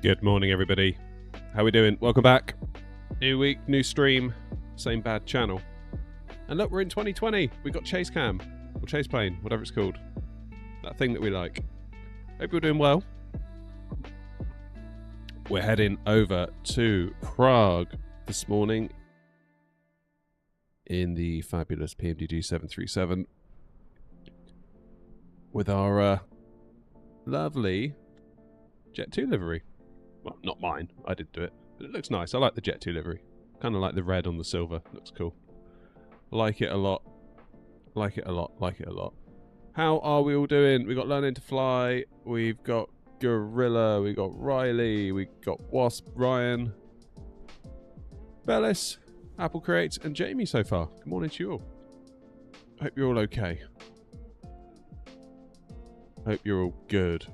Good morning, everybody. How we doing? Welcome back. New week, new stream, same bad channel. And look, we're in 2020. We got Chase Cam, or Chase Plane, whatever it's called. That thing that we like. Hope you're doing well. We're heading over to Prague this morning in the fabulous PMDG 737 with our lovely Jet2 livery. Well, not mine. I did do it. But it looks nice. I like the Jet2 livery. Kind of like the red on the silver. Looks cool. Like it a lot. Like it a lot. Like it a lot. How are we all doing? We got Learning to Fly. We've got Gorilla. We got Riley. We got Wasp, Ryan, Bellis, Apple Creates, and Jamie so far. Good morning to you all. Hope you're all okay. Hope you're all good.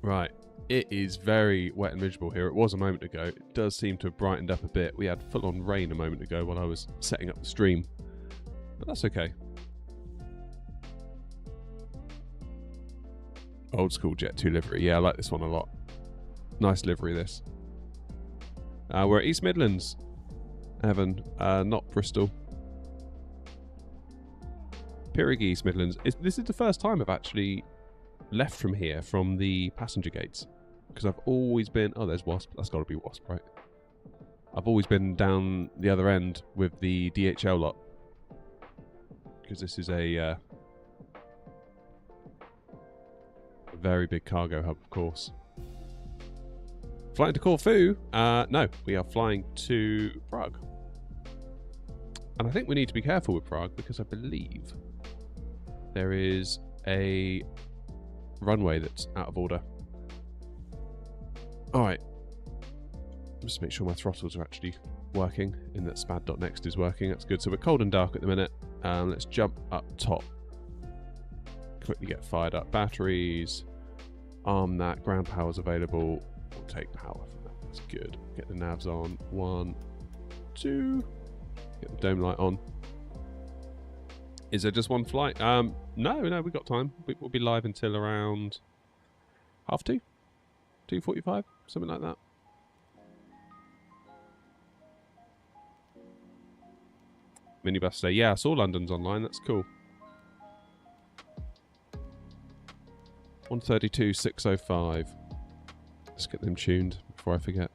Right. It is very wet and miserable here. It was a moment ago. It does seem to have brightened up a bit. We had full-on rain a moment ago while I was setting up the stream. But that's okay. Old school Jet2 livery. Yeah, I like this one a lot. Nice livery, this. We're at East Midlands, Evan. Not Bristol. Pirrig, East Midlands. This is the first time I've actually left from here, from the passenger gates. Because I've always been... Oh, there's Wasp. That's got to be Wasp, right? I've always been down the other end with the DHL lot. Because this is a very big cargo hub, of course. Flying to Corfu? No, we are flying to Prague. And I think we need to be careful with Prague because I believe there is a runway that's out of order. Alright. Just make sure my throttles are actually working, in that spad.next is working. That's good. So we're cold and dark at the minute. Let's jump up top. Quickly get fired up. Batteries. Arm that. Ground power's available. We'll take power for that. That's good. Get the navs on. 1, 2. Get the dome light on. Is there just one flight? No, we've got time. We'll be live until around 2:30? 2:45? Something like that. Minibus today. Yeah, I saw London's online. That's cool. 132.605. Let's get them tuned before I forget.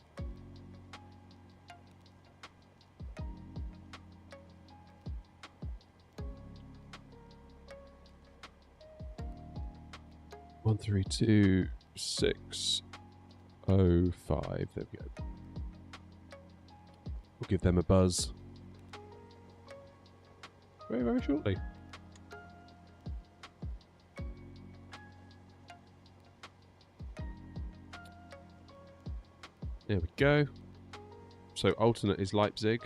One 132.605. There we go. We'll give them a buzz very, very shortly. There we go. So alternate is Leipzig.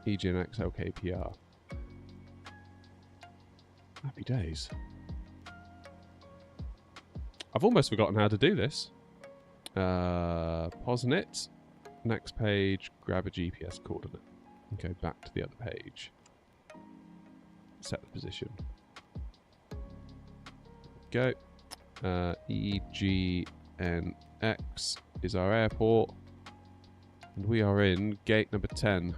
EGNX LKPR. Happy days. I've almost forgotten how to do this. Posnit. Next page. Grab a GPS coordinate. And go back to the other page. Set the position. Go. EGNX is our airport. And we are in gate number 10.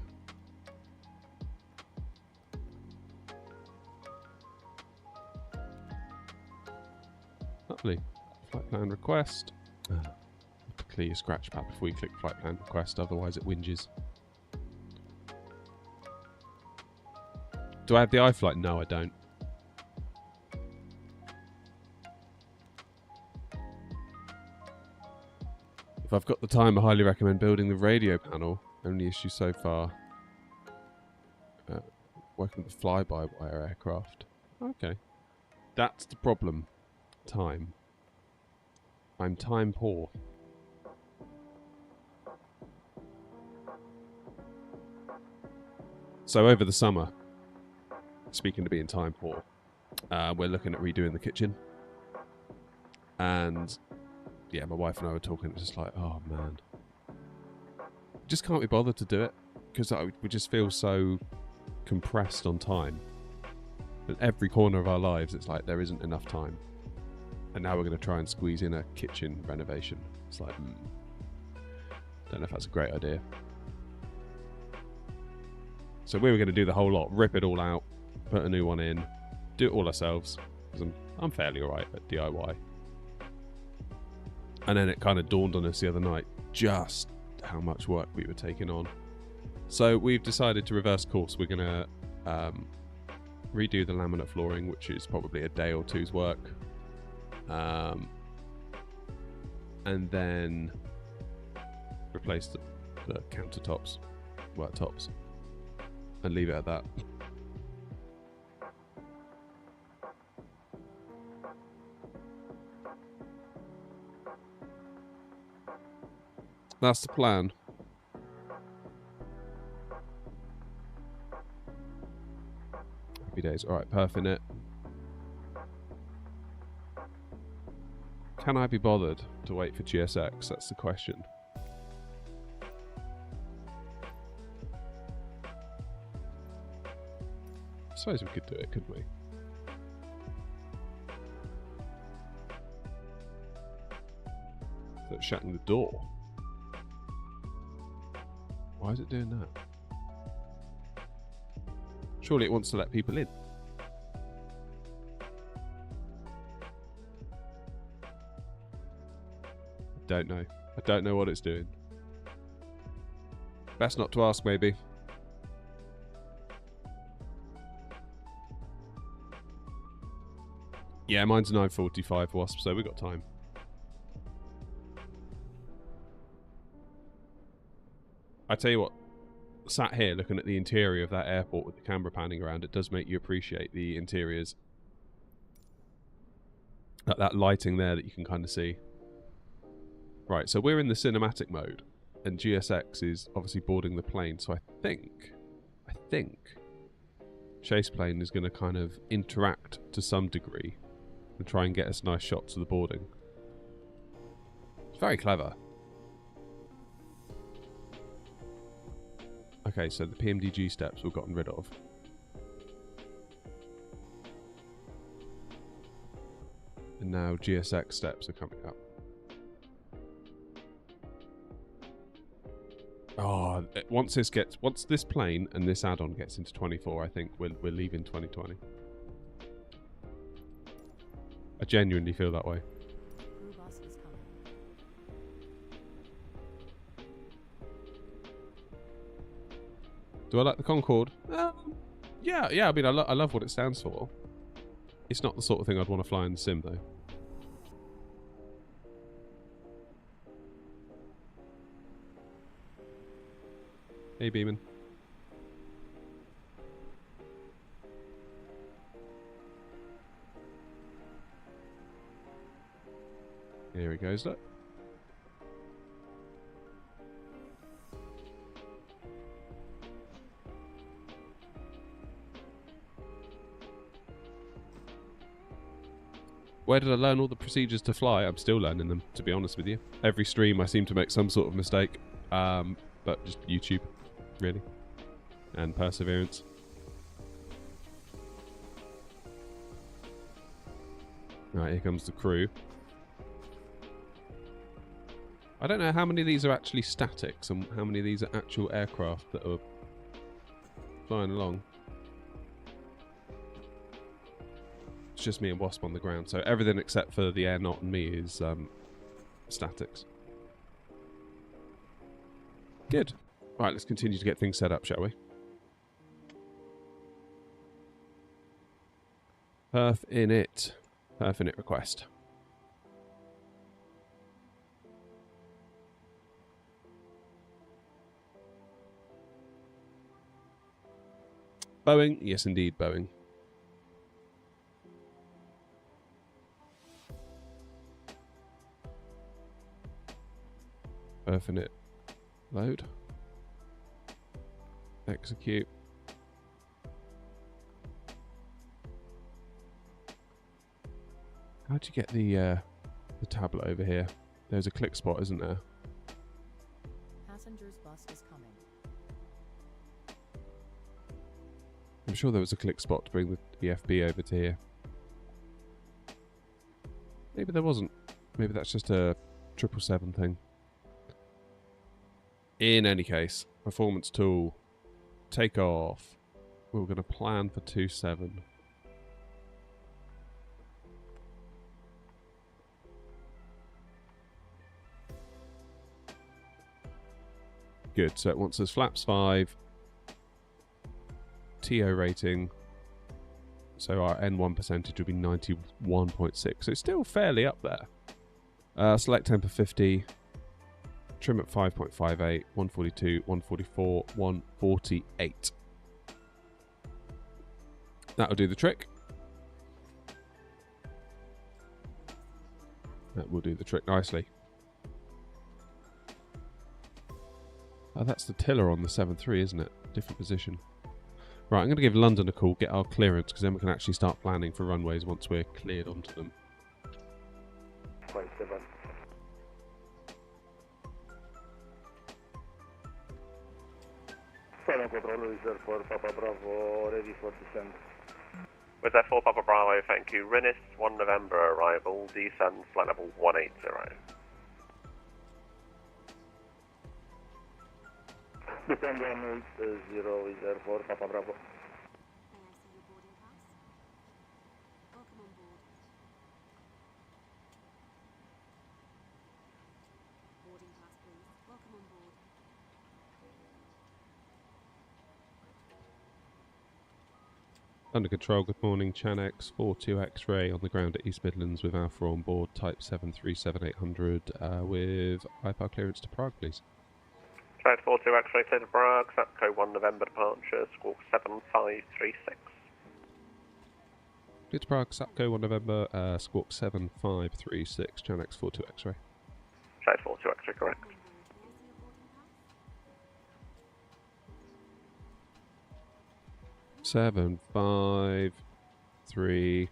Lovely. Flight plan request. Clear your scratch pad before you click flight plan request, otherwise it whinges. Do I have the iFlight? No, I don't. If I've got the time, I highly recommend building the radio panel. Only issue so far. Working with fly-by-wire aircraft. Okay. That's the problem. Time. I'm time poor. So over the summer, speaking to being time poor, we're looking at redoing the kitchen. And yeah, my wife and I were talking, it's just like, oh man. Just can't be bothered to do it. Because we just feel so compressed on time. At every corner of our lives, it's like there isn't enough time. And now we're going to try and squeeze in a kitchen renovation. It's like, don't know if that's a great idea. So we were going to do the whole lot, rip it all out, put a new one in, do it all ourselves, because I'm fairly alright at DIY. And then it kind of dawned on us the other night just how much work we were taking on. So we've decided to reverse course. We're going to redo the laminate flooring, which is probably a day or two's work. And then replace the countertops, worktops, and leave it at that. That's the plan. Happy days. Alright, perfect it. Can I be bothered to wait for GSX? That's the question. I suppose we could do it, couldn't we? So it's shutting the door. Why is it doing that? Surely it wants to let people in. Don't know. I don't know what it's doing. Best not to ask, maybe. Yeah, mine's 9:45 Wasp, so we've got time. I tell you what, sat here looking at the interior of that airport with the camera panning around, it does make you appreciate the interiors. That lighting there that you can kind of see. Right, so we're in the cinematic mode, and GSX is obviously boarding the plane, so I think Chase Plane is going to kind of interact to some degree and try and get us nice shots of the boarding. It's very clever. Okay, so the PMDG steps we've gotten rid of. And now GSX steps are coming up. Oh, once this plane and this add-on gets into 24, I think we're leaving 2020. I genuinely feel that way. Do I like the Concorde? Yeah. I mean, I love what it stands for. It's not the sort of thing I'd want to fly in the sim, though. Hey, Beeman. Here he goes, look. Where did I learn all the procedures to fly? I'm still learning them, to be honest with you. Every stream I seem to make some sort of mistake. But just YouTube, really. And perseverance. Right, here comes the crew. I don't know how many of these are actually statics and how many of these are actual aircraft that are flying along. It's just me and Wasp on the ground, so everything except for the airnaut and me is statics. Good. Right, let's continue to get things set up, shall we? Perf in it. Perf in it request. Boeing? Yes, indeed, Boeing. Perf in it. Load. Execute. How'd you get the tablet over here? There's a click spot, isn't there? Passenger's bus is coming. I'm sure there was a click spot to bring the EFB over to here. Maybe there wasn't. Maybe that's just a 777 thing. In any case, performance tool, take off. We're going to plan for 27. Good, so it wants us flaps 5, TO rating, so our N1 percentage will be 91.6, so it's still fairly up there. Select temper 50, trim at 5.58, 142, 144, 148. That'll do the trick. That will do the trick nicely. Oh, that's the tiller on the 7.3, isn't it? Different position. Right, I'm going to give London a call, get our clearance, because then we can actually start planning for runways once we're cleared onto them. 7. Final control reserve for Papa Bravo, ready for descent. With that 4 Papa Bravo, thank you. Rennis, 1 November arrival, descend, flight level 180. Descend 180, reserve for Papa Bravo. Under control, good morning, Chanex, 42 X-ray on the ground at East Midlands with Alpha on board, type 737-800 with IPAR clearance to Prague, please. Flight 42 X-ray to Prague, Satco 1 November departure, squawk 7536. Good to Prague, Satco 1 November, squawk 7536, Chanex 42 X-ray. Flight 42 X-ray, correct. Seven, 5, 3,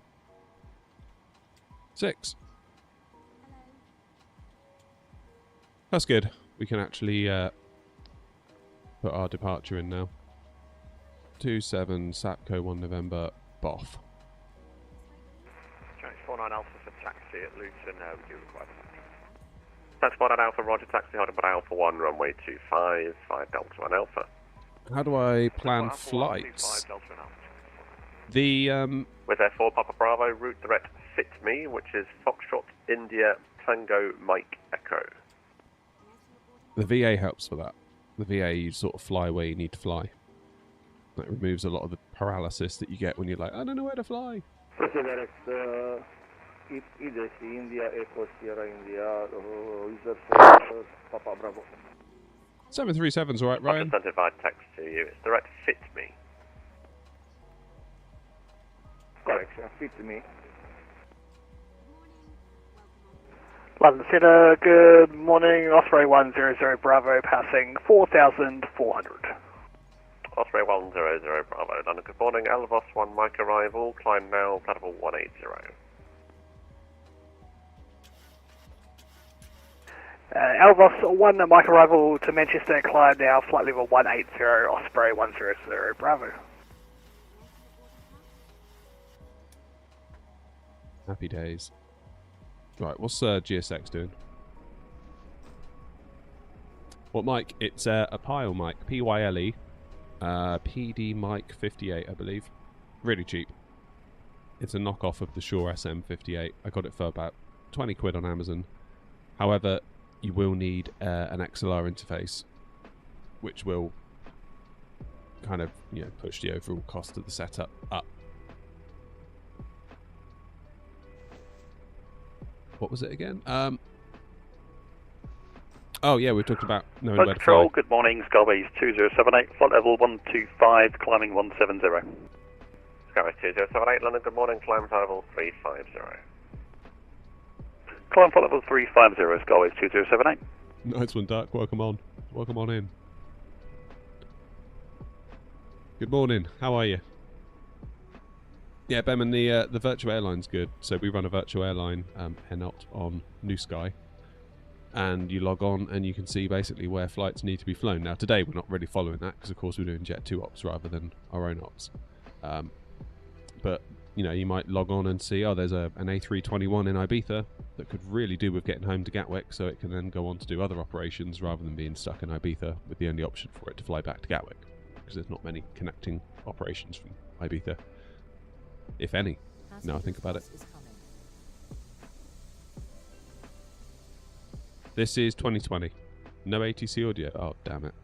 6. That's good. We can actually put our departure in now. 27, Satco 1 November, Boff. Track 49 Alpha for taxi at Luton, would you require taxi? That's 49 Alpha, roger, taxi, hold by Alpha 1, runway 25, 5 Delta 1 Alpha. How do I plan flights? The With their 4 Papa Bravo, route direct fit me, which is Foxtrot, India, Tango, Mike, Echo. The VA helps for that. The VA, you sort of fly where you need to fly. That removes a lot of the paralysis that you get when you're like, I don't know where to fly. Direct, India, Echo, Sierra India, reserve for Papa Bravo. 737's alright, Ryan. I've just sent a via text to you. It's direct fit me. Correction, fit me. London Center, good morning. Osprey 100 Bravo passing 4,400. Osprey 100 Bravo, London, good morning. Elvos 1 Mike arrival, climb now, platform 180. Elvos 1 Mike arrival to Manchester, climb now, flight level 180, Osprey 100 Bravo. Happy days. Right, what's GSX doing? What mic? It's a Pyle mic, P-Y-L-E, PD mic 58, I believe. Really cheap. It's a knockoff of the Shure SM58. I got it for about 20 quid on Amazon. However, you will need an XLR interface, which will kind of, you know, push the overall cost of the setup up. What was it again? Oh yeah, we talked about knowing where to Control, fly. good morning, Skybase 2078, flight level 125, climbing 170. Skybase 2078, London, good morning, climb level 350. Climb flight level 350, Skybase 2078. Nice one, Duck. Welcome on. Welcome on in. Good morning. How are you? Yeah, Beman, the virtual airline's good. So we run a virtual airline, Henot, on New Sky. And you log on and you can see basically where flights need to be flown. Now, today we're not really following that because, of course, we're doing Jet2 ops rather than our own ops. But you know, you might log on and see, oh, there's an A321 in Ibiza that could really do with getting home to Gatwick, so it can then go on to do other operations rather than being stuck in Ibiza with the only option for it to fly back to Gatwick, because there's not many connecting operations from Ibiza, if any. Now I think about it. This is 2020. No ATC audio. Oh, damn it.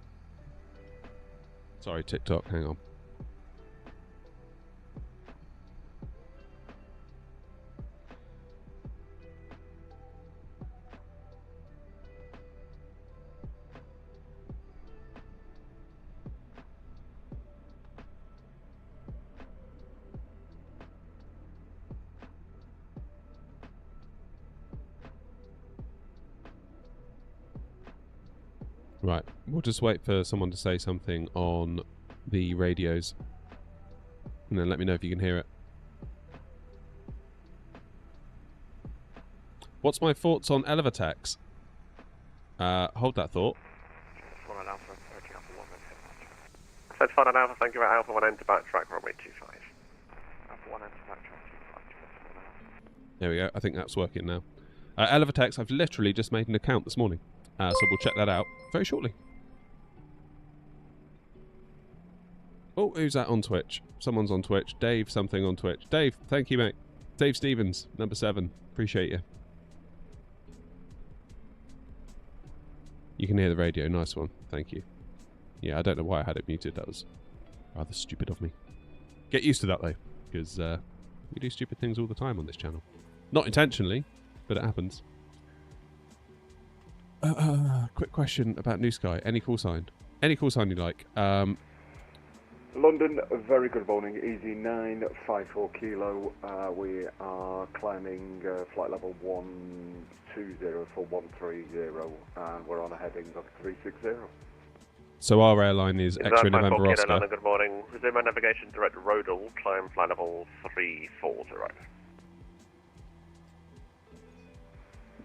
Sorry, TikTok. Hang on. Right, we'll just wait for someone to say something on the radios, and then let me know if you can hear it. What's my thoughts on Elevatex? Hold that thought. Flight Alpha, approaching Alpha 1 and head. Said Flight Alpha, thank you for Alpha 1 enter backtrack runway 25. Alpha 1 enter backtrack 25. There we go, I think that's working now. Elevatex, I've literally just made an account this morning. So we'll check that out very shortly. Oh, who's that on Twitch? Someone's on Twitch. Dave something on Twitch. Dave, thank you, mate. Dave Stevens, number 7. Appreciate you. You can hear the radio. Nice one. Thank you. Yeah, I don't know why I had it muted. That was rather stupid of me. Get used to that, though, because we do stupid things all the time on this channel. Not intentionally, but it happens. Quick question about New Sky. Any call sign? Any call sign you like? London, very good morning. Easy 954 kilo. We are climbing flight level 120 for 130, and we're on a heading of 360. So our airline is X-ray November Oscar. London, good morning. Resume my navigation direct Rodal, climb flight level 340.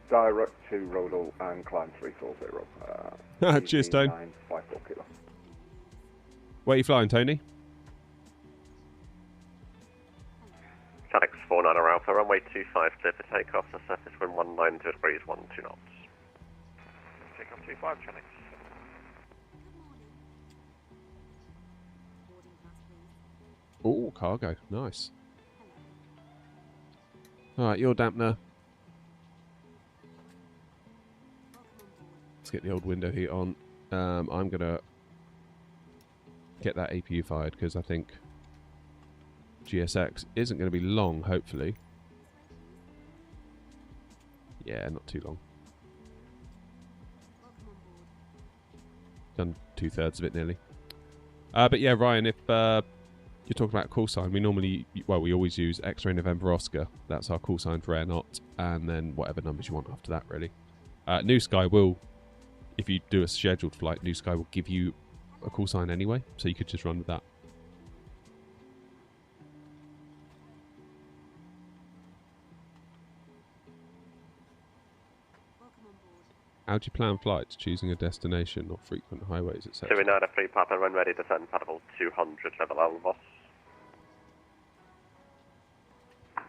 Direct to Rodal and climb 340. Cheers, Tone. 954 kilo. Where are you flying, Tony? Calix 49 Alpha, runway 25 clear for takeoff, the surface wind 190 degrees, 12 knots. Takeoff 25, Calix. Oh, cargo. Nice. Alright, your dampener. Let's get the old window heat on. I'm going to get that APU fired because I think GSX isn't going to be long, hopefully. Yeah, not too long. Done 2/3 of it nearly. But yeah, Ryan, if you're talking about call sign, we normally, well, we always use X-ray November Oscar. That's our call sign for AirNot, and then whatever numbers you want after that, really. New Sky will, if you do a scheduled flight, New Sky will give you a call sign anyway, so you could just run with that. How do you plan flights? Choosing a destination or frequent highways, etc. 293 Papa, run ready, descend pad level 200, level Alpha.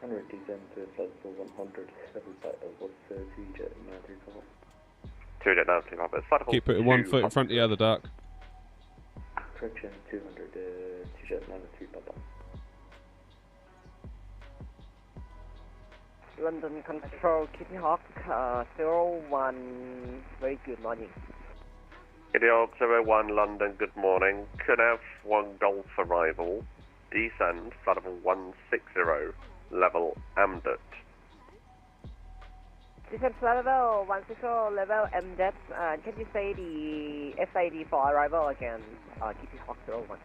100 descend to flight level 100, level flight level 30, jet 934. 2 jet 93 Papa, flight level Keep putting one foot in front of the other, Dark. Correction, 200, 2 jet 93 Papa. London Control, Kitty Hawk, 01, very good morning. Kitty Hawk 01, London, good morning. Could have 1 Golf arrival, descend, flight level 160, level Amdet. Descent flight level 160, level Amdet, can you say the SID for arrival again, Kitty Hawk 01?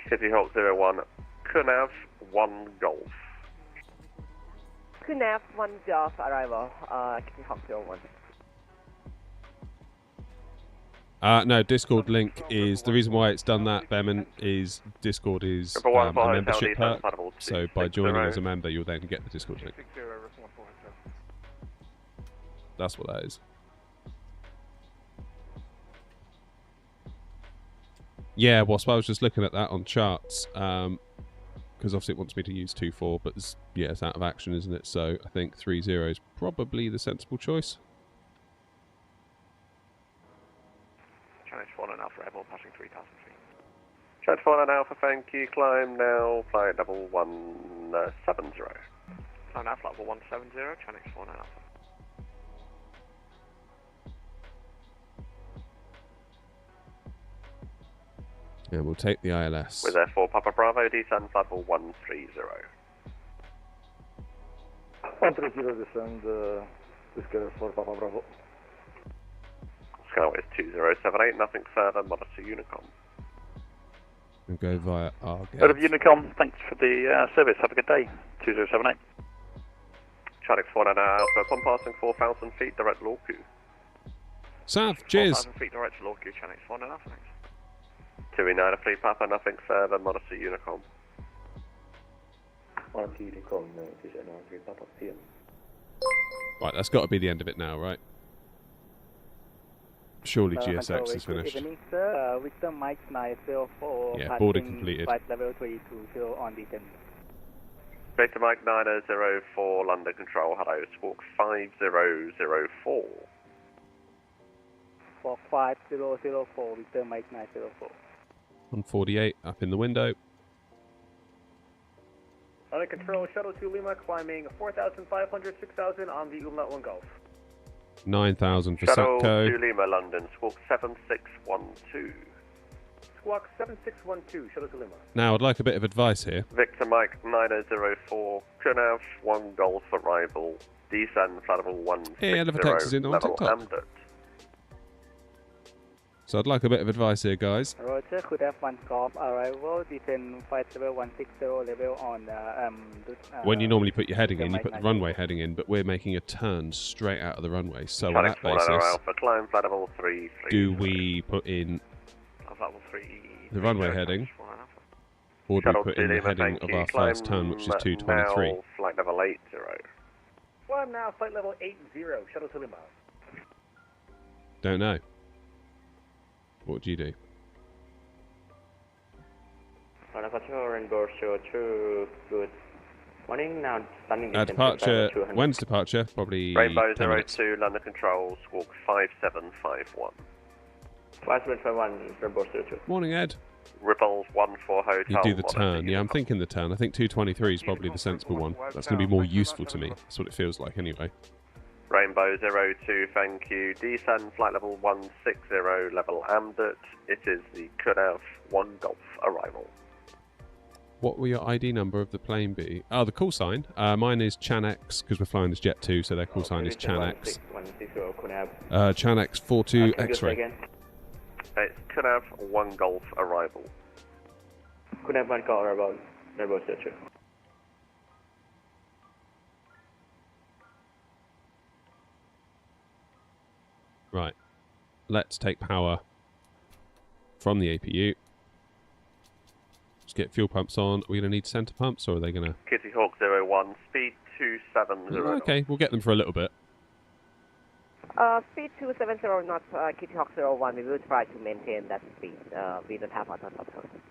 Kitty Hawk 01, could have 1 Golf. Kunaf 1 Golf arrival, Kitty Hawk 01. No, Discord link is the reason why it's done that, Behrman, is Discord is a membership perk. So by joining as a member, you'll then get the Discord link. That's what that is. Yeah, whilst I was just looking at that on charts, because obviously it wants me to use 2-4, but yeah, it's out of action, isn't it? So I think 3-0 is probably the sensible choice. Challenge 1 and Alpha Rebel passing 3,000 feet. Jet 1 and Alpha, thank you. Climb now, flight level 170. Climb now, flight level 170, challenge 1 and Alpha. Yeah, we'll take the ILS. With Air4 Papa Bravo, descend flight level 130. 130 descend, schedule for Papa Bravo. Scout is 2078, nothing further, monitor Unicom. We'll go via Argo. Out of Unicom, thanks for the service. Have a good day. 2078. Channel 1 and Alpha, upon passing 4,000 feet, direct Lorku. Sav, cheers. 4,000 feet direct to Lorku, channel 1 and Alpha, thanks. 2E9 Fleet Papa, nothing further, monitor Unicom. 1 Unicom, it is an R3 Papa PM. Right, that's got to be the end of it now, right? Surely GSX is finished. Evening, sir. Victor Mike 904. Yeah, boarding completed. Flight level 320 on the 10. Victor Mike 904, London Control, hello, squawk 5004. For 5004, Victor Mike 904. 148, up in the window. London Control, Shuttle to Lima, climbing 4,500, 6,000 on the Umlaut 1 Golf. 9,000 for Shuttle Satco. to Lima, London, squawk 7612. Squawk 7612, Shuttle to Lima. Now, I'd like a bit of advice here. Victor Mike 9004, Kunav 1 Golf arrival, descend flight level 160, Hey, Elephant X is in on level TikTok. Amdut. So I'd like a bit of advice here, guys. Roger, could have 1 Golf arrival, descend flight level 160 level on When you normally put your heading in, you put the runway heading in, but we're making a turn straight out of the runway. So on that Channel 1 basis, Alpha, climb flight level 33. do we put in Level 3. the runway heading, or do we Shuttle put to in the Lima, heading thank of you. our Climb first turn, which is 223? now, flight level 80. Climb now, flight level 80, Shuttle to Lima. Don't know. What do you do? Rainbow Show 2, good morning, now standing in Departure, when's departure? Probably Rainbow 10 minutes. 02, London Control, squawk 5751. 5751, Rainbow Show 2. Morning, Ed. Ripples 14 Hotel. You do the monitor turn. Yeah, I'm Unicom. thinking the turn. I think 223 is probably the sensible one. That's going to be more useful to me. That's what it feels like anyway. Rainbow 02, thank you. Descend flight level 160, level Amdut. It is the Kunav 1 Golf arrival. What will your ID number of the plane be? Oh, the call sign. Mine is ChanX, because we're flying as Jet2, so their call sign is ChanX. ChanX 42 X-ray. It's Kunav 1 Golf arrival. Kunav 1 Golf arrival, Rainbow Show 2. Right. Let's take power from the APU. Let's get fuel pumps on. Are we going to need centre pumps, or are they going to... Kitty Hawk 01, speed 270. Okay, we'll get them for a little bit. Speed 270 knots, Kitty Hawk 01. We will try to maintain that speed. We don't have other options.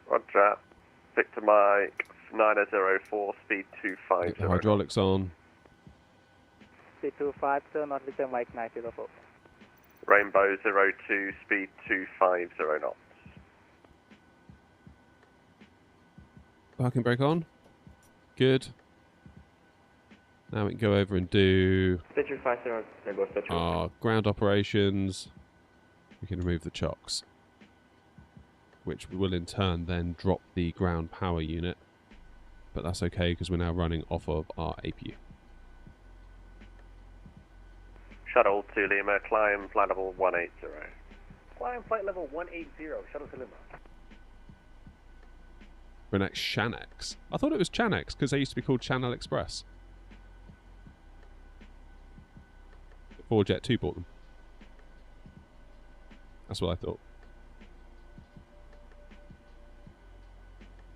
Roger. Victor Mike 9004, speed 250. Get the hydraulics on. Speed 25, sir, not Victor Mike 904. Rainbow 02, speed 250 knots. Parking brake on. Good. Now we can go over and do Speed 250, Rainbow Show 2. our ground operations. We can remove the chocks, which will in turn then drop the ground power unit. But that's okay because we're now running off of our APU. Shuttle to Lima, climb flight level 180. Climb flight level 180, Shuttle to Lima. We're next Shanex. I thought it was Chanex because they used to be called Channel Express. Before Jet2 bought them. That's what I thought.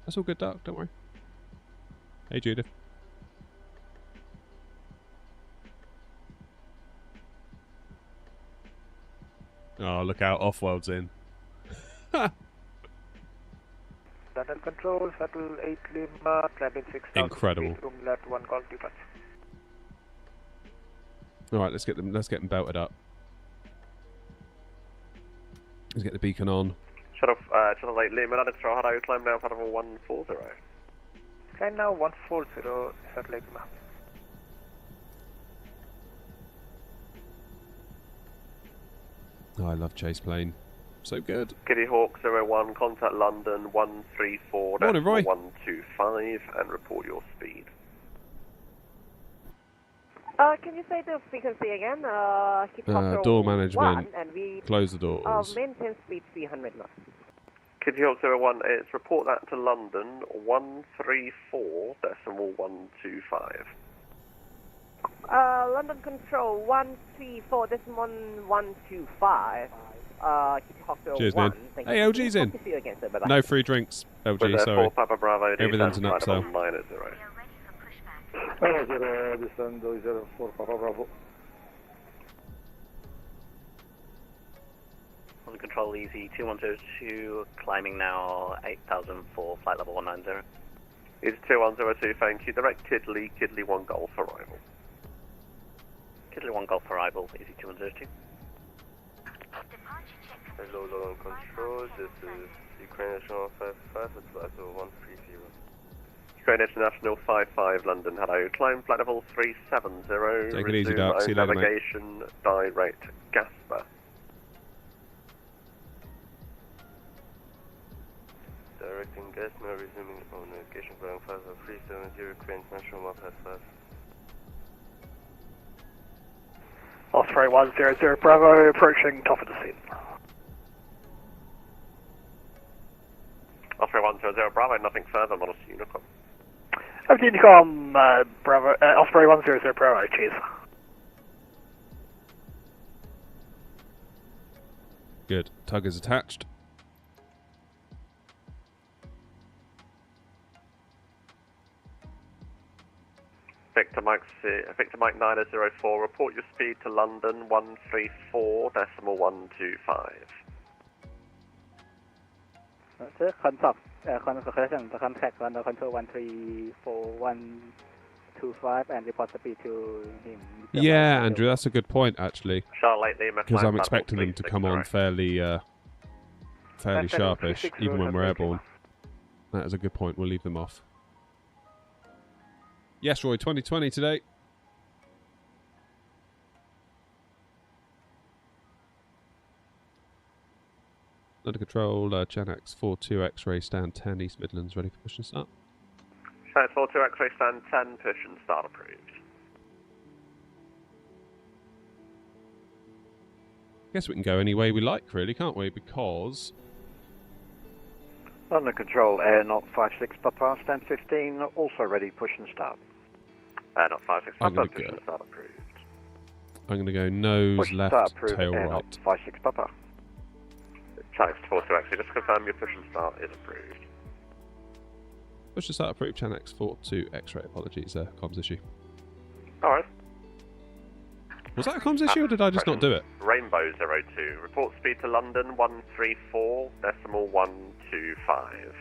That's all good, Doc. Don't worry. Hey, Judith. Oh, look out. Off-world's in. That London Control, Shuttle 8 Lima, climbing 6,000 Incredible. feet, roomlet 1 golf departure. All right, let's get them belted up. Let's get the beacon on. Shuttle 8 Lima, London Control, hello, climb now, flight level 140. Climb now 140, Shuttle 8 Lima. Oh, I love chase plane. So good. Kitty Hawk 01, contact London 134 Morning, Roy. 125 and report your speed. Can you say the frequency again? Helicopter Door management. 1, and we Close the doors. maintain speed 300 knots. Kitty Hawk 01, it's report that to London 134.125. London Control 134.125. Cheers, 1. man. Hey, LG's in. See you again, sir. Bye-bye. No free drinks. LG, With sorry. 4 Papa Bravo, Everything's an upsell. 90. Descend 04 Papa Bravo. London Control Easy 2102, climbing now 8,000 for flight level 190. It's 2102, thank you. Direct Kidley 1 Golf arrival. Kidley 1 Golf arrival, Easy 2102. Hello, London Control, this is Ukraine National 55, it's flight level 130. Ukraine International 55 London, hello. Climb flight level 370. Take it easy, resume Doc. See you later, mate. navigation, direct Gasper. Directing gas, now resuming on navigation ground 5370, Ukraine International 155. Osprey 100 Bravo, approaching top of the scene. Osprey 100 Bravo, nothing further, model Unicom. Over to Unicom, Bravo, Osprey 100 Bravo, cheers. Good. Tug is attached. Victor Mike 904, report your speed to London 134.125. Sir, correction, the contact London Control 134.125 and report speed to him. Yeah, Andrew, that's a good point, actually. Charlotte Lima, Because climb I'm flight expecting level them to come on 360. fairly sharpish, 360, even when we're Shuttle 8 airborne. That is a good point. We'll leave them off. Yes, Roy, 2020 today. Under control, Chanax 42 X-ray stand 10 East Midlands, ready for push and start. Channel 42 X-ray stand 10, push and start approved. Guess we can go any way we like, really, can't we? Because London Control, Air Not 56 Papa, stand 15, also ready, push and start. Not 56 I'm Papa, gonna push go. and start approved. I'm going to go nose Push and left, start approved, tail Air right. Not 56 Papa. Channel 42 X-ray, just confirm your push and start is approved. Push and start approved, Chanax 42 X-ray. Apologies, comms issue. Alright. Was that a comms issue or did I just not do it? Rainbow 02, report speed to London 134.125.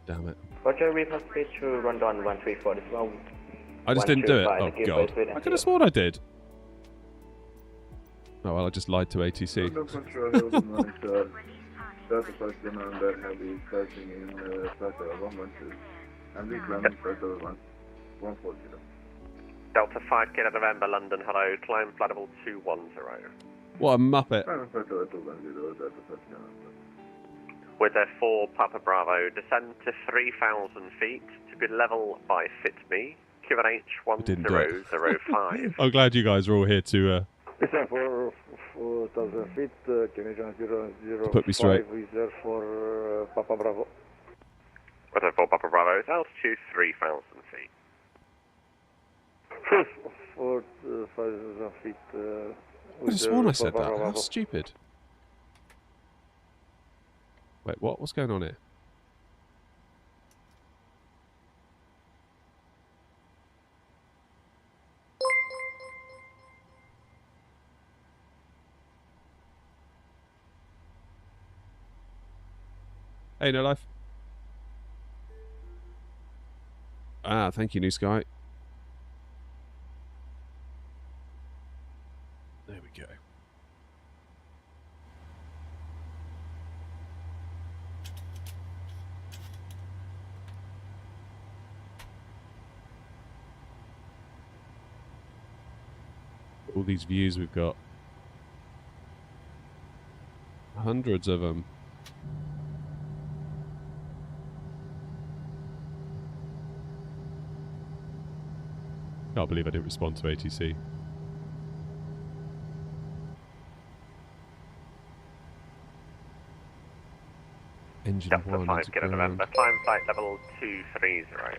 Damn it. Roger, report speed to London 134 as well. I just didn't do it. Oh, 125, God. speed I could have sworn I did. Oh, well, I just lied to ATC. London Control, Hilton Monitor, Delta Flight Commander, heavy starting in flight level 112, and we climbing flight level 140. Delta 5 Kilo November, London, hello, climb flight level 210. What a muppet. Climbing flight level 210, Delta Flight Commander. With their 4 Papa Bravo, descend to 3,000 feet to be level by FitMe, QNH Didn't do it. 1005. I'm glad you guys are all here to Descend for 4,000 feet, Canadian 005, put me straight. reserve for Papa Bravo. With their 4 Papa Bravo, altitude 3,000 feet. For 5,000 feet. I could have sworn I said that. How stupid. Wait, what? What's going on here? Hey, no life. Ah, thank you, New Sky. There we go. All these views we've got. Hundreds of them. Can't believe I didn't respond to ATC. Engine Delta 1 5 into Kilo ground. November, climb flight level 230.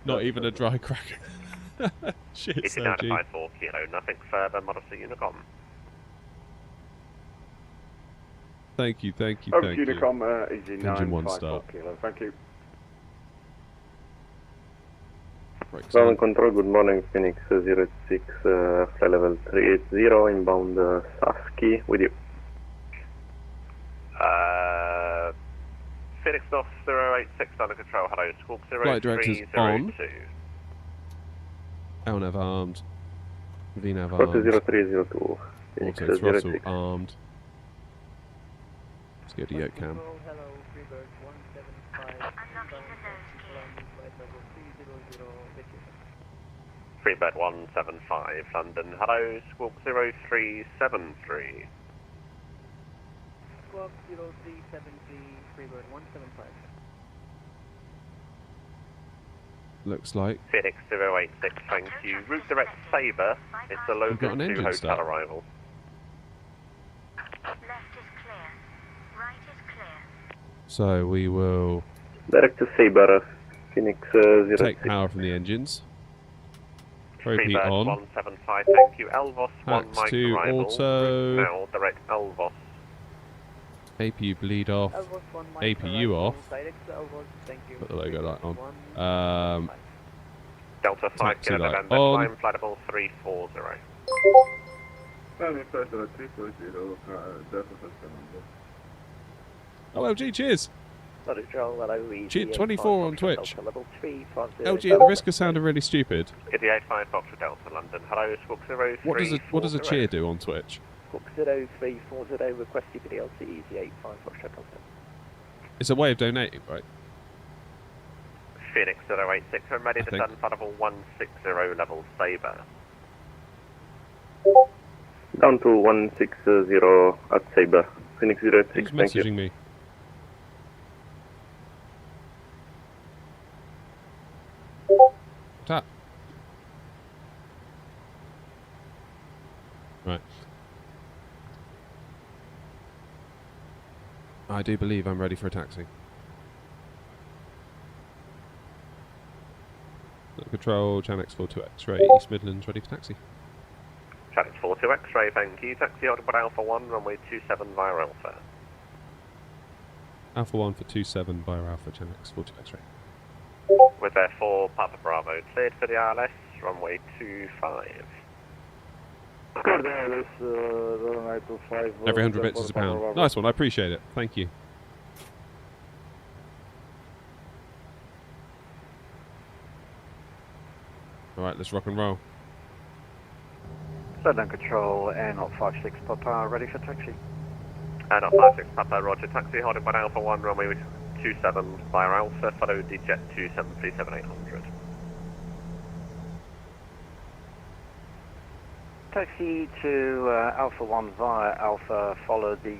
Not even a dry cracker. Shit, It's so down G. to 54 Kilo, nothing further, Modesty Unicom. Thank you, thank you, Over thank to you. Unicom, easy Engine 1 954 start. Kilo. Thank you. Brakes Ground on. control, good morning, Phoenix 06, flight level 380, inbound Saski, with you. Phoenix North 086 under control, hello, Squawk Flight directors on. 0302. LNAV armed. VNAV Squawk armed. 0302, Phoenix Auto throttle 06. armed. Let's go to yoke cam. Hello, Freebird 175. Freebird 175, London, hello, Squawk 0373. Squawk 0373, Freebird 175. Looks like. Phoenix 086, thank you. Route direct Sabre, it's a We've got Logan an 2 engine hotel start. arrival. Left is clear. Right is clear. So we will Direct to Sabre, Phoenix 06. take power from the engines. Repeat Freebird on. 175, thank you. Elvos 1 Hacks Mike to arrival. auto. Now direct Elvos. APU bleed off. Elvos 1 Mike APU off. Direct to Elvos, thank you. Put the logo light on. 1 Delta 5 Taxi Kilo light November, on. climb flight level 340. LG, cheers! Cheat 24 on Twitch. Level 350. LG, at the risk of sounding really stupid, Is the 85 Foxtrot Delta London, hello, Squawk 0340. what does a cheer do on Twitch? Squawk 0340, request PDLC, easy 85 Foxtrot Delta. It's a way of donating, right? Phoenix 086, I'm ready I to think. send flight level 160 level Sabre. Down to 160 at Sabre, Phoenix 06, Who's thank you. messaging me? Tap. Right. I do believe I'm ready for a taxi. Control, Chan X42 X-ray, East Midlands, ready for taxi. Channel 42 X-ray, thank you. Taxi order by Alpha 1, runway 27 via Alpha. Alpha 1 for 27 via Alpha, Chan X42 X-ray. With therefore Papa Bravo, cleared for the ILS, runway 25. Every 100 bits is a pound. Nice one, I appreciate it. Thank you. Alright, let's rock and roll. Shutdown control, Air 056 Papa, ready for taxi. And up 56 Papa, roger, taxi holding by Alpha 1, runway 27 via Alpha, follow the Jet2 737-800. Taxi to Alpha 1 via Alpha, follow the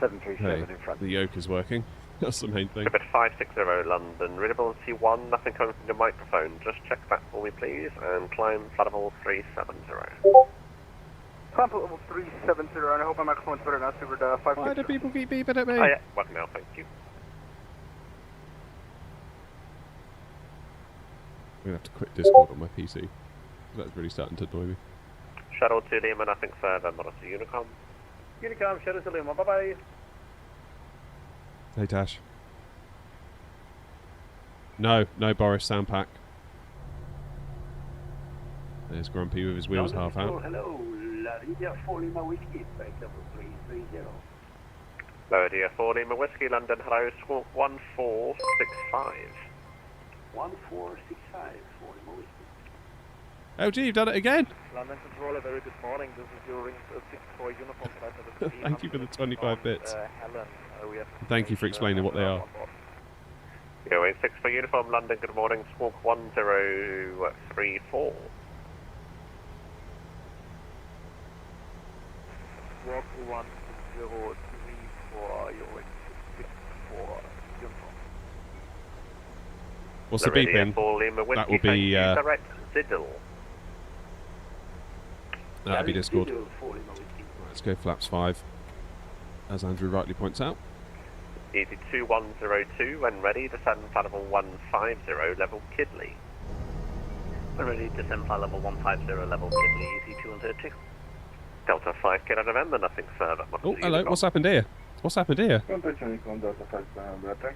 737 Hey, in front. the yoke is working. That's the main thing. Quebec 560 London, readability 1, nothing coming from the microphone, just check that for me please, and climb flight level 370. Climb level 370, and I hope my microphone's better now, Super 560. Why do people keep beeping at me? Oh yeah, welcome now, thank you. I'm going to have to quit Discord on my PC. That's really starting to annoy me. Shuttle to Lima, nothing further, Modesty Unicom. Unicom, Shadow to Lima, bye-bye. Hey, Tash. No, no Boris, sound pack. There's Grumpy with his wheels half out. Hello, India 4 Lima Whiskey, flight level 330. India 4 Lima Whiskey, London, hello, squawk 1465. 1465, 4 Lima Whiskey. LG, you've done it again. London Controller, very good morning. This is your ring 64 uniform flight number 3. Thank you for the 25 bits. Helen, we have Thank you for explaining what they are. Yo, 6 for uniform, London, good morning, squawk 1034. Squawk 1034, your ring 64 uniform. What's the beeping? That will be that'll be Discord. Right, let's go flaps 5, as Andrew rightly points out. Easy 2102, when ready, descend flight level 150, level Kidley. When ready, descend flight level 150, level Kidley, easy 2102. Delta 5 Kilo November, nothing further. Oh, hello, what's happened here? What's happened here?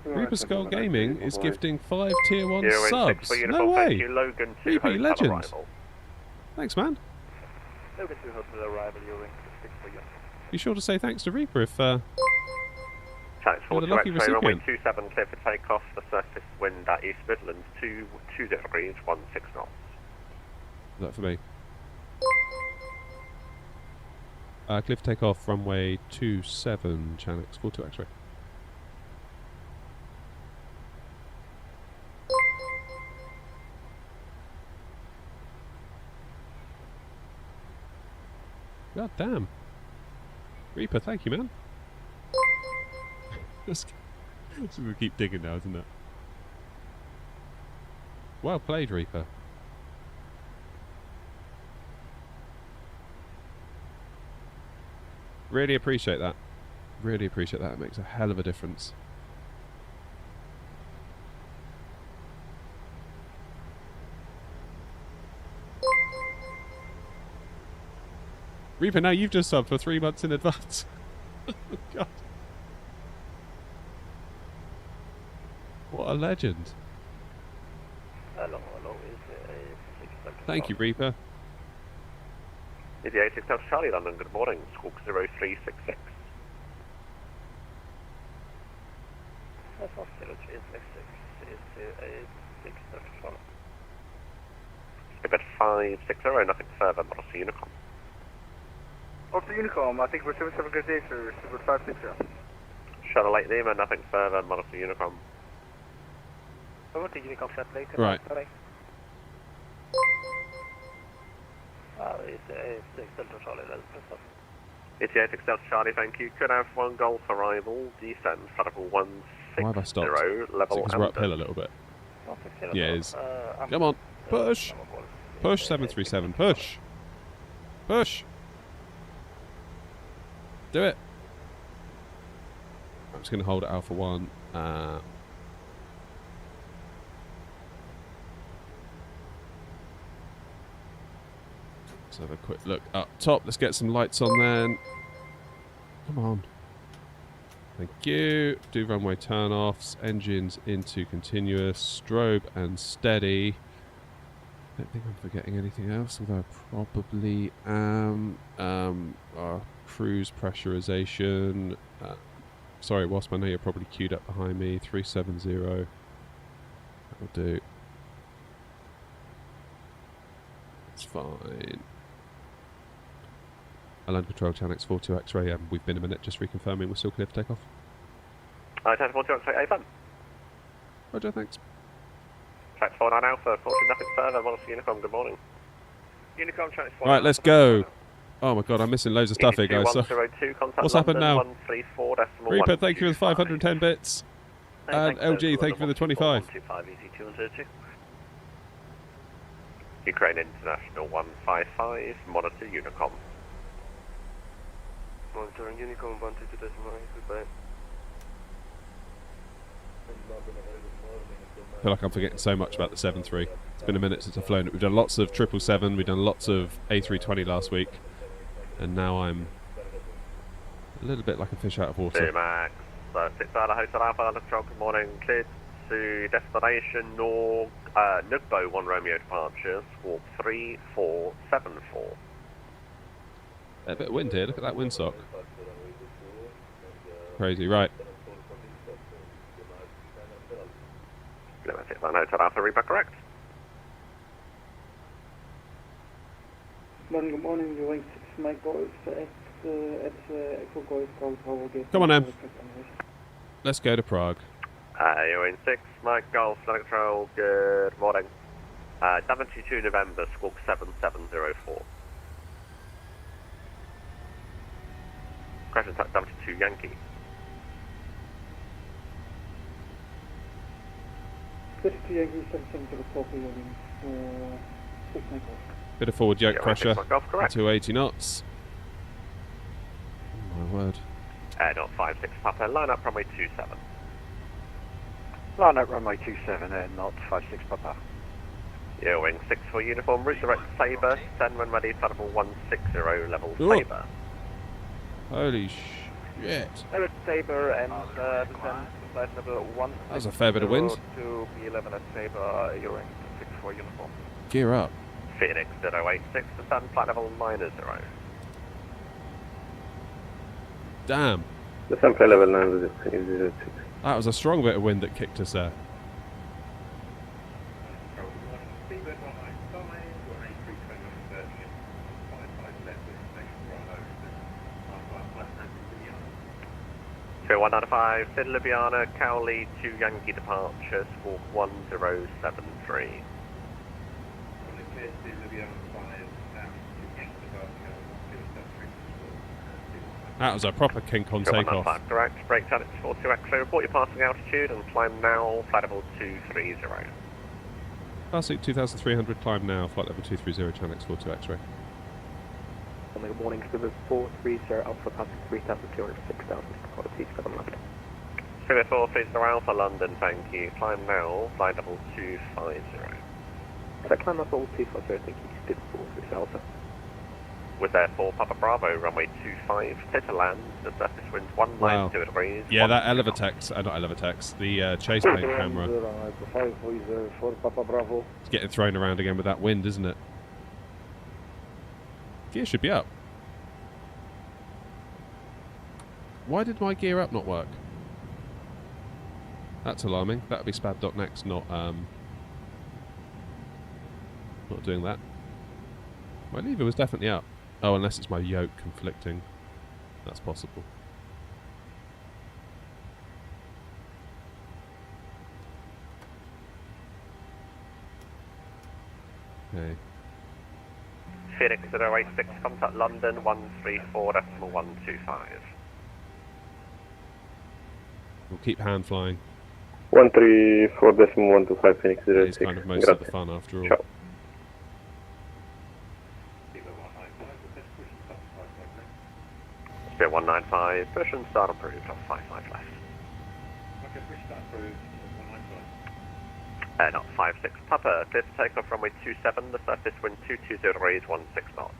Reaper Skull Gaming is gifting 5 tier 1 subs. No way! Reaper, you legend. Thanks, man. Logan 2 hotel arrival, your ring 6 for you. Be sure to say thanks to Reaper if you're the lucky runway recipient. 27 clear for takeoff, the surface wind at East Midlands 20 degrees, 16 knots. Is that for me? Clear for takeoff, runway 27, Chanix, 42 X-ray. God damn. Reaper, thank you, man. It's going to keep digging now, isn't it? Well played, Reaper. Really appreciate that. Really appreciate that. It makes a hell of a difference. Reaper, now you've just subbed for 3 months in advance. God. What a legend. Hello, Thank you, Reaper. Is the 86 Delta Charlie, London, good morning, squawk 0366. Skip at 560, nothing further, model C Unicom. Officer Unicom, I think we're 77 good day, sir. Super 560. Shuttle 8 Lima, nothing further, model C Unicom. I want the Unicom shut later. Right. It's the 86 Delta Charlie, thank you. Could have 1 Golf arrival, descend, flight level 160, Why have I stopped? level Because we're uphill a little bit. Yeah, it is. Come on, push! Push, 737, push! Push! Do it! I'm just going to hold at Alpha 1. Let's have a quick look up top. Let's get some lights on then. Come on. Thank you. Do runway turn-offs. Engines into continuous. Strobe and steady. Don't think I'm forgetting anything else, although I probably am. Cruise pressurization. Sorry, Wasp, I know you're probably queued up behind me. 370. That'll do. It's fine. Land control, Chanix 42 X-ray. We've been a minute, just reconfirming we're still clear for takeoff. Channel 42 X-ray, A-Fan. Roger, thanks. Track 49 Alpha, 14, nothing further, model C Unicom, good morning. Unicom, Chanix 49. Right, let's go. Oh my god, I'm missing loads of stuff here, guys. So what's happened now? Reaper, thank you for the 510 bits. And LG, thank you for the 25. Ukraine International 155, monitor Unicom. Monitoring Unicom 122.9, goodbye. I feel like I'm forgetting so much about the 7.3. It's been a minute since I've flown it. We've done lots of 777, we've done lots of A320 last week. And now I'm a little bit like a fish out of water. 2 Max, 6 Alpha Hotel Alpha, London Control, good morning. Cleared to destination Nugbo 1 Romeo departure, squawk 3474. A bit of wind here. Look at that windsock. Crazy. Right. Limited on Hotel Alpha, reaper correct. Morning, good morning. You're wing 6 Mike Golf at Echo Golf Tower Gate. Come on, Em. Let's go to Prague. You're in 6 Mike Golf, Flight Control, good morning. 72 November, squawk 7704. Crash touch 72 Yankee. 52 Yankee 7704 for your wing 6 Mike Golf. Bit of forward yoke pressure. Golf, correct. 280 knots. Oh my word. Not 56 Papa, line up runway 27. Line up runway 27 and not 56 Papa. You're wing 6 for uniform, route direct Sabre, send when ready, flight level 160, level Ooh. Sabre. Holy shit. Sabre and descend flight level 1. That was a fair bit of wind. To B11 at Sabre, you're in 6 for uniform. Gear up. Phoenix 086, descend flight level -0. Damn. Descend flight level 906. That was a strong bit of wind that kicked us there. So 195, Sid Ljubljana, Cowley 2 Yankee departure, squawk 1073. That was a proper kink on takeoff. 195, correct, brake channel 42 X-ray, report your passing altitude and climb now, flight level 230. Passing 2300, climb now, flight level 230, channel X42 X-ray. Good morning, Silver 430 Alpha, passing 3,200, 6,000, quality 7 left. Silver 430 Alpha, London, thank you, climb now, flight level 250. So climb up all 250, thank you, did 430 Alpha. With there 4 Papa Bravo, runway 25, clear to land, the surface wind 192 degrees. Yeah, that Elevatex, not Elevatex, the chase plane camera. 4 Papa Bravo. It's getting thrown around again with that wind, isn't it? Gear should be up. Why did my gear up not work? That's alarming. That'll be spad.next, not doing that. My lever was definitely up. Oh, unless it's my yoke conflicting. That's possible. Okay. Phoenix 086, contact London 134.125. We'll keep hand flying. 134.125 Phoenix 086. It's kind of most of the fun after all. Ciao. Spirit 195, push and start approved, on 55 left. Okay, push start approved, 195. Not 56 Papa, clear to take off runway 27, the surface wind 220 degrees, 16 knots.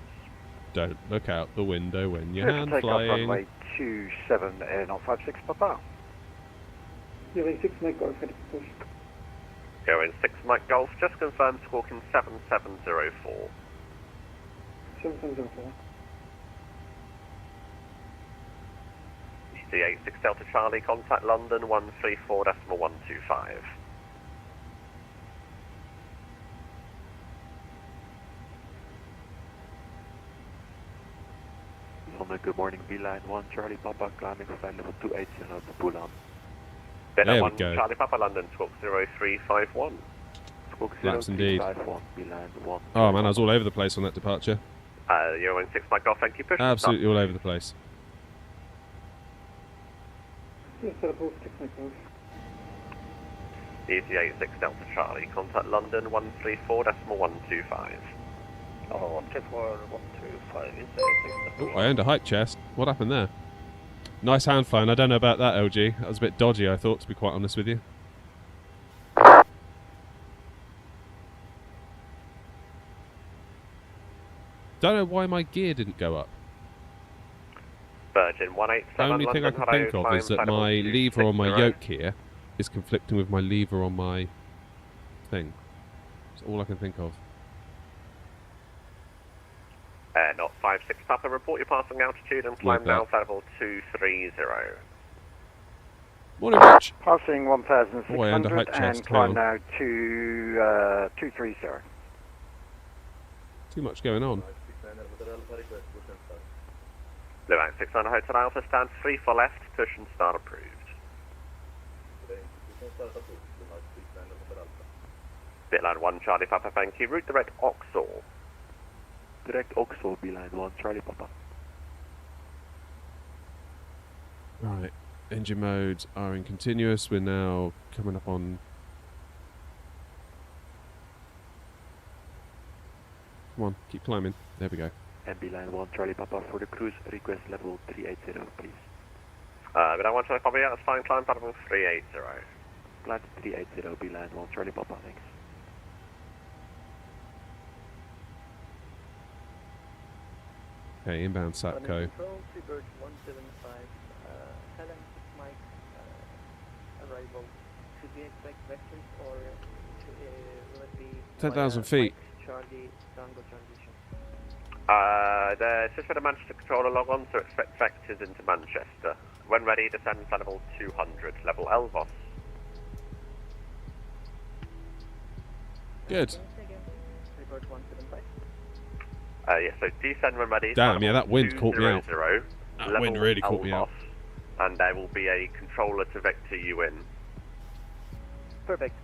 Don't look out the window when you're hand take flying. off runway 27 and not 56 Papa. You're in 6 Mike Golf, ready to push. Go in 6 Mike Golf, just confirm squawking 7704. 7704. EC86 Delta Charlie, contact London 134.125. London, good morning, B-Line 1, Charlie Papa, climbing flight level 280 to Boulogne. Beta There we 1, go. Charlie Papa, London, squawk 0351. Squawk Laps indeed. 0351, B-Line 1. Oh man, I was all over the place on that departure. You're in 6 Mike Golf, thank you, push and Absolutely all over the place. Yes, sir, approved 6 Mike Golf. EC86 Delta Charlie, contact London 134.125. Oh, 124.125 is Oh, I earned a height chest. What happened there? Nice hand flying. I don't know about that, LG. That was a bit dodgy, I thought, to be quite honest with you. Don't know why my gear didn't go up. Virgin 187 The only thing I London, can think of is that my lever on my 260. yoke here is conflicting with my lever on my thing. That's all I can think of. Not 56 Papa, report your passing altitude and climb now flight level 230. Morning, Rich. Passing 1,600 Boy, under height chest, and climb hang on. now to 230. Too much going on. Blue Out 600 Hotel Alpha, stand 3 for left, push and start approved. Bitline 1 Charlie Papa, thank you. Route direct Oxall. Direct Oxall, Beeline 1 Charlie Papa. Right, engine modes are in continuous. We're now coming up on... Come on, keep climbing. There we go. MB Line 1 Charlie Papa for the cruise, request level 380, please. But I want to copy out, fine climb level 380. Flight 380, B Line 1 Charlie Papa, thanks. Okay, inbound SATCO. Control, Seabird 175, tell them Mike, arrival. Should we expect vectors or will it be 10,000 feet. Charlie Tango transition? The system of Manchester controller log on, so expect vectors into Manchester. When ready, descend to level 200, level Elvos. Good. Seabird 175. Yeah, so descend when ready. Damn, yeah, that wind caught me out. 200, That wind really caught me out. And there will be a controller to vector you in. Perfect.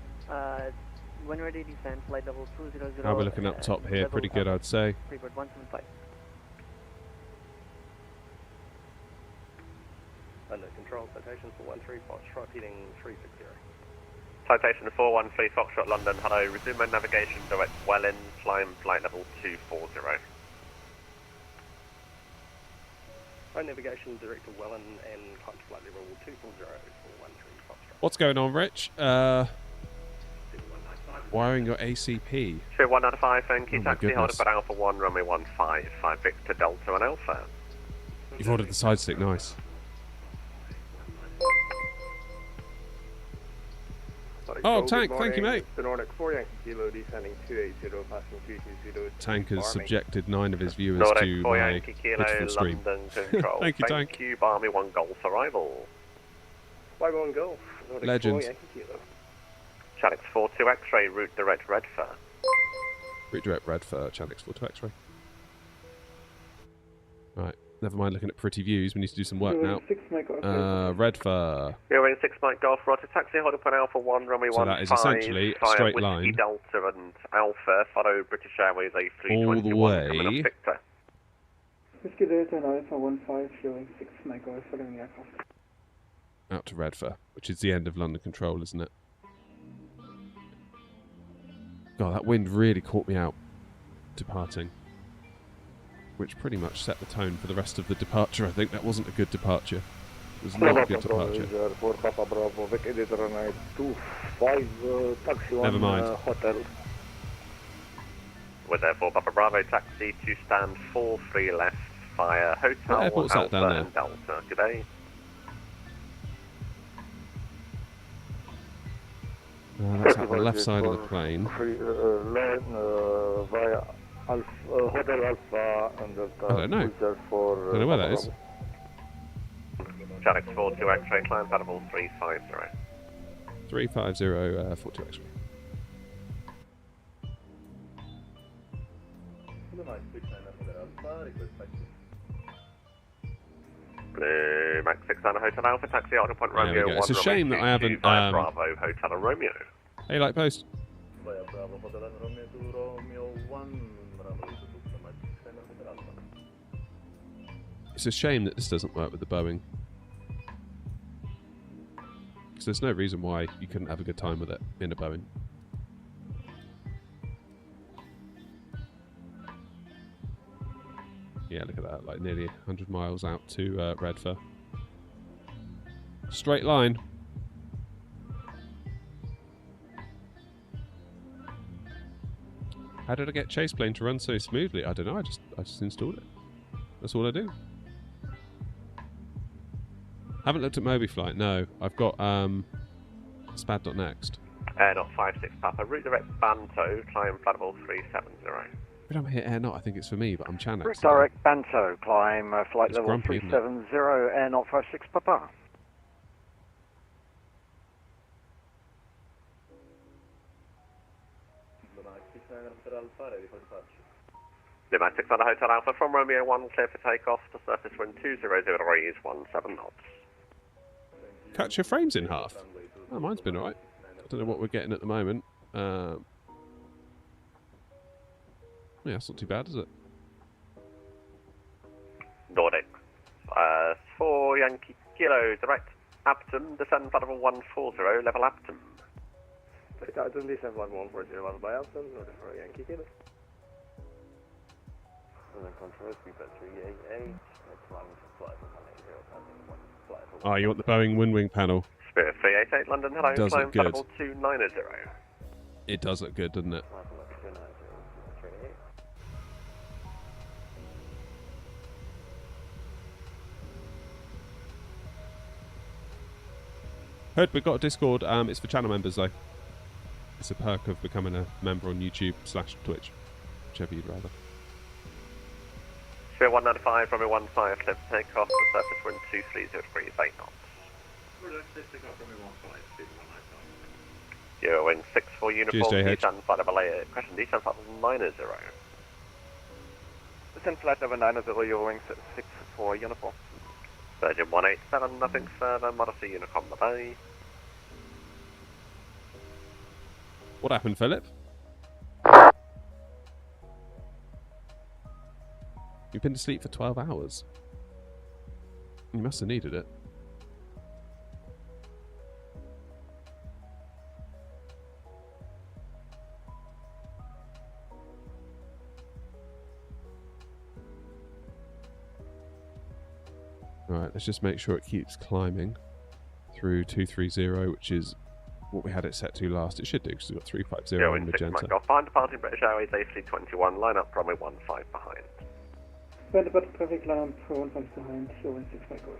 When ready, descend, flight level 200. Now we're looking up top here, pretty good, I'd say. Seabird 175. Under control, citation for 13 Foxtrot, heading 360. Citation 413 Foxtrot London, hello, resume my navigation direct Welland, climb flight level 240. Right navigation direct to Welland and climb to flight level 240 for 13 Foxtrot. What's going on, Rich? Wiring your ACP. 2195, thank you, Oh my taxi, hold goodness. up at Alpha 1, runway 15, 5 Victor Delta and Alpha. You've ordered the side stick, nice. Oh, Tank, thank you, mate. The Nordic 4 Yankee Kilo descending 280, passing 320. Tank has subjected 9 of his viewers Nordic to 4 my Yankee Kilo, pitiful stream. London control. Thank you, Tank. Thank you, Barmy 1 Golf arrival. Flight 1 Golf, Nordic Legend. 4 Yankee Kilo. Channix 42 X-ray, route direct Redfur. Route direct red for Channix 42 X-ray. Right, never mind looking at pretty views, we need to do some work now. Red for... You're in 6 Mike Golf, roger, taxi, hold up on Alpha 1, runway 15, So that is essentially a straight Whiskey line. Delta and Alpha, follow British Airways A321 All the way. coming up Victor. Whiskey Delta and Alpha 15, showing 6 Mike Golf, following the aircraft. Out to Redfur, which is the end of London Control, isn't it? God, that wind really caught me out departing. Which pretty much set the tone for the rest of the departure. I think that wasn't a good departure. It was not a good departure. For Papa Bravo, Vic Editor 925, taxi 1 Never mind. hotel. We're there for Papa Bravo, taxi to stand 43 left, via Hotel airport's that Alpha down there? and Delta. Good day. That's at the left side of the plane. Via Alpha, Hotel Alpha and Delta. I don't know. For, I don't know where that is. Channix 42 X-ray, climb level 350. 350 42 X-ray. Blue Max 600 Hotel Alpha, taxi out point There we Romeo go. 1, It's a shame that I haven't. Bravo, Hotel Romeo. Hey, like post. It's a shame that this doesn't work with the Boeing. Because there's no reason why you couldn't have a good time with it in a Boeing. Yeah, look at that, like nearly 100 miles out to Redfur. Straight line. How did I get Chase Plane to run so smoothly? I don't know, I just installed it. That's all I do. Haven't looked at MobiFlight, no. I've got spad.next. Not 56 Papa, route direct Banto, climb flight level 370. Every time I hit air knot, I think it's for me, but I'm Chanax. Route direct Banter, climb flight It's level grumpy, isn't it? 370, air knot 56 Papa. Lima 6 on Hotel Alpha from Romeo 1, clear for takeoff to surface wind 200 degrees 17 knots. Cut your frames in half. Oh, mine's been alright. I don't know what we're getting at the moment. Yeah, that's not too bad, is it? Nordic. 4 Yankee Kilo, direct Aptum, descend flight level 140, level Aptum. Aptum, descend flight 140, level by Aptum, Nordic 4 Yankee Kilo. And then control speed at 388, climbing to flight level 180, flight level 1. Oh, you want the Boeing Wing panel? Spirit 388, London, hello, Does climb look flight good. level 290. It does look good, doesn't it? Heard we've got a Discord. It's for channel members though. It's a perk of becoming a member on YouTube/Twitch, whichever you'd rather. Spirit 195, Romeo 15, clear for takeoff to surface wind 230 degrees 8 knots. Euro wing 64 uniform, JH. descend flight level 8, question descend flight level 90. Descend flight level 90, Euro wing 64 uniform. Virgin 187, nothing further, Modesty Unicom, bye. What happened, Philip? You've been to sleep for 12 hours. You must have needed it. Alright, let's just make sure it keeps climbing through 230, which is what we had it set to last. It should do, because we've got 350 in magenta. Find departing British Airways A321, line up runway 15 behind. Find the button traffic, line up for 15 behind, showing 6 by golf.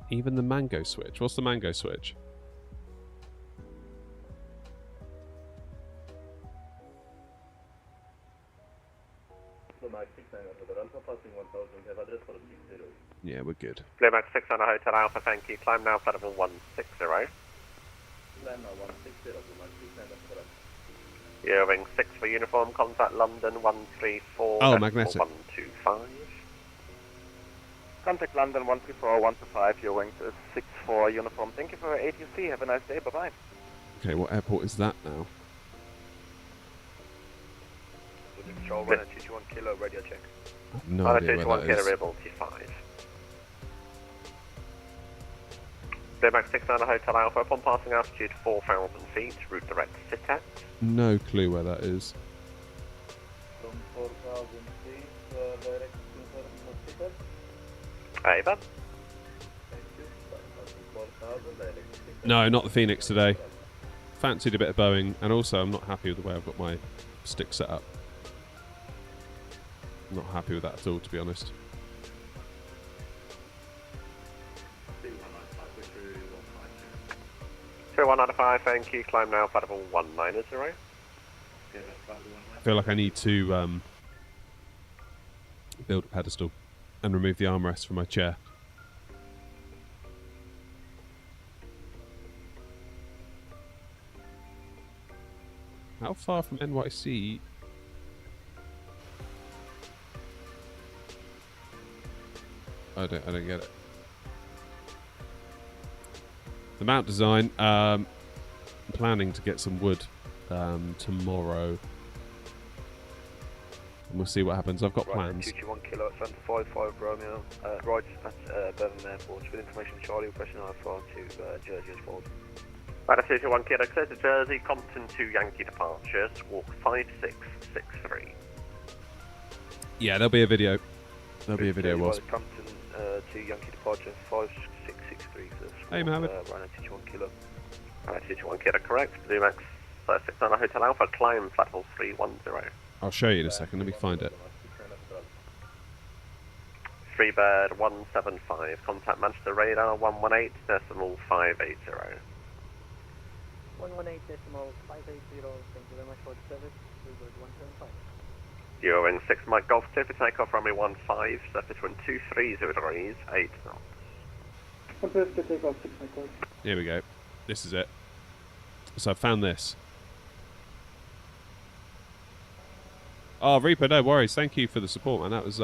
Even the mango switch. What's the mango switch? Yeah, we're good. Bluemax 6 on a Hotel Alpha, thank you. Climb now, flight level 160. Climb now 160, Bluemax 6 Euro wing 6 for uniform, contact London 134. Oh, magnetic. 125. Contact London 134, 125, Euro wing 64 uniform. Thank you for ATC, have a nice day, bye-bye. Okay, what airport is that now? Control 121 kilo, radio check. I have no idea where that is. Kilo, 5. Bluemax 6 on a Hotel Alpha, upon passing altitude 4,000 feet, route direct to Sitat. No clue where that is. From 4,000 feet, direct to Sitat. Ava. Thank you. 4,000, direct to Sitat. No, not the Phoenix today. Fancied a bit of Boeing, and also I'm not happy with the way I've got my stick set up. I'm not happy with that at all, to be honest. Two 195, thank you. Climb now, flight level 190. I feel like I need to build a pedestal and remove the armrest from my chair. How far from NYC? I don't get it. The mount design, I'm planning to get some wood tomorrow. And we'll see what happens. I've got plans. 221 kilo, 755 Romeo, right at Birmingham Airport. With information, Charlie, requesting I-4 to Jersey as follows. Right, 221 kilo, clear to Jersey, Compton to Yankee departure, walk 5663. Yeah, there'll be a video. There'll be a video, was. Compton to Yankee departure, 5663. Hey, Mohammed. Right at 221 kilo. Right, 221 kilo, correct. Bluemax 6 on a Hotel Alpha, climb flight level 310. I'll show you in a second. Let me find it. Freebird 175, contact Manchester radar 118 decimal 580. 118 decimal 580, thank you very much for the service. Freebird 175. You're in 6 Mike Golf 2 for takeoff, runway 15, surface wind 230 degrees, 8 knots. Approach to take off 6 Mike Golf. Here we go. This is it. So I found this. Oh, Reaper, no worries. Thank you for the support, man. That was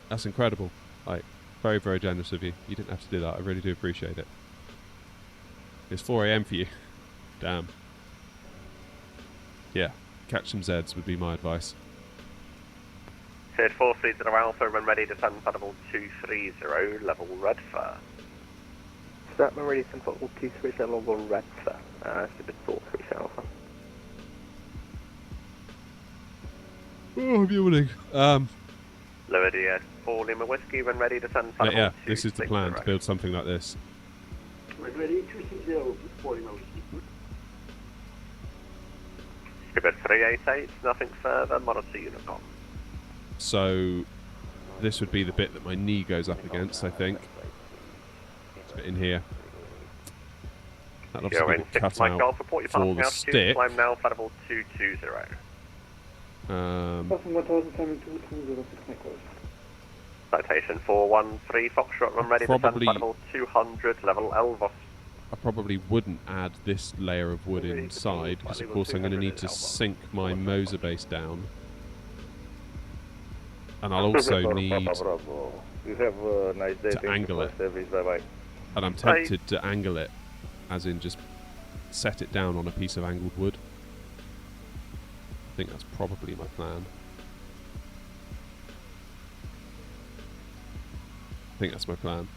that's incredible. Like, very, very generous of you. You didn't have to do that. I really do appreciate it. It's 4 AM for you. Damn. Yeah, catch some Zeds would be my advice. Cleared 430 Alpha, when ready, descend level 230, level red fur. Start when ready, descend level 230, level red fur. Stupid 430 Alpha. Oh, I'm yawning. Lower DS 4 Lima Whiskey, when ready, descend level Yeah, this is the plan, to build something like this. When ready, 260, 40 miles. Skipper 388, nothing further, monitor Unicorn. So, this would be the bit that my knee goes up against, I think. It's a bit in here. That'll obviously be cut out for the stick. Climb now, level 220. Passing 1000, climbing 220, 6 Mike Golf. Citation 413, Foxtrot, run ready, descend level 200, level Elvos. I probably wouldn't add this layer of wood inside, because of course I'm going to need to sink my Moser base down. And I'll also need to angle it. And I'm tempted to angle it, as in just set it down on a piece of angled wood. I think that's probably my plan. I think that's my plan.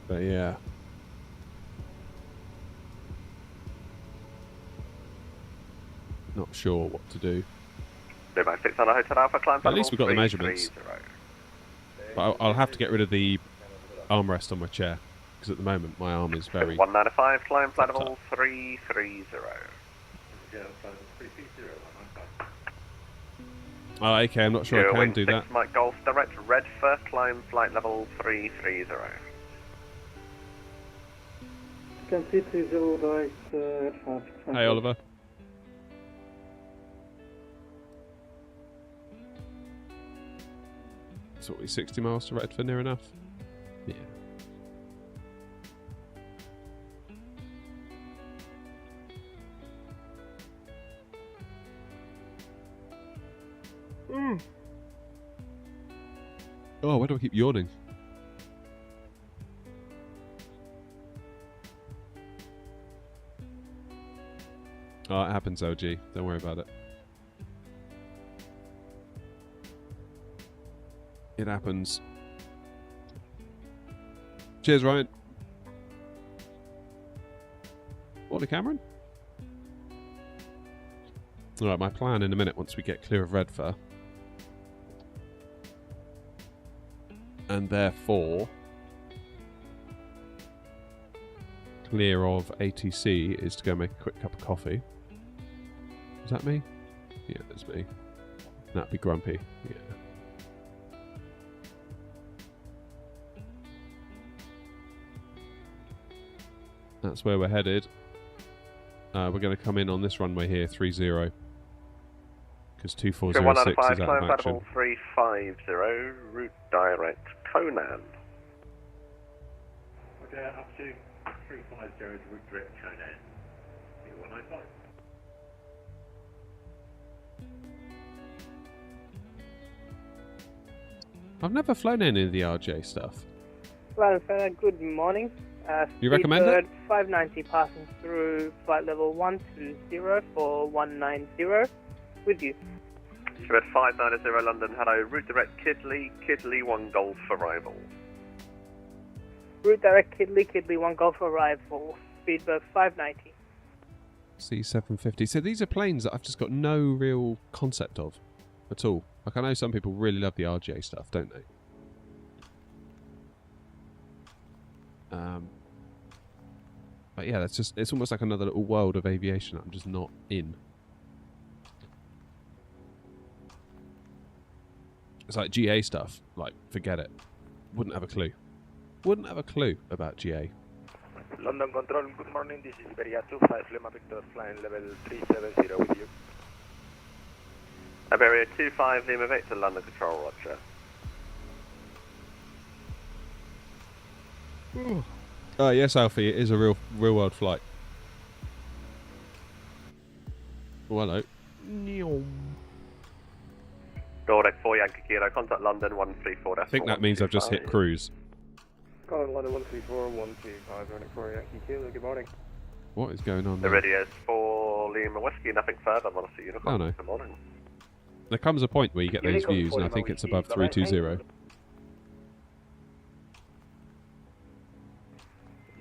But yeah. Not sure what to do. At least we've got the measurements. But I'll have to get rid of the armrest on my chair, because at the moment my arm is very... 195, climb flight level 330. Oh, okay, I'm not sure I can do that. Mike Golf, direct red first, climb flight level 330. You can see 30 right at 5. Hey, Oliver. So what, 60 miles to Redford, near enough? Yeah. Oh, why do I keep yawning? Oh, it happens, LG. Don't worry about it. It happens. Cheers, Ryan. Morning, Cameron. Alright, my plan in a minute, once we get clear of Redfur, and therefore clear of ATC, is to go make a quick cup of coffee. Is that me? Yeah, that's me. That'd be Grumpy. Yeah. That's where we're headed. We're going to come in on this runway here, 30. Because 2406 is out of action. 350, route direct Conan. Okay, up to 350 route direct Conan. 195. I've never flown any of the RJ stuff. Well, good morning. You recommend it? 590 passing through flight level 120 for 190 with you. Spread 590 London, hello, route direct Kidley 1 Golf arrival. Route direct Kidley 1 Golf arrival, speedbird 590. C750. So these are planes that I've just got no real concept of at all. Like, I know some people really love the RJ stuff, don't they? But yeah, that's just, it's almost like another little world of aviation that I'm just not in. It's like GA stuff, like, forget it. Wouldn't have a clue. Wouldn't have a clue about GA. London Control, good morning. This is Iberia 25 Lima Victor flying level 370 with you. Iberia 25 Lima Victor, London Control, roger. Oh yes, Alfie, it is a real world flight. Oh, hello. Nordic 4 Yankee Kilo, contact London 134. I think that means I've just hit cruise. Calling London 134, 125, Nordic 4 Yankee Kilo, good morning. What is going on The there? radio's for Lima Whiskey, nothing further, Monaco Unicorn. Oh, no. Good morning. There comes a point where you get those views, and I think it's above 320.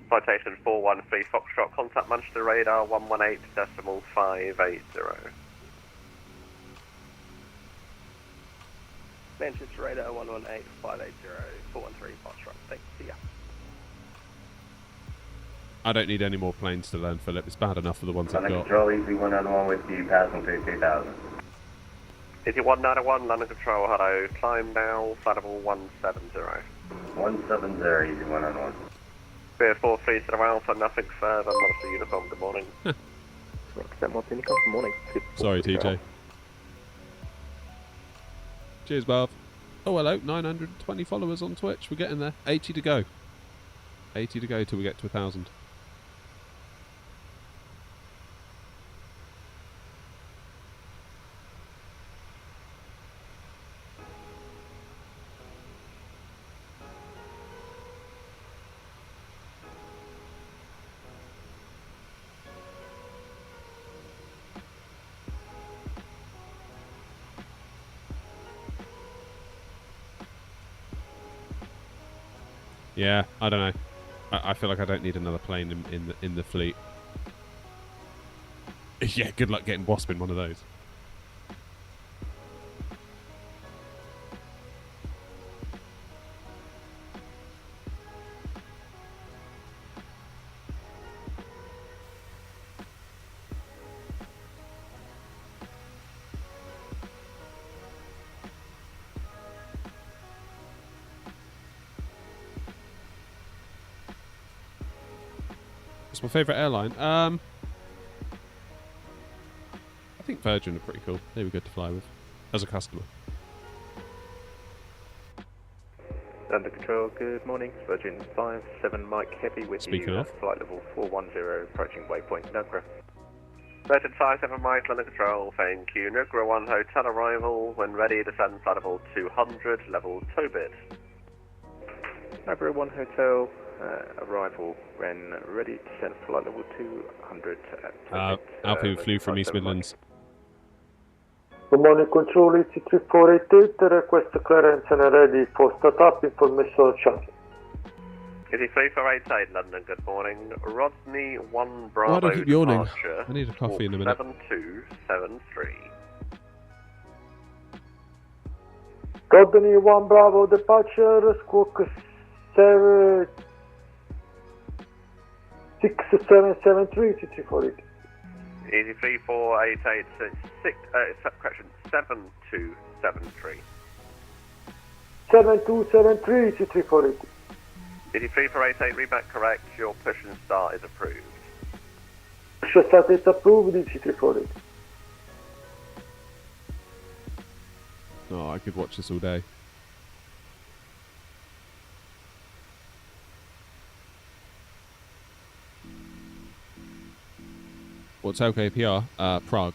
Citation 413 Foxtrot, contact Manchester radar 118.580. Manchester radar 118.580, 413 Foxtrot. Thanks, see ya. I don't need any more planes to learn, Philip. It's bad enough for the ones I've London got. Control, easy 1-on-1 with you, passing through 3000. Easy 191, London Control, hello. Climb now, flight level 170. 170, easy 1-on-1. Beer 430 Alpha, nothing further, Monaco Unicorn, good morning. Good morning. Sorry, TJ. Cheers, Bob. Oh, hello. 920 followers on Twitch. We're getting there. 80 to go. 80 to go till we get to 1,000. Yeah, I don't know. I feel like I don't need another plane in the fleet. Yeah, good luck getting Wasp in one of those. What's my favourite airline? I think Virgin are pretty cool. They were good to fly with as a customer. London Control, good morning. Virgin 57 Mike Heavy with Speaking you. of. Flight level 410, approaching waypoint Navigraph. Virgin 57 Mike, London Control, thank you. Nugra 1 hotel arrival, when ready, descend flight level 200, level Tobit. Navigraph 1 hotel, arrival when ready, descend flight level 200 at Alfie flew from East Midlands. Good morning, Control 83488, request clearance and ready for startup, information shuttle. Easy 3488 London, good morning. Rodney 1 Why Bravo do I keep yawning? departure. I need a coffee in a minute. 7273. Rodney 1 Bravo departure, squawk 6773 2348. Easy 3488 correction 7273. 7273 2348. Easy 3488 read back correct. Your push and start is approved. Push start is approved, 2348. Oh, I could watch this all day. What's LKPR? Prague.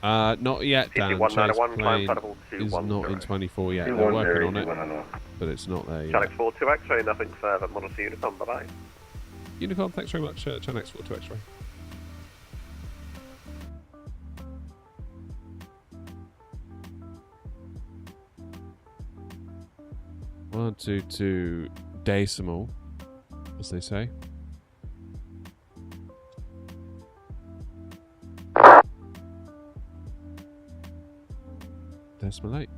Not yet, Dan. Chase plane is not in 24 yet. They're working on it, but it's not there yet. Channel 42 X-ray, nothing further. Monaco Unicorn, bye-bye. Unicorn, thanks very much. Channel 42 X-ray. One, two, two decimal, as they say. Decimal 8.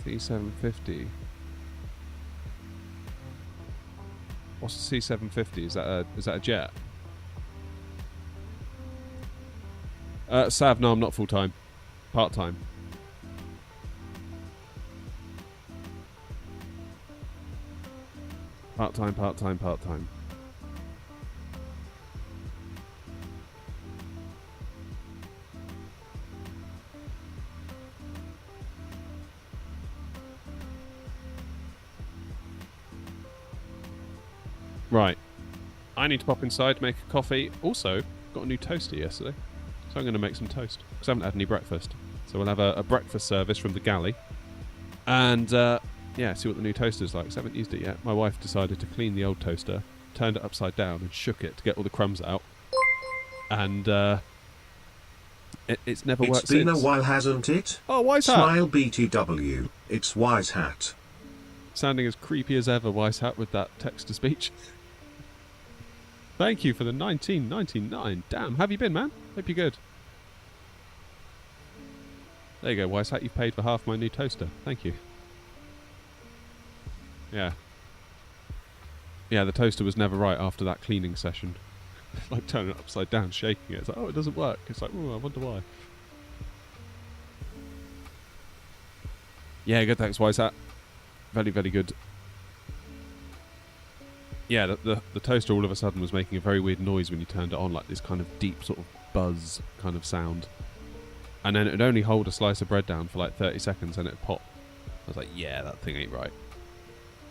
C750. What's the C750? Is that a jet? Sav, no, I'm not full time. Part time. Part time. Right. I need to pop inside, make a coffee. Also, got a new toaster yesterday. So I'm going to make some toast. Because I haven't had any breakfast. So we'll have a breakfast service from the galley. And, yeah, see what the new toaster's like. 'Cause I haven't used it yet. My wife decided to clean the old toaster, turned it upside down and shook it to get all the crumbs out. And, it's never worked It's been since. a while, hasn't it? Oh, Wise Hat! Smile BTW. It's Wise Hat. Sounding as creepy as ever, Wise Hat, with that text-to-speech. Thank you for the 19.99. Damn, have you been, man? Hope you're good. There you go, Wise Hat. You've paid for half my new toaster. Thank you. Yeah. Yeah, the toaster was never right after that cleaning session. Like turning it upside down, shaking it. It's like, oh, it doesn't work. It's like, oh, I wonder why. Yeah, good. Thanks, Wise Hat. Very, very good. Yeah, the toaster all of a sudden was making a very weird noise when you turned it on, like this kind of deep sort of buzz kind of sound. And then it would only hold a slice of bread down for like 30 seconds and it'd pop. I was like, yeah, that thing ain't right.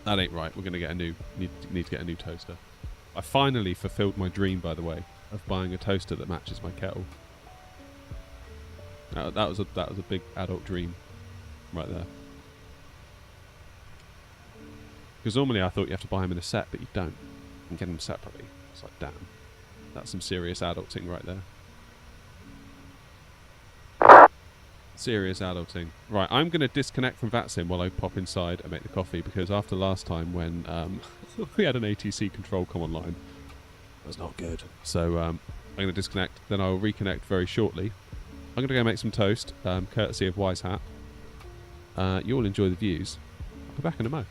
That ain't right. We're going to get a new... Need to get a new toaster. I finally fulfilled my dream, by the way, of buying a toaster that matches my kettle. That was a big adult dream right there. Because normally I thought you have to buy them in a set, but you don't. You can get them separately. It's like, damn. That's some serious adulting right there. Serious adulting. Right, I'm going to disconnect from VATSIM while I pop inside and make the coffee, because after last time when we had an ATC control come online, that was not good. So I'm going to disconnect, then I'll reconnect very shortly. I'm going to go make some toast, courtesy of Wise Hat. You all enjoy the views. I'll be back in a mo.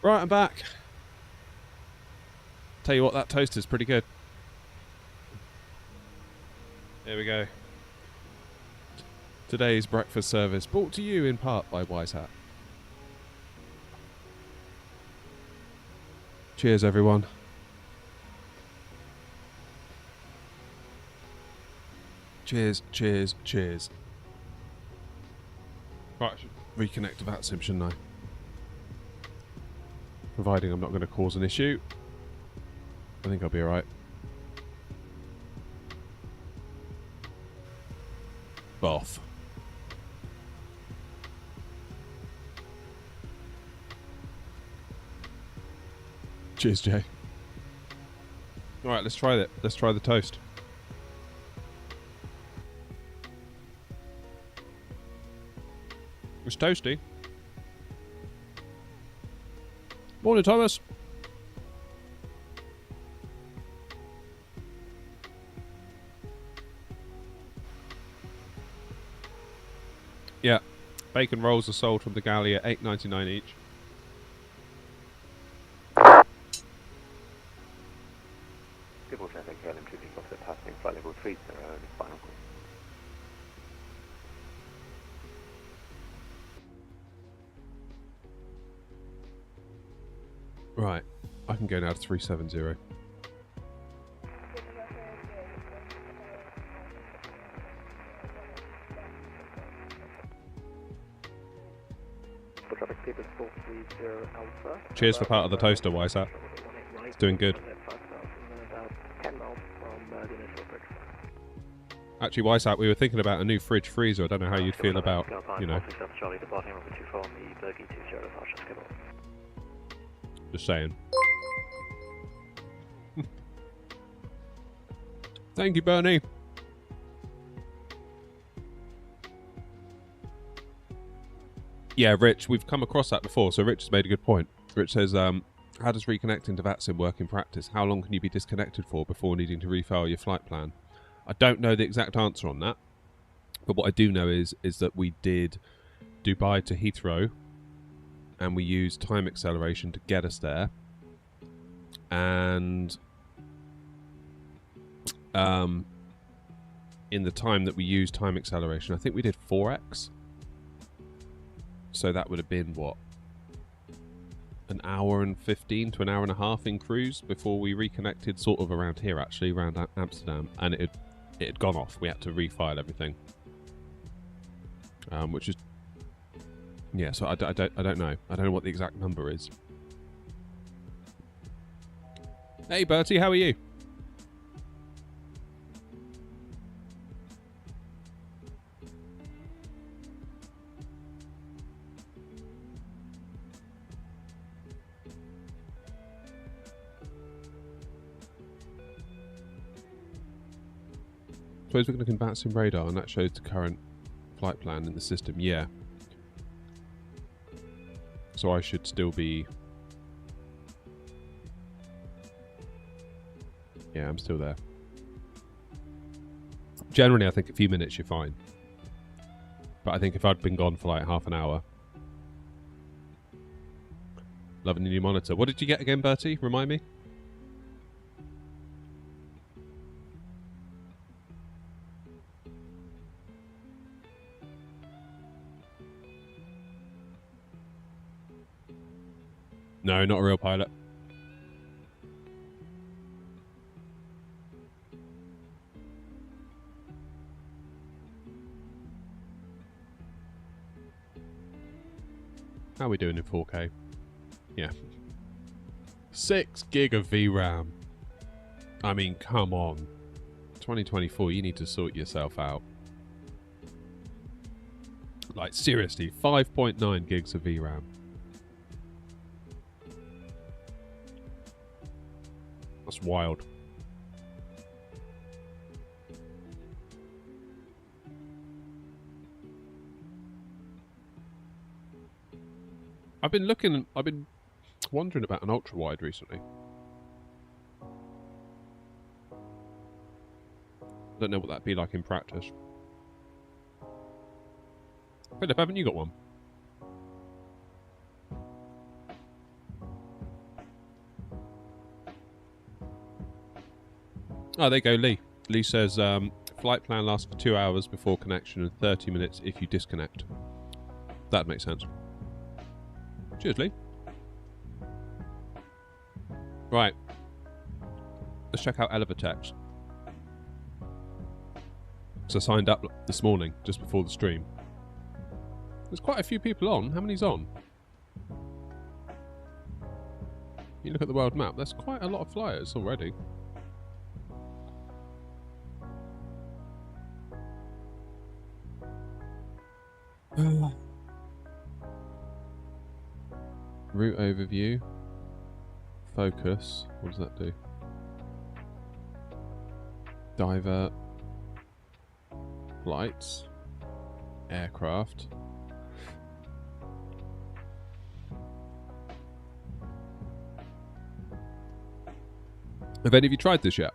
Right, I'm back. Tell you what, that toast is pretty good. Here we go. Today's breakfast service brought to you in part by Wise Hat. Cheers, everyone. Cheers, cheers, cheers. Right, I should reconnect to VATSIM, shouldn't I? Providing I'm not going to cause an issue. I think I'll be alright. Off. Cheers, Jay. Alright, let's try it. Let's try the toast. It's toasty. Morning, Thomas. Yeah, bacon rolls are sold from the galley at $8.99 each. People traffic, LM 2 offset passing flight level 30 and final call. Right, I can go now to 370. Traffic papers 430 Alpha. Cheers for part of the toaster, Wise Hat. It's doing good. About 10 miles from the initial bridge. Actually, Wise Hat, we were thinking about a new fridge freezer. I don't know how you'd feel about, you know. Charlie departing over 24 on the Bergie 20 departure schedule. Just saying. Thank you, Bernie. Yeah, Rich, we've come across that before, so Rich has made a good point. Rich says, how does reconnecting to VATSIM work in practice? How long can you be disconnected for before needing to refile your flight plan? I don't know the exact answer on that, but what I do know is that we did Dubai to Heathrow, and we used time acceleration to get us there. And in the time that we used time acceleration, I think we did 4x. So that would have been, what, an hour and 15 to an hour and a half in cruise before we reconnected, sort of around here, actually, around Amsterdam. And it had gone off. We had to refile everything. Which is... Yeah, so I don't know. I don't know what the exact number is. Hey, Bertie, how are you? Suppose we're going to look in VATSIM radar, and that shows the current flight plan in the system. Yeah. So I should still be... Yeah, I'm still there. Generally, I think a few minutes you're fine. But I think if I'd been gone for like half an hour... Loving the new monitor. What did you get again, Bertie? Remind me? No, not a real pilot. How are we doing in 4K? Yeah. 6 gig of VRAM. I mean, come on. 2024, you need to sort yourself out. Like, seriously, 5.9 gigs of VRAM. That's wild. I've been wondering about an ultra wide recently. I don't know what that'd be like in practice. Philip, haven't you got one? Oh, there you go, Lee. Lee says, flight plan lasts for 2 hours before connection and 30 minutes if you disconnect. That makes sense. Cheers, Lee. Right. Let's check out Elevatex. So I signed up this morning, just before the stream. There's quite a few people on. How many's on? You look at the world map, there's quite a lot of flyers already. Route overview. Focus. What does that do? Divert. Flights. Aircraft. Have any of you tried this yet?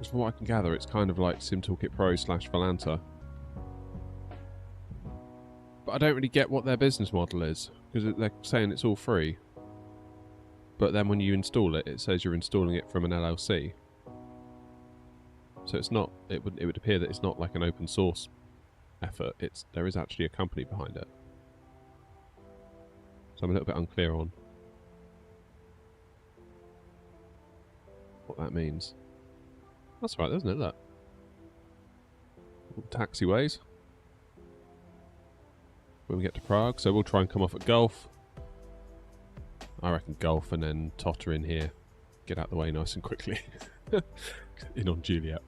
From what I can gather, it's kind of like SimToolkit Pro / Valanta. But I don't really get what their business model is, because they're saying it's all free. But then when you install it, it says you're installing it from an LLC. So it's not. It would appear that it's not like an open source effort. There is actually a company behind it. So I'm a little bit unclear on what that means. That's right, isn't it? That taxiways when we get to Prague. So we'll try and come off at Gulf. I reckon Gulf, and then totter in here, get out the way nice and quickly. In on Juliet.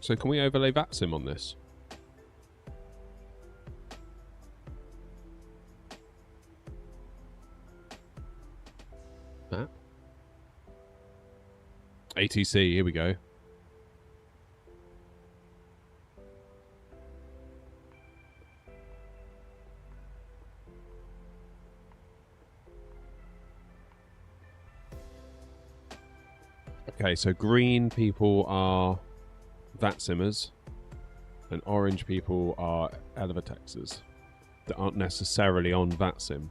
So can we overlay VATSIM on this? Map. ATC, here we go. Okay, so green people are VATSIMers, and orange people are Elevatexers that aren't necessarily on VATSIM.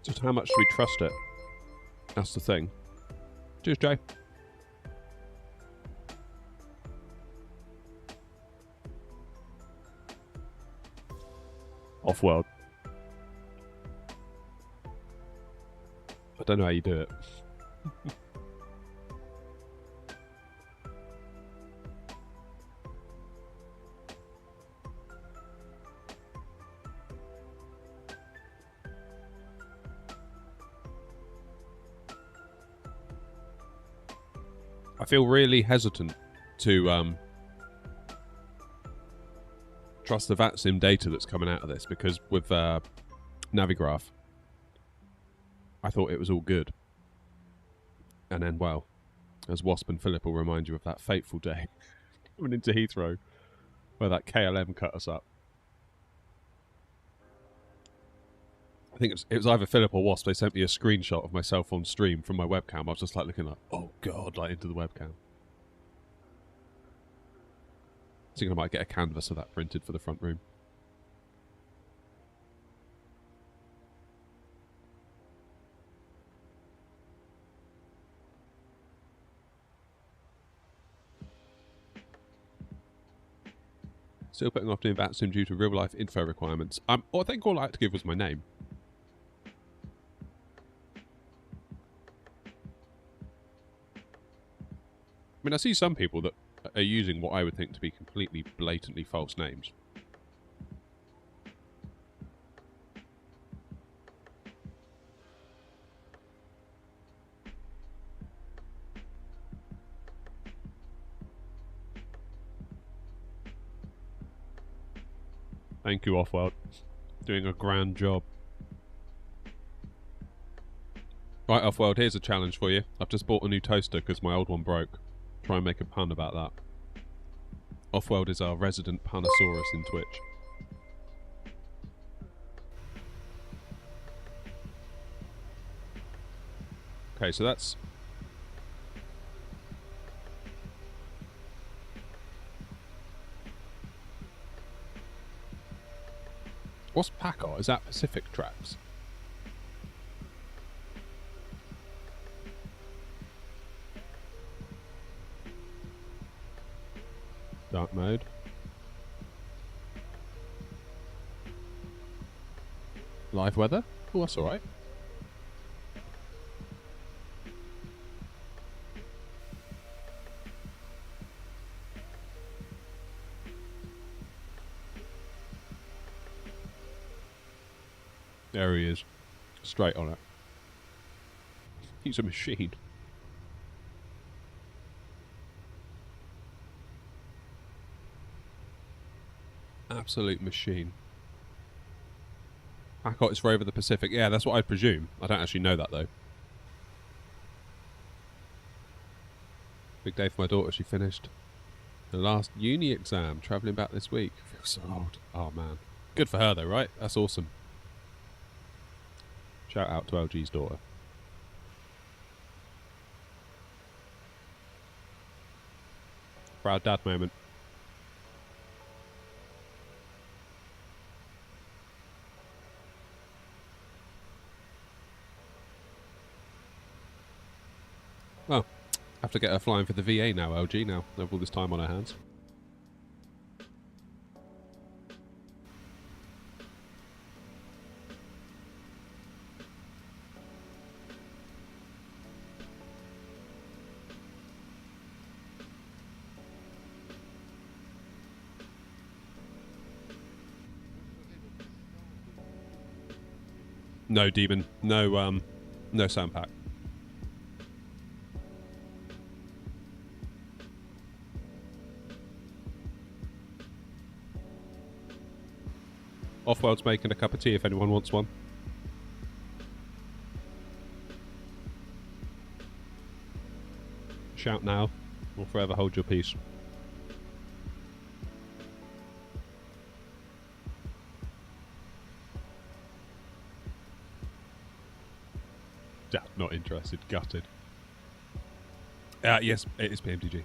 Just how much do we trust it? That's the thing. Cheers, Jay. Off-world. I don't know how you do it. I feel really hesitant to trust the VATSIM data that's coming out of this, because with Navigraph, I thought it was all good. And then, well, as Wasp and Philip will remind you of that fateful day coming into Heathrow, where that KLM cut us up. I think it was either Philip or Wasp. They sent me a screenshot of myself on stream from my webcam. I was just like looking like, oh god, like into the webcam. I think I might get a canvas of that printed for the front room. Still putting off doing VATSIM due to real life info requirements. I think all I had to give was my name. I mean, I see some people that are using what I would think to be completely blatantly false names. Thank you, Offworld. Doing a grand job. Right, Off-World, here's a challenge for you. I've just bought a new toaster because my old one broke. Try and make a pun about that. Off-World is our resident Panosaurus in Twitch. Okay, so that's... What's PACOT? Is that Pacific Tracks? Dark mode. Live weather? Oh, that's alright. There he is. Straight on it. He's a machine. Absolute machine. PACOT is for over the Pacific. Yeah, that's what I'd presume. I don't actually know that, though. Big day for my daughter. She finished her last uni exam. Travelling back this week. Feels so old. Oh, man. Good for her, though, right? That's awesome. Shout out to LG's daughter. Proud dad moment. Well, have to get her flying for the VA now, LG, now. They have all this time on her hands. No, Demon. No, no sound pack. Off-World's making a cup of tea if anyone wants one. Shout now, or forever hold your peace. Yeah, not interested. Gutted. Yes, it is PMDG.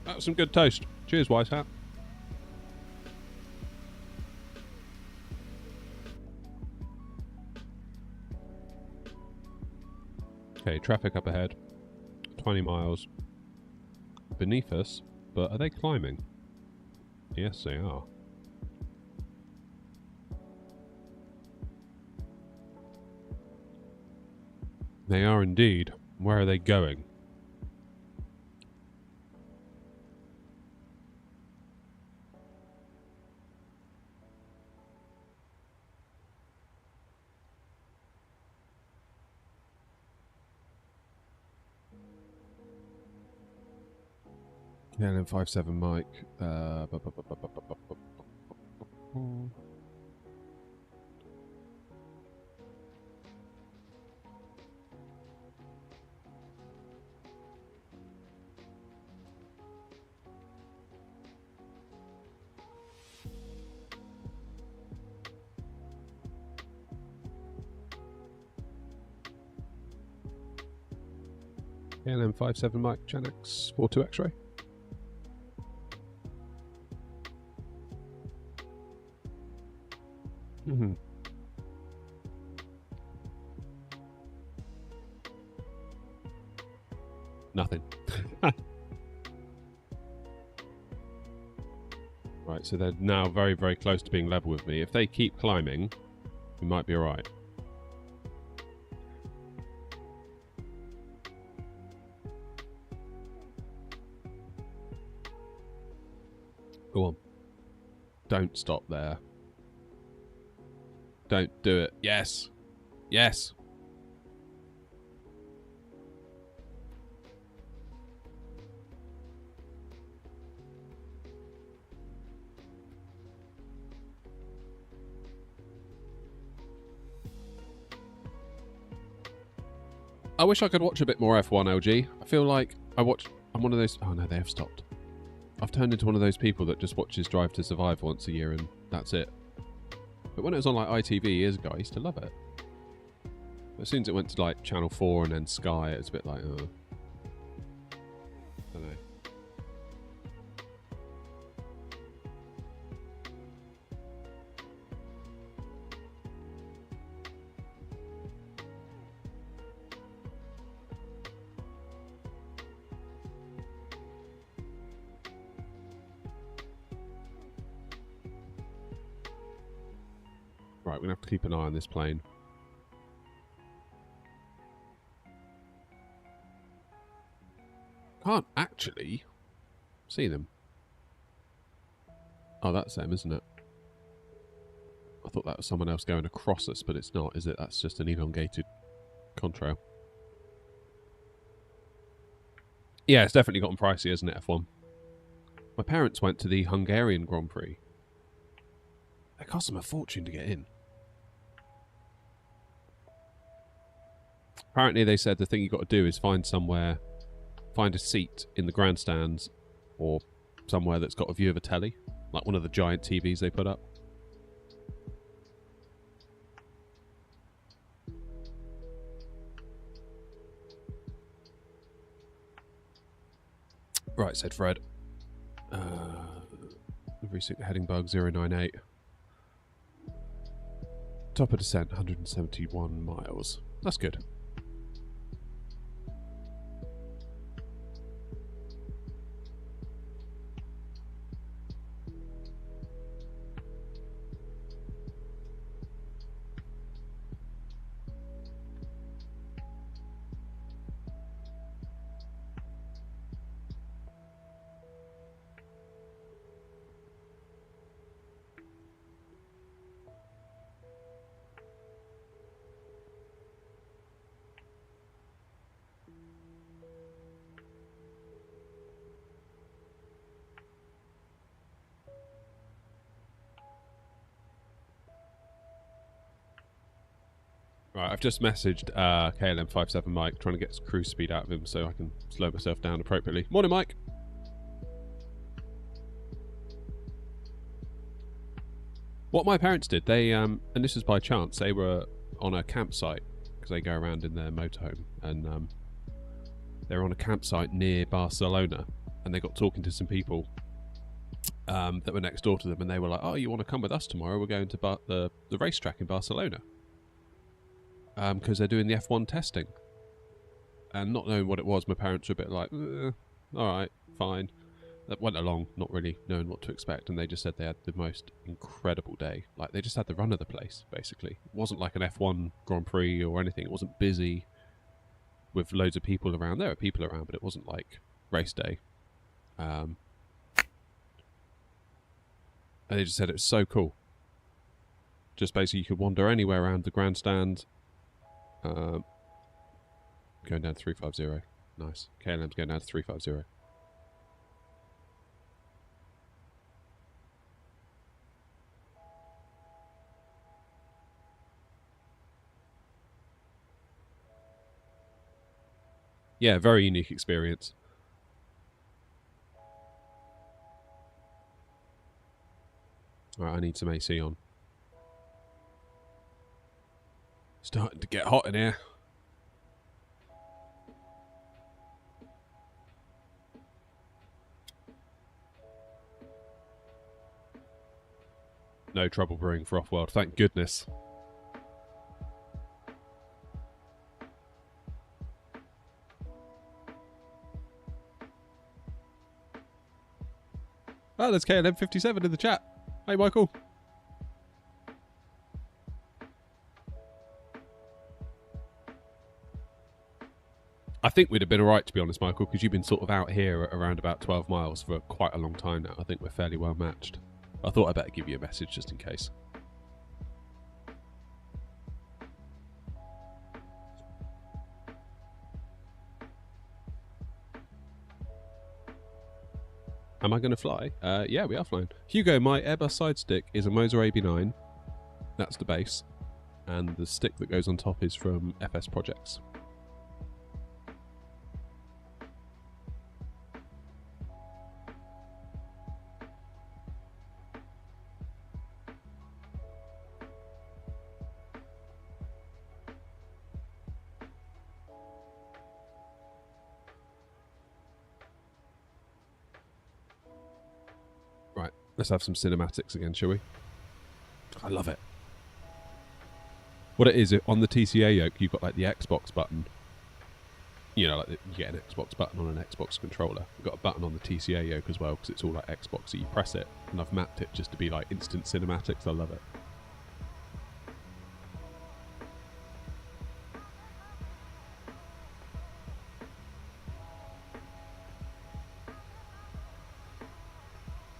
That was some good toast. Cheers, Wise Hat. Okay, traffic up ahead. 20 miles. Beneath us, but are they climbing? Yes, they are. They are indeed. Where are they going? Yeah, and then 5-7 Mike. KLM 5-7 Mike, Chanex 42 X-ray. Nothing. Right, so they're now very, very close to being level with me. If they keep climbing, we might be alright. Go on. Don't stop there. Don't do it. Yes. Yes. I wish I could watch a bit more F1 LG. I feel like I'm one of those... Oh no, they have stopped. I've turned into one of those people that just watches Drive to Survive once a year and that's it. But when it was on like ITV years ago, I used to love it. But as soon as it went to like Channel 4 and then Sky, it was a bit like, oh. I don't know. Right, we're going to have to keep an eye on this plane. Can't actually see them. Oh, that's them, isn't it? I thought that was someone else going across us, but it's not, is it? That's just an elongated contrail. Yeah, it's definitely gotten pricey, isn't it, F1? My parents went to the Hungarian Grand Prix. It cost them a fortune to get in. Apparently they said the thing you got to do is find a seat in the grandstands or somewhere that's got a view of a telly, like one of the giant TVs they put up. Right, said Fred. Heading bug 098. Top of descent, 171 miles. That's good. Right, I've just messaged KLM57 Mike, trying to get cruise speed out of him so I can slow myself down appropriately. Morning, Mike. What my parents did, they, and this was by chance, they were on a campsite, because they go around in their motorhome, and they were on a campsite near Barcelona, and they got talking to some people that were next door to them, and they were like, oh, you want to come with us tomorrow? We're going to the racetrack in Barcelona. Because they're doing the F1 testing. And not knowing what it was, my parents were a bit like, alright, fine. That went along, not really knowing what to expect, and they just said they had the most incredible day. Like, they just had the run of the place, basically. It wasn't like an F1 Grand Prix or anything. It wasn't busy with loads of people around. There were people around, but it wasn't like race day. And they just said it was so cool. Just basically you could wander anywhere around the grandstand. Going down to 350. Nice. KLM's going down to 350. Yeah, very unique experience. Alright, I need some AC on. Starting to get hot in here. No trouble brewing for Off-World, thank goodness. Oh, there's KLM57 in the chat. Hey, Michael. think we'd have been alright, to be honest, Michael, because you've been sort of out here at around about 12 miles for quite a long time now. I think we're fairly well matched. I thought I'd better give you a message just in case. Am I going to fly? Yeah, we are flying. Hugo, my Airbus side stick is a Moser AB9. That's the base. And the stick that goes on top is from FS Projects. Right, let's have some cinematics again, shall we? I love it. What it is, on the TCA yoke, you've got like the Xbox button. You know, like you get an Xbox button on an Xbox controller. You've got a button on the TCA yoke as well, because it's all like Xbox, so you press it. And I've mapped it just to be like instant cinematics. I love it.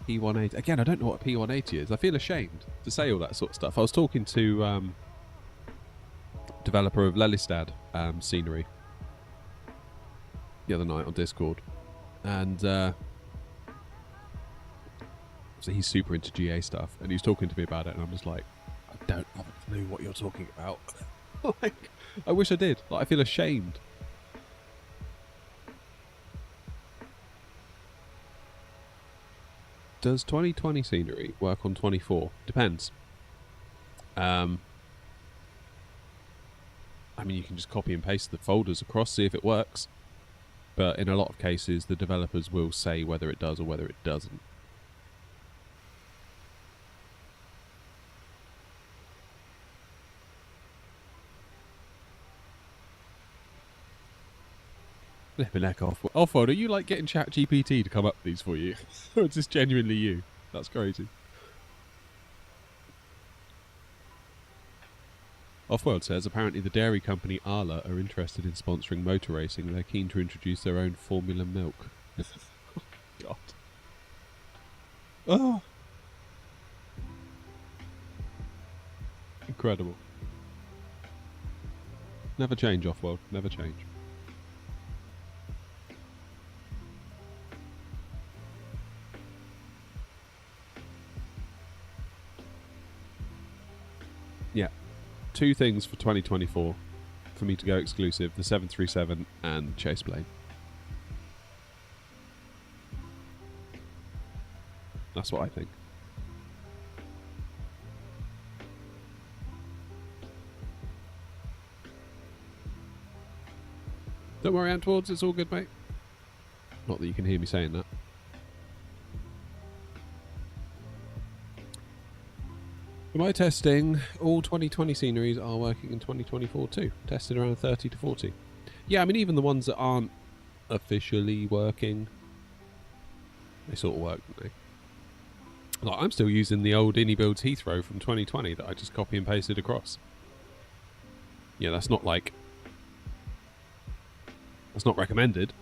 P180. Again, I don't know what a P180 is. I feel ashamed to say all that sort of stuff. I was talking to developer of Lelystad scenery the other night on Discord, and so he's super into GA stuff, and he was talking to me about it, and I'm just like, I don't have a clue what you're talking about. Like, I wish I did. Like, I feel ashamed. Does 2020 scenery work on 24? Depends. I mean, you can just copy and paste the folders across, see if it works. But in a lot of cases, the developers will say whether it does or whether it doesn't. Flipping heck off. Offworld, are you like getting ChatGPT to come up with these for you? Or is this genuinely you? That's crazy. Offworld says apparently the dairy company Arla are interested in sponsoring motor racing. They're keen to introduce their own formula milk. Oh, God. Oh. Incredible. Never change, Offworld. Never change. Yeah. Two things for 2024 for me to go exclusive: the 737 and Chase plane. That's what I think. Don't worry, Antwards, it's all good, mate. Not that you can hear me saying that. For my testing, all 2020 sceneries are working in 2024 too. Tested around 30 to 40. Yeah, I mean, even the ones that aren't officially working, they sort of work, don't they? Like, I'm still using the old InnyBuilds Heathrow from 2020 that I just copy and pasted across. Yeah, that's not like... That's not recommended.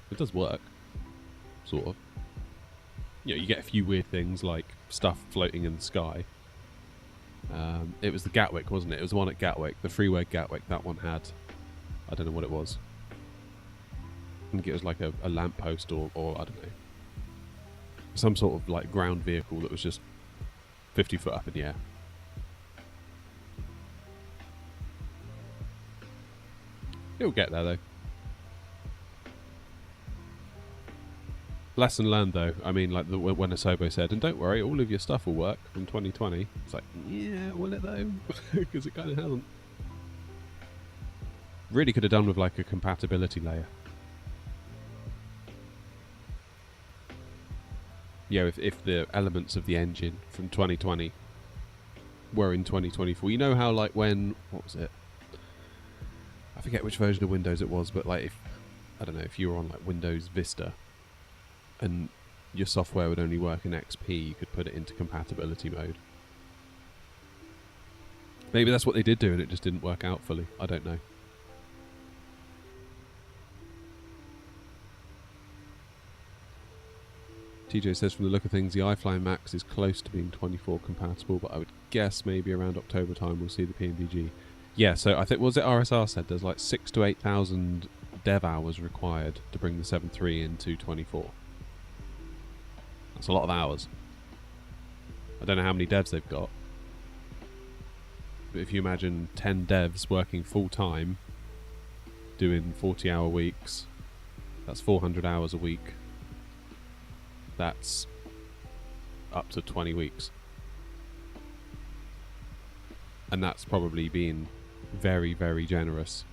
It does work. Sort of. You know, you get a few weird things like stuff floating in the sky. It was the Gatwick, wasn't it? It was the one at Gatwick, the freeway Gatwick. That one had, I don't know what it was. I think it was like a lamppost or I don't know, some sort of like ground vehicle that was just 50 foot up in the air. It'll get there though. Lesson learned though. I mean, like when Asobo said, and don't worry, all of your stuff will work from 2020. It's like, yeah, will it though? Because it kind of hasn't. Really could have done with like a compatibility layer. Yeah, if the elements of the engine from 2020 were in 2024. You know how like when, what was it? I forget which version of Windows it was, but like if, I don't know, if you were on like Windows Vista and your software would only work in XP, you could put it into compatibility mode. Maybe that's what they did do and it just didn't work out fully. I don't know. TJ says from the look of things, the iFly Max is close to being 24 compatible, but I would guess maybe around October time we'll see the PMDG. Yeah, so I think, was it RSR said there's like 6,000 to 8,000 dev hours required to bring the 7.3 into 24. That's a lot of hours. I don't know how many devs they've got. But if you imagine 10 devs working full time, doing 40-hour weeks, that's 400 hours a week. That's up to 20 weeks. And that's probably being very, very generous.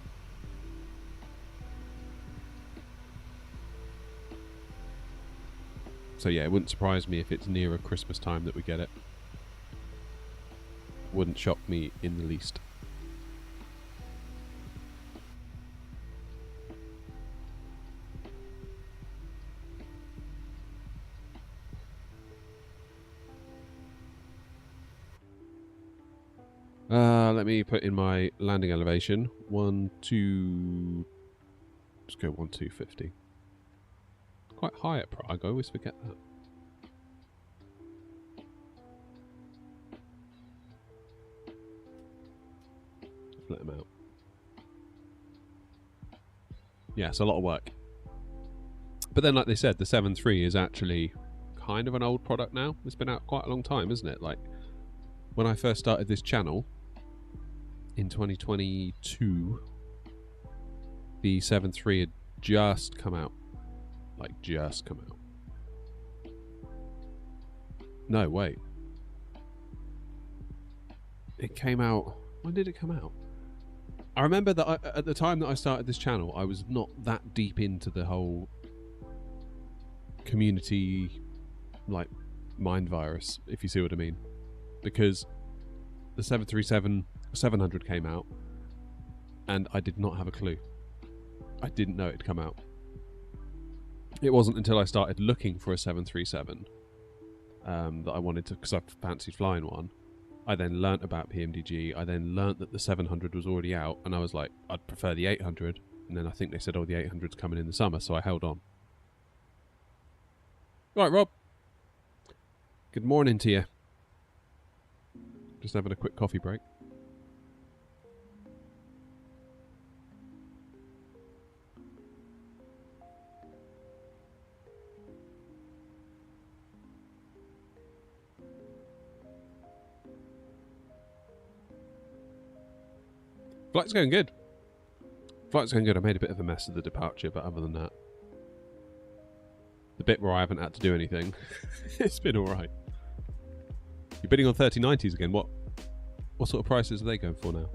So yeah, it wouldn't surprise me if it's nearer Christmas time that we get it. Wouldn't shock me in the least. Let me put in my landing elevation. 1-2. Let's go 1-250. Quite high at Prague. I always forget that. Just let them out. Yeah, it's a lot of work. But then, like they said, the 7.3 is actually kind of an old product now. It's been out quite a long time, isn't it? Like, when I first started this channel in 2022, the 7.3 had just come out. Like, just come out. No, wait. It came out... When did it come out? I remember that at the time that I started this channel, I was not that deep into the whole community, like, mind virus, if you see what I mean. Because the 737-700 came out, and I did not have a clue. I didn't know it'd come out. It wasn't until I started looking for a 737 that I wanted to, because I fancied flying one. I then learnt about PMDG. I then learnt that the 700 was already out, and I was like, I'd prefer the 800. And then I think they said, oh, the 800's coming in the summer, so I held on. Right, Rob. Good morning to you. Just having a quick coffee break. Flight's going good. Flight's going good. I made a bit of a mess of the departure, but other than that, the bit where I haven't had to do anything, it's been alright. You're bidding on 3090s again. What sort of prices are they going for now?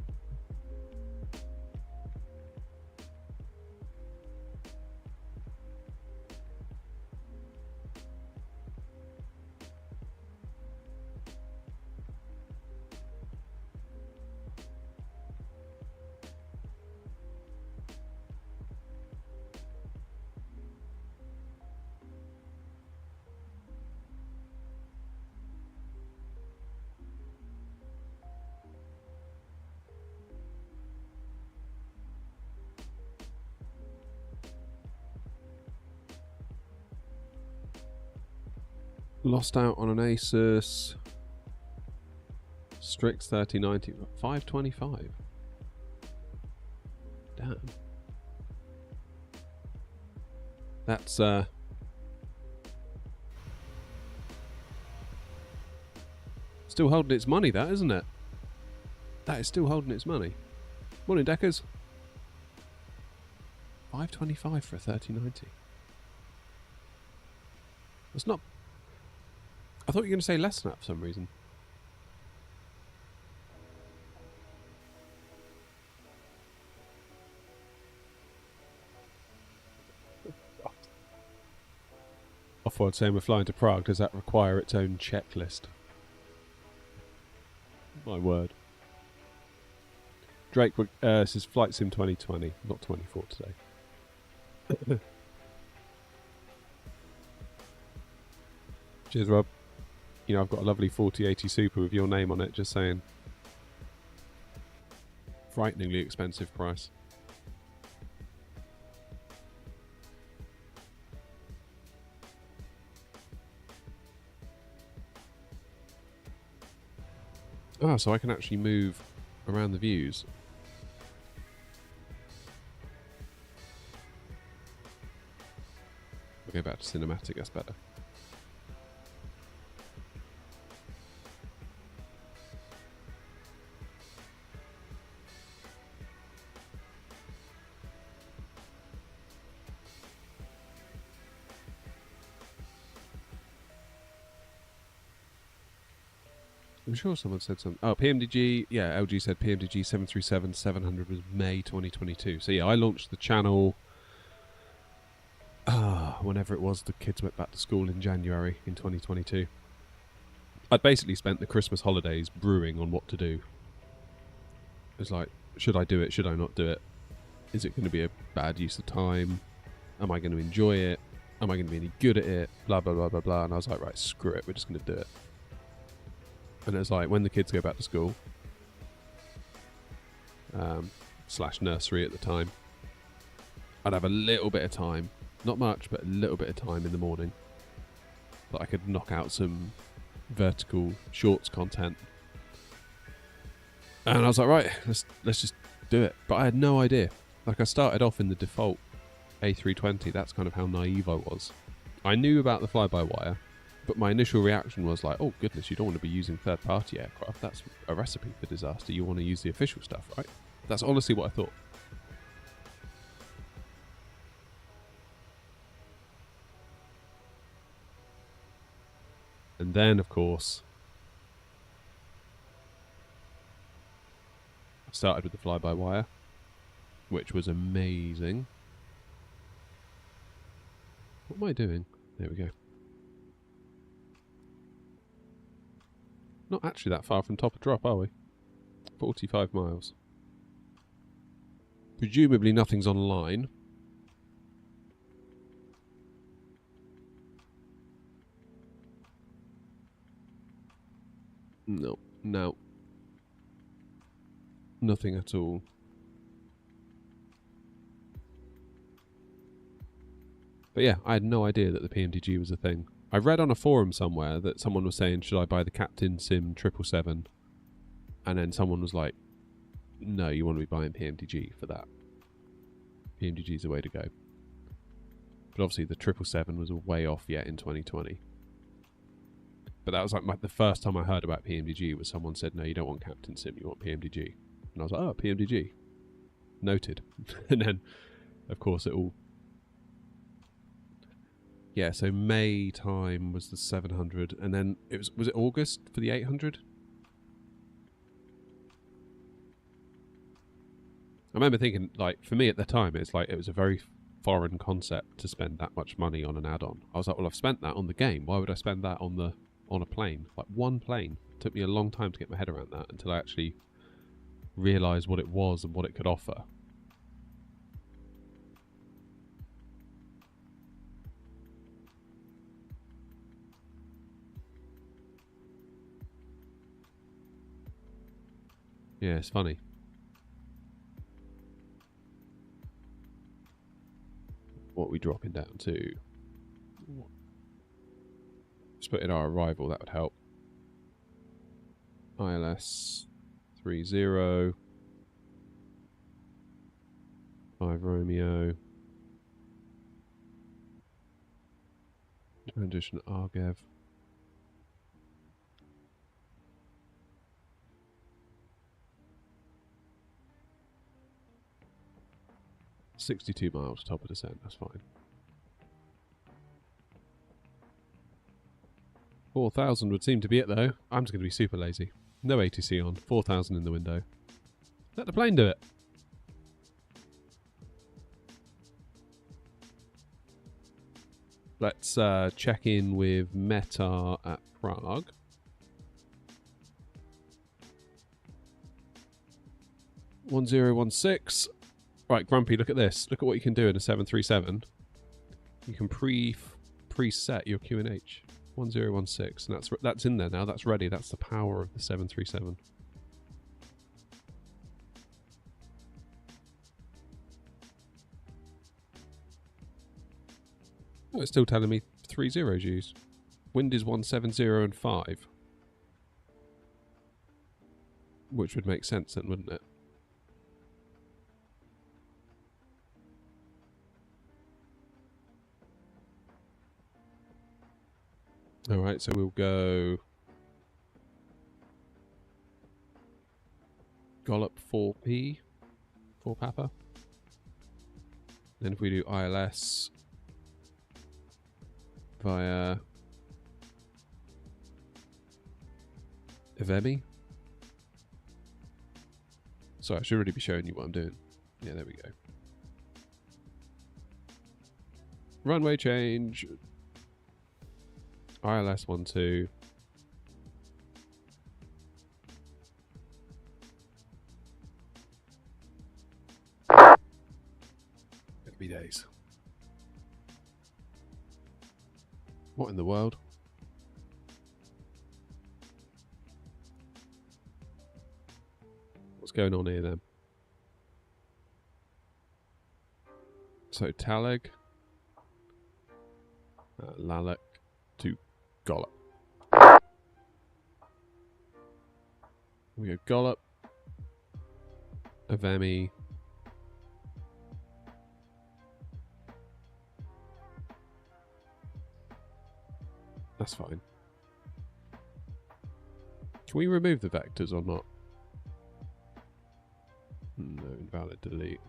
Lost out on an Asus Strix 3090, 525. Damn. That's still holding its money, that, isn't it? That is still holding its money. Morning, Deckers. 525 for a 3090. That's not... I thought you were going to say less than that for some reason. Offward saying we're flying to Prague. Does that require its own checklist? My word. Drake says Flight Sim 2020, not 24 today. Cheers, Rob. You know, I've got a lovely 4080 Super with your name on it, just saying. Frighteningly expensive price. Oh, so I can actually move around the views. We'll go back to cinematic, that's better. I'm sure someone said something. Oh, PMDG. Yeah, LG said PMDG 737-700 was May 2022. So yeah, I launched the channel whenever it was the kids went back to school in January in 2022. I'd basically spent the Christmas holidays brewing on what to do. It's like, should I do it? Should I not do it? Is it going to be a bad use of time? Am I going to enjoy it? Am I going to be any good at it? Blah, blah, blah, blah, blah. And I was like, right, screw it. We're just going to do it. And it's like, when the kids go back to school, / nursery at the time, I'd have a little bit of time, not much, but a little bit of time in the morning that I could knock out some vertical shorts content. And I was like, right, let's just do it. But I had no idea. Like, I started off in the default A320. That's kind of how naive I was. I knew about the fly-by-wire, but my initial reaction was like, oh goodness, you don't want to be using third-party aircraft. That's a recipe for disaster. You want to use the official stuff, right? That's honestly what I thought. And then, of course, I started with the fly-by-wire, which was amazing. What am I doing? There we go. Not actually that far from top of drop, are we? 45 miles. Presumably nothing's online. No. Nothing at all. But yeah, I had no idea that the PMDG was a thing. I read on a forum somewhere that someone was saying, should I buy the Captain Sim 777? And then someone was like, no, you want to be buying PMDG for that. PMDG is the way to go. But obviously the 777 was way off yet in 2020. But that was like the first time I heard about PMDG was someone said, no, you don't want Captain Sim, you want PMDG. And I was like, oh, PMDG. Noted. And then, of course, it all... Yeah, so May time was the 700, and then was it August for the 800? I remember thinking, like, for me at the time, it's like it was a very foreign concept to spend that much money on an add-on. I was like, well, I've spent that on the game. Why would I spend that on a plane? Like, one plane. It took me a long time to get my head around that until I actually realised what it was and what it could offer. Yeah, it's funny. What are we dropping down to? Just put in our arrival, that would help. ILS 30 5 Romeo. Transition Argev. $62 miles, top of descent, that's fine. 4,000 would seem to be it though. I'm just going to be super lazy. No ATC on, 4,000 in the window. Let the plane do it. Let's check in with Meta at Prague. $1016. Right, Grumpy, look at this. Look at what you can do in a 737. You can preset your QNH. 1016. And that's in there now. That's ready. That's the power of the 737. Oh, it's still telling me 3 zeros used. Wind is 170 and 5. Which would make sense then, wouldn't it? Alright, so we'll go Gollop 4P, 4 Papa. Then if we do ILS via Evemi. Sorry, I should really be showing you what I'm doing. Yeah, there we go. Runway change. ILS 12. Happy days. What in the world? What's going on here then? So Taleg, Lalek to Gollop. We go Gollop, Evemi, that's fine. Can we remove the vectors or not? No, invalid delete.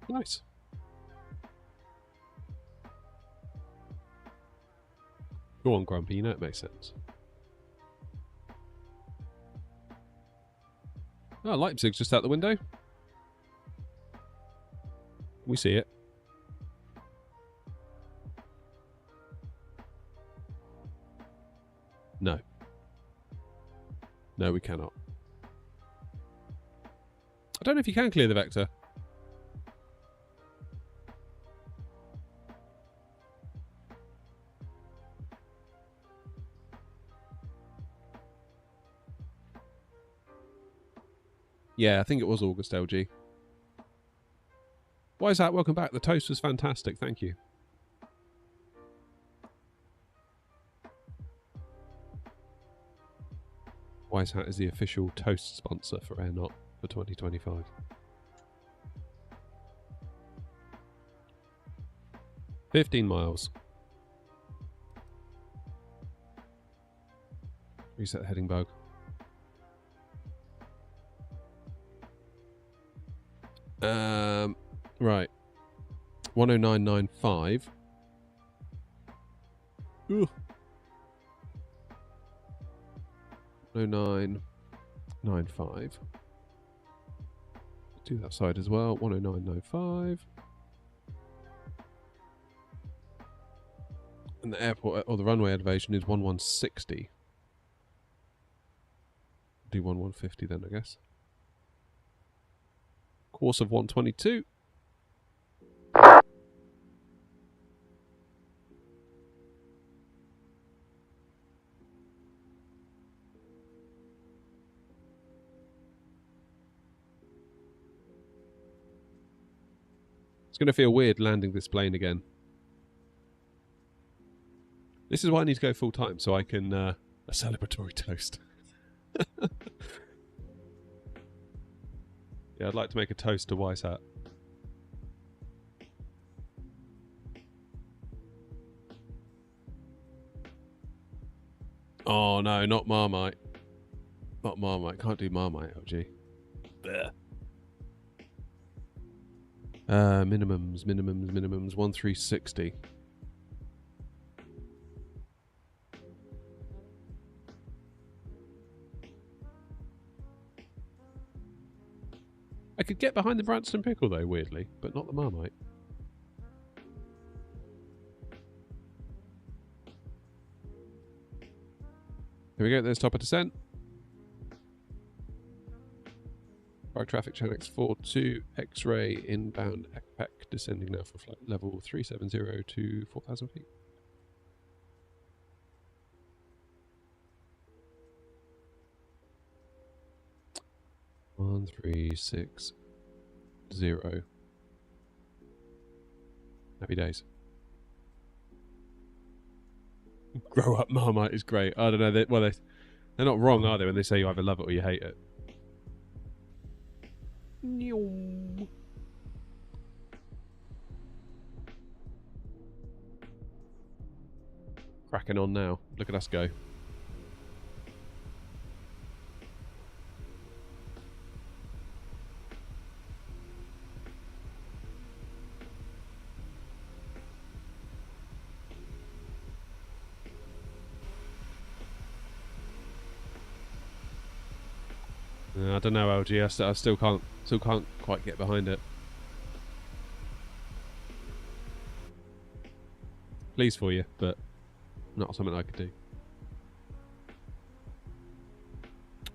Nice. Go on, Grumpy, you know it makes sense. Oh, Leipzig's just out the window. We see it. No. No, we cannot. I don't know if you can clear the vector. Yeah, I think it was August LG. Why is that? Welcome back. The toast was fantastic. Thank you. Wise Hat is the official toast sponsor for Airnaut for 2025. $15 miles. Reset the heading bug. Right. 109.95. Ooh. 109.95. Do that side as well. 109.95. And the airport or the runway elevation is 1160. Do 1150 then, I guess. Course of 122. It's going to feel weird landing this plane again. This is why I need to go full time, so I can a celebratory toast. Yeah, I'd like to make a toast to Wise Hat. Oh no, not Marmite. Not Marmite. Can't do Marmite, LG. Blech. Minimums. 1360. I could get behind the Branston Pickle though, weirdly, but not the Marmite. Here we go, there's top of descent. Right, traffic channel X42, X-ray inbound ECPEC, descending now for flight level 370 to 4,000 feet. One, 3, 6, 0. Happy days. Grow up Marmite is great. I don't know. They're not wrong, are they, when they say you either love it or you hate it? Cracking on now. Look at us go. I don't know, LG. I still can't quite get behind it. Pleased for you, but not something I could do.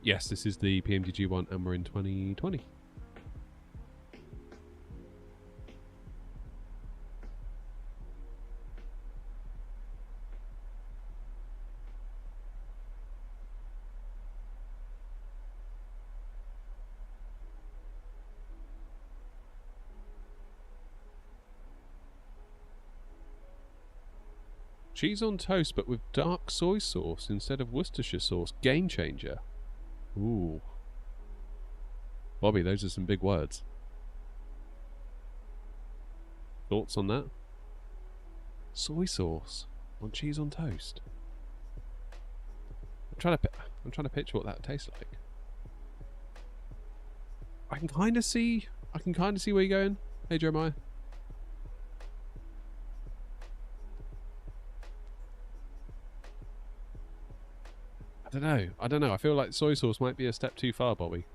Yes, this is the PMDG one, and we're in 2020. Cheese on toast, but with dark soy sauce instead of Worcestershire sauce. Game changer. Ooh. Bobby, those are some big words. Thoughts on that? Soy sauce on cheese on toast. I'm trying to picture what that would taste like. I can kind of see where you're going. Hey, Jeremiah. I don't know. I feel like soy sauce might be a step too far, Bobby.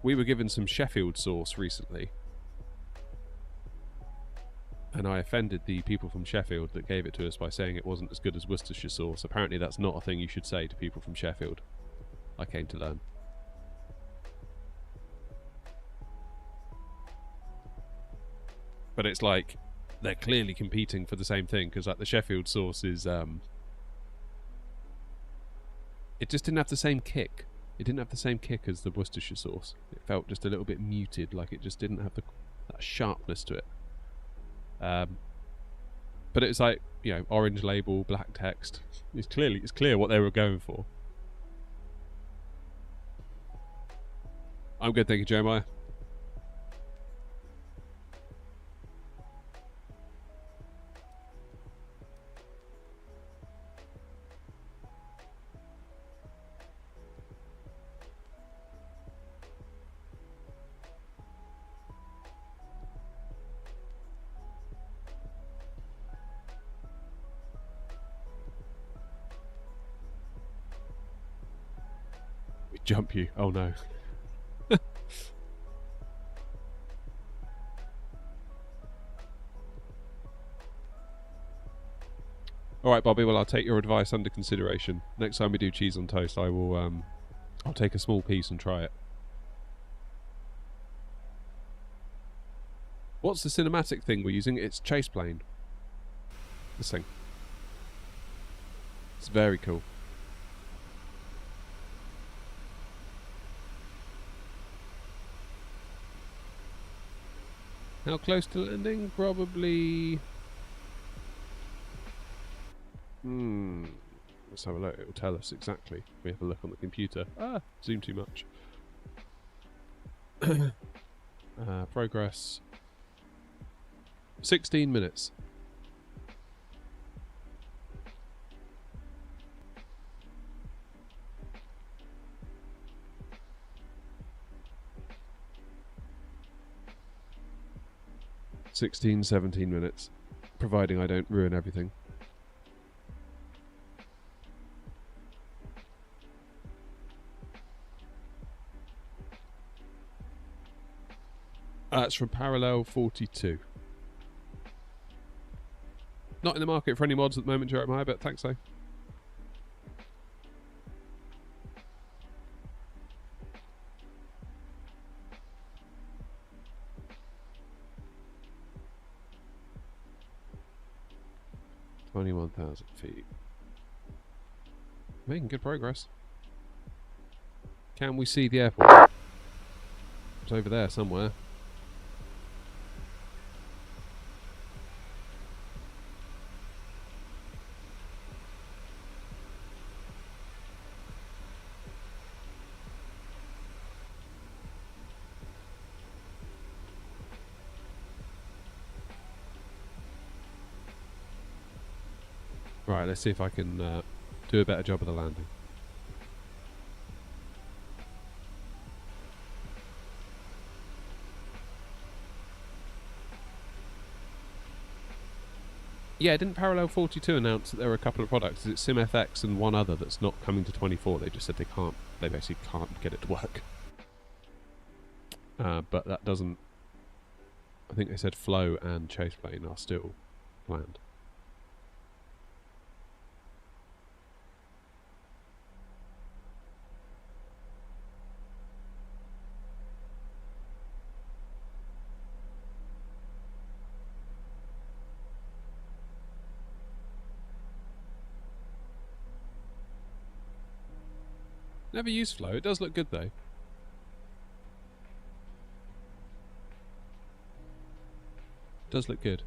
We were given some Sheffield sauce recently, and I offended the people from Sheffield that gave it to us by saying it wasn't as good as Worcestershire sauce. Apparently that's not a thing you should say to people from Sheffield. I came to learn. But it's like they're clearly competing for the same thing, because like the Sheffield sauce is it just didn't have the same kick. It didn't have the same kick as the Worcestershire sauce. It felt just a little bit muted, like it just didn't have that sharpness to it. But it was like, you know, orange label, black text. It's clear what they were going for. I'm good, thank you, Jeremiah. Jump you. Oh no. Alright, Bobby, well, I'll take your advice under consideration. Next time we do cheese on toast, I will I'll take a small piece and try it. What's the cinematic thing we're using? It's chase plane. This thing. It's very cool. How close to landing? Probably... Let's have a look. It will tell us exactly. We have a look on the computer. Zoom too much. Progress. 16 minutes. (16, 17 minutes), providing I don't ruin everything. That's from Parallel 42. Not in the market for any mods at the moment, Jeremiah, but thanks though. (21,000 feet). Making good progress. Can we see the airport? It's over there somewhere. Right, let's see if I can do a better job of the landing. Yeah, didn't Parallel 42 announce that there were a couple of products? Is it SimFX and one other that's not coming to 24? They just said they can't. They basically can't get it to work. But that doesn't. I think they said Flow and Chaseplane are still planned. Never used Flow. It does look good though. Does look good.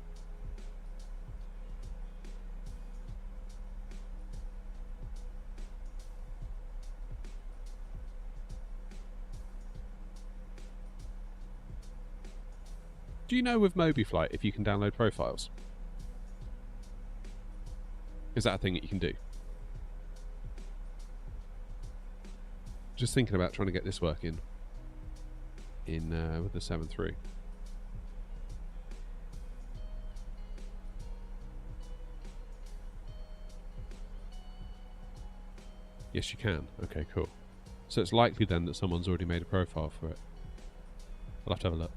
Do you know with MobiFlight if you can download profiles? Is that a thing that you can do? Just thinking about trying to get this working in with the 7.3. Yes, you can. Okay, cool. So it's likely then that someone's already made a profile for it. I'll have to have a look.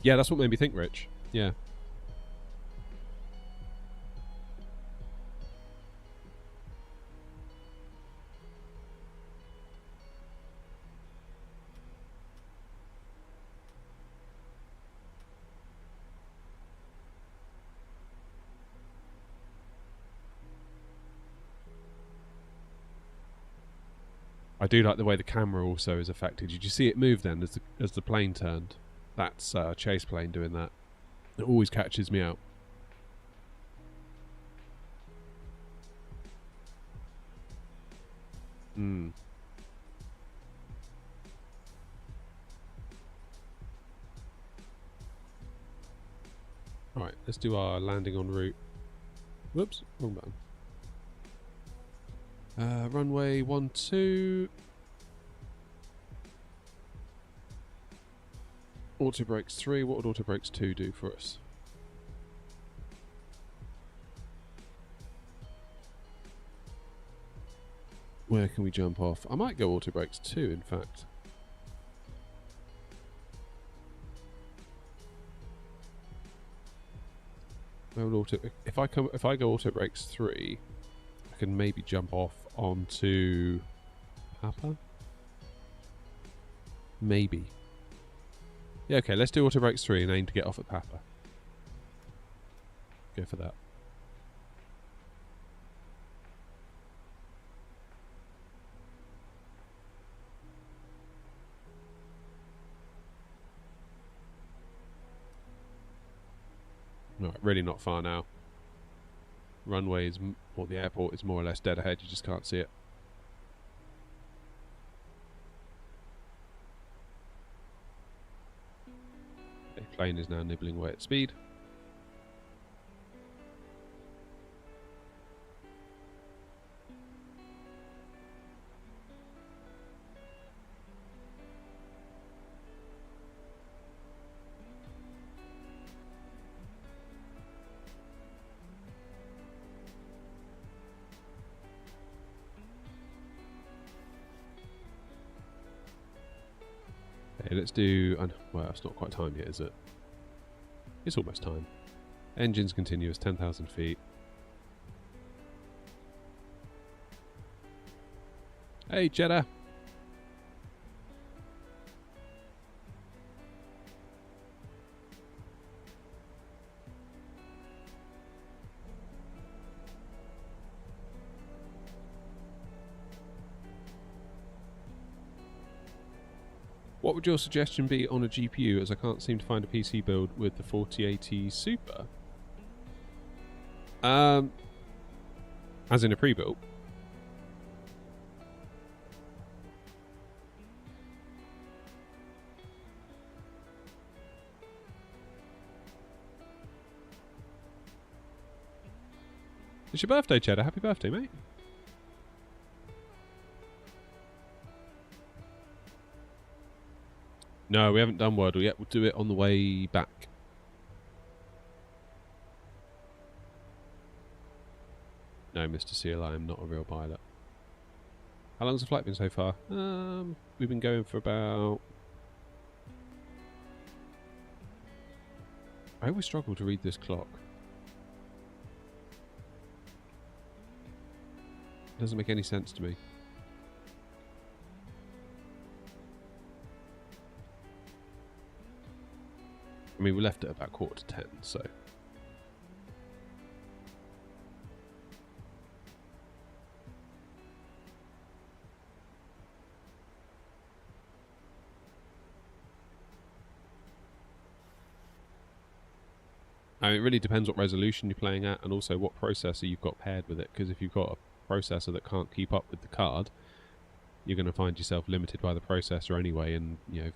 Yeah, that's what made me think, Rich. Yeah. I do like the way the camera also is affected. Did you see it move then as the plane turned? That's chase plane doing that. It always catches me out. Alright, let's do our landing en route. Whoops, wrong button. Runway 12. Auto brakes 3. What would auto brakes 2 do for us? Where can we jump off? I might go auto brakes 2, in fact. If I go auto brakes 3, I can maybe jump off onto Papa? Maybe. Yeah, okay, let's do auto brakes 3 and aim to get off at Papa. Go for that. Right, really not far now. Runway is, or the airport is more or less dead ahead, you just can't see it. The plane is now nibbling away at speed. Okay, let's do... well, it's not quite time yet, is it? It's almost time. Engines continuous, 10,000 feet. Hey, Jeddah! What would your suggestion be on a GPU, as I can't seem to find a PC build with the 4080 Super? As in a pre-built? It's your birthday, Cheddar. Happy birthday, mate. No, we haven't done Wordle yet. We'll do it on the way back. No, Mr. Seal, I am not a real pilot. How long's the flight been so far? We've been going for about... I always struggle to read this clock. It doesn't make any sense to me. I mean, we left it about 9:45, so... I mean, it really depends what resolution you're playing at and also what processor you've got paired with it, because if you've got a processor that can't keep up with the card, you're going to find yourself limited by the processor anyway, and you know,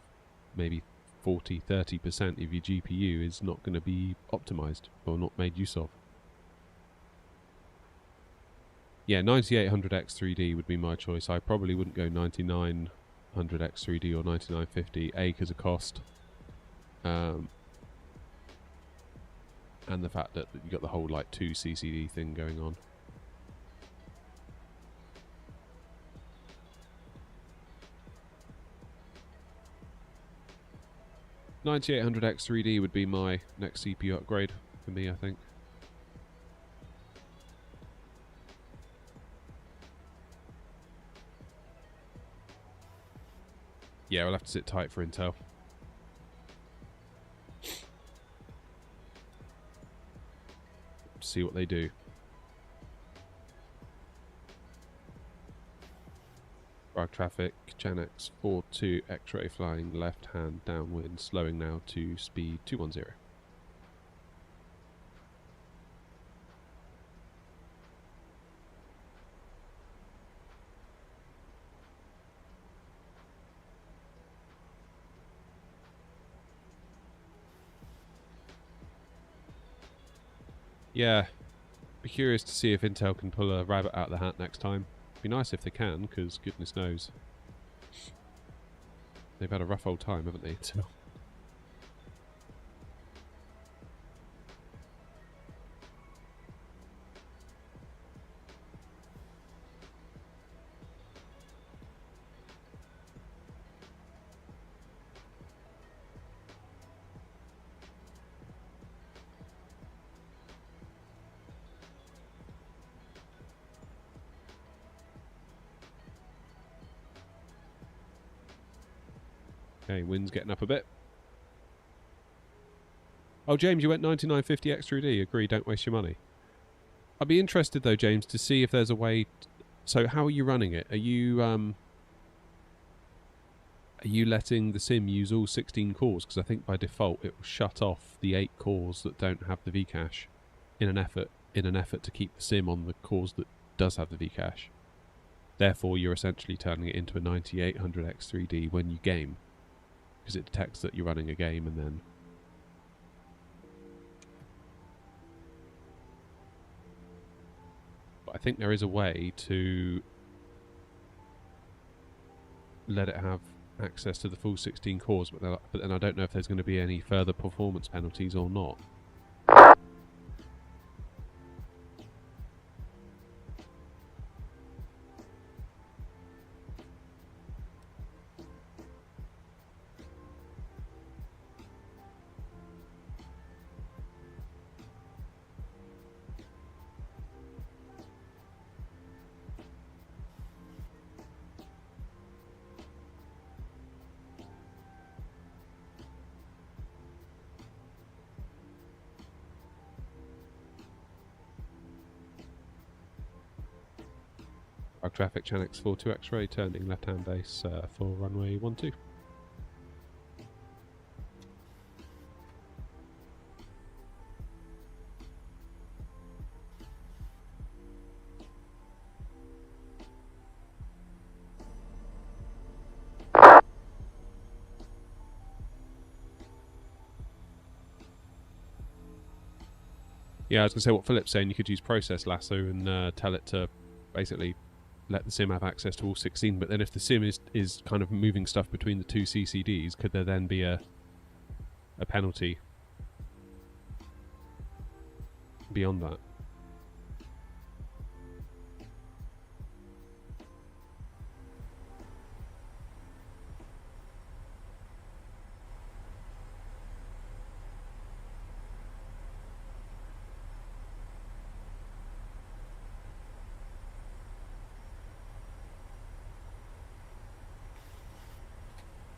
maybe 40-30% of your GPU is not going to be optimized or not made use of. Yeah, 9800X3D would be my choice. I probably wouldn't go 9900X3D or 9950, A, because of cost, and the fact that you got the whole like 2 CCD thing going on. $9800X3D would be my next CPU upgrade for me, I think. Yeah, we'll have to sit tight for Intel. See what they do. Rogue traffic, Chanex 42 X-ray flying left hand downwind, slowing now to speed 210. Yeah, be curious to see if Intel can pull a rabbit out of the hat next time. Be nice if they can, because goodness knows. They've had a rough old time, haven't they, Intel? Okay, wind's getting up a bit. Oh, James, you went 9950 X3D. Agree, don't waste your money. I'd be interested, though, James, to see if there's a way... So, how are you running it? Are you letting the sim use all 16 cores? Because I think by default it will shut off the 8 cores that don't have the Vcache in an effort to keep the sim on the cores that does have the Vcache. Therefore, you're essentially turning it into a 9800 X3D when you game, because it detects that you're running a game and then... But I think there is a way to let it have access to the full 16 cores, but then I don't know if there's going to be any further performance penalties or not. Traffic, Chanex 42 X-ray, turning left-hand base for runway 12. Yeah, I was going to say what Philip's saying, you could use process lasso and tell it to basically let the sim have access to all 16, but then if the sim is kind of moving stuff between the two CCDs, could there then be a penalty beyond that?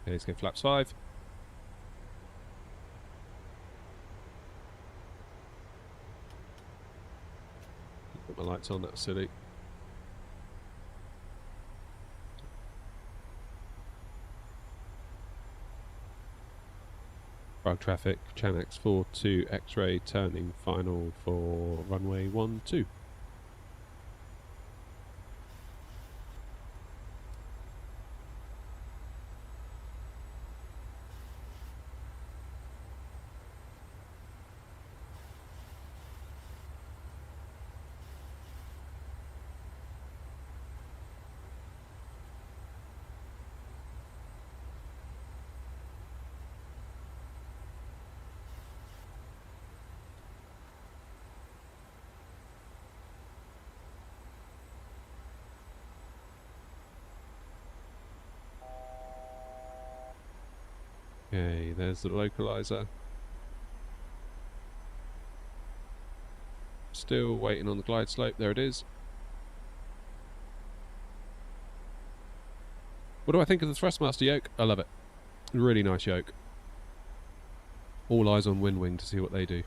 Okay, let's go flaps 5. Put my lights on, that's silly. Road traffic, Chanex 42 X-ray turning final for runway 12. Okay, there's the localizer. Still waiting on the glide slope, there it is. What do I think of the Thrustmaster yoke? I love it. Really nice yoke. All eyes on Wind Wing to see what they do.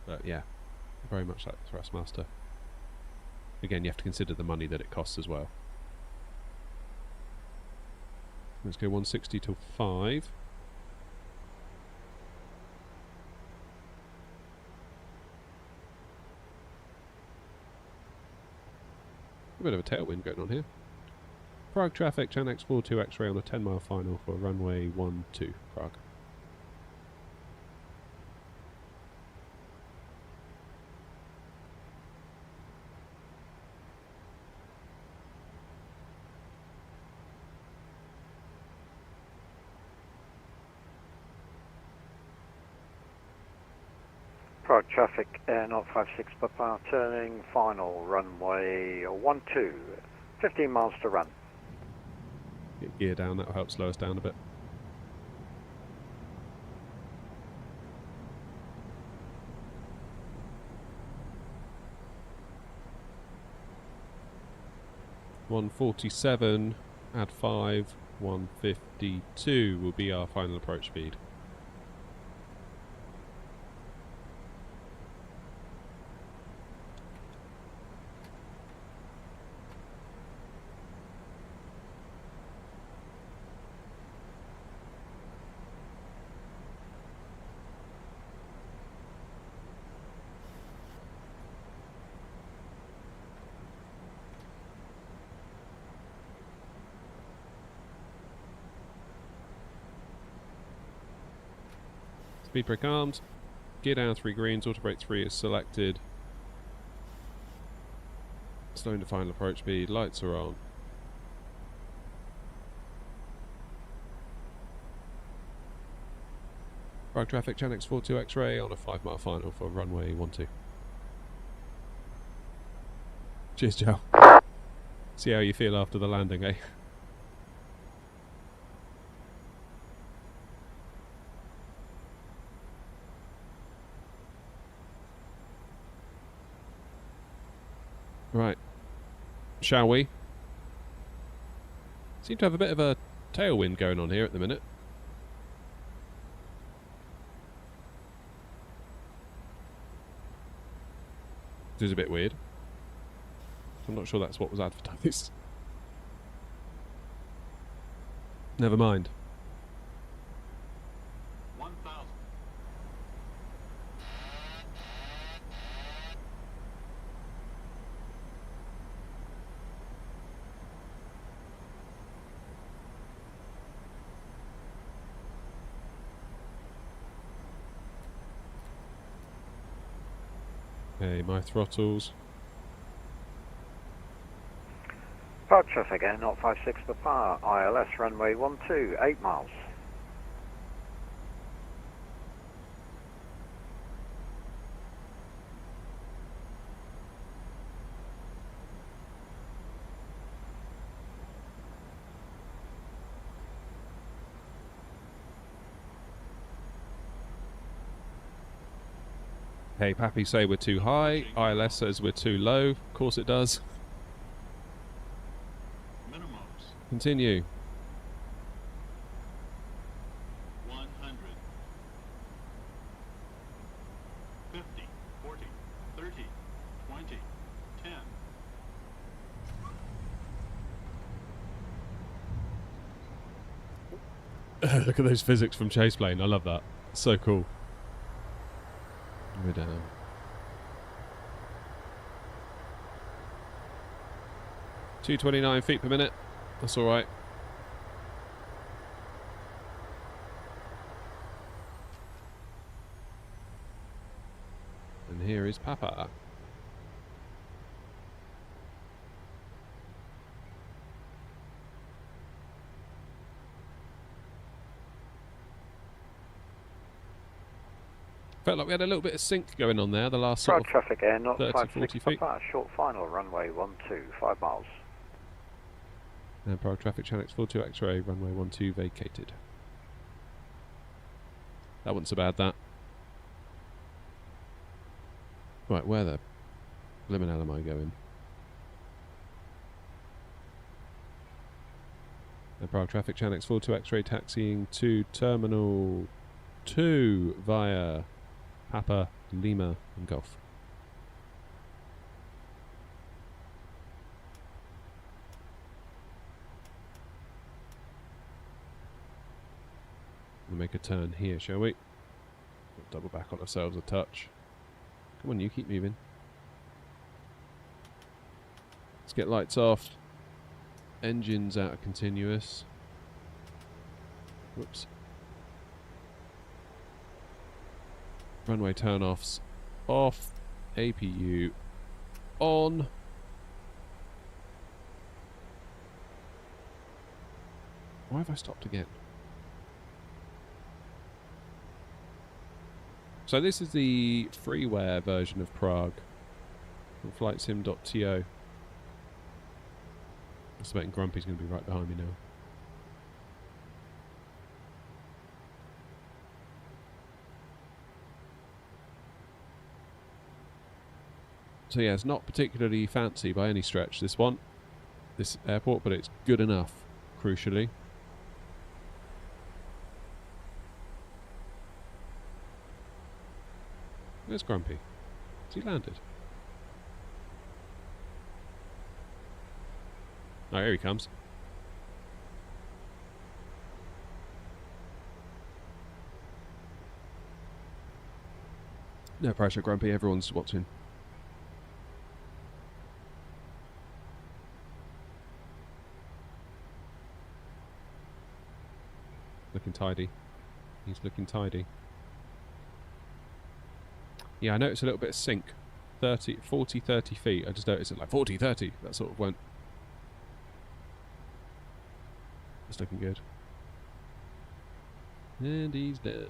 But yeah, very much like the Thrustmaster. Again, you have to consider the money that it costs as well. Let's go 160 till 5. A bit of a tailwind going on here. Prague traffic, Chanex 42 X-ray on a 10-mile final for runway 12, Prague. Prague traffic, Air 056 Papa, turning final, runway 12, 15 miles to run. Get gear down, that'll help slow us down a bit. (147) add 5, 152 will be our final approach speed. Speed brake armed, gear down 3 greens, auto brake 3 is selected. Slowing to final approach speed, lights are on. Prague traffic, Chanex 42 X-ray on a 5-mile final for runway 12. Cheers, Joe. See how you feel after the landing, eh? Right, shall we? Seem to have a bit of a tailwind going on here at the minute. This is a bit weird. I'm not sure that's what was advertised. Never mind. Okay, my throttles. Park traffic air 056 Papa, ILS runway 12, 8 miles. Hey, Pappy say we're too high. ILS says we're too low. Of course it does. Minimums. Continue. 100. 50. 40. 30. 20. 10. Look at those physics from Chase Plane. I love that. So cool. We're down. $229 feet per minute. That's all right. And here is Papa. Felt like we had a little bit of sync going on there, the last sort Road of traffic air 30, 40 056 feet. Papa, short final, runway 12, 5 miles. And Prague traffic channel 42 X-ray, runway 12 vacated. That wasn't so bad, that. Right, where the blimmin' hell am I going? And Prague traffic channel 42 X-ray taxiing to Terminal 2 via Papa, Lima and Golf. We'll make a turn here, shall we? We'll double back on ourselves a touch. Come on, you keep moving. Let's get lights off. Engines out of continuous. Whoops. Runway turn-offs off. APU on. Why have I stopped again? So this is the freeware version of Prague from flightsim.to. I'm betting Grumpy's going to be right behind me now. So yeah, it's not particularly fancy by any stretch, this one, this airport, but it's good enough, crucially. Where's Grumpy? Has he landed? Oh, here he comes. No pressure, Grumpy, everyone's watching. Looking tidy. He's looking tidy. Yeah, I noticed a little bit of sink. 40, 30 feet. I just noticed it like 40, 30. That sort of went. It's looking good. And he's dead.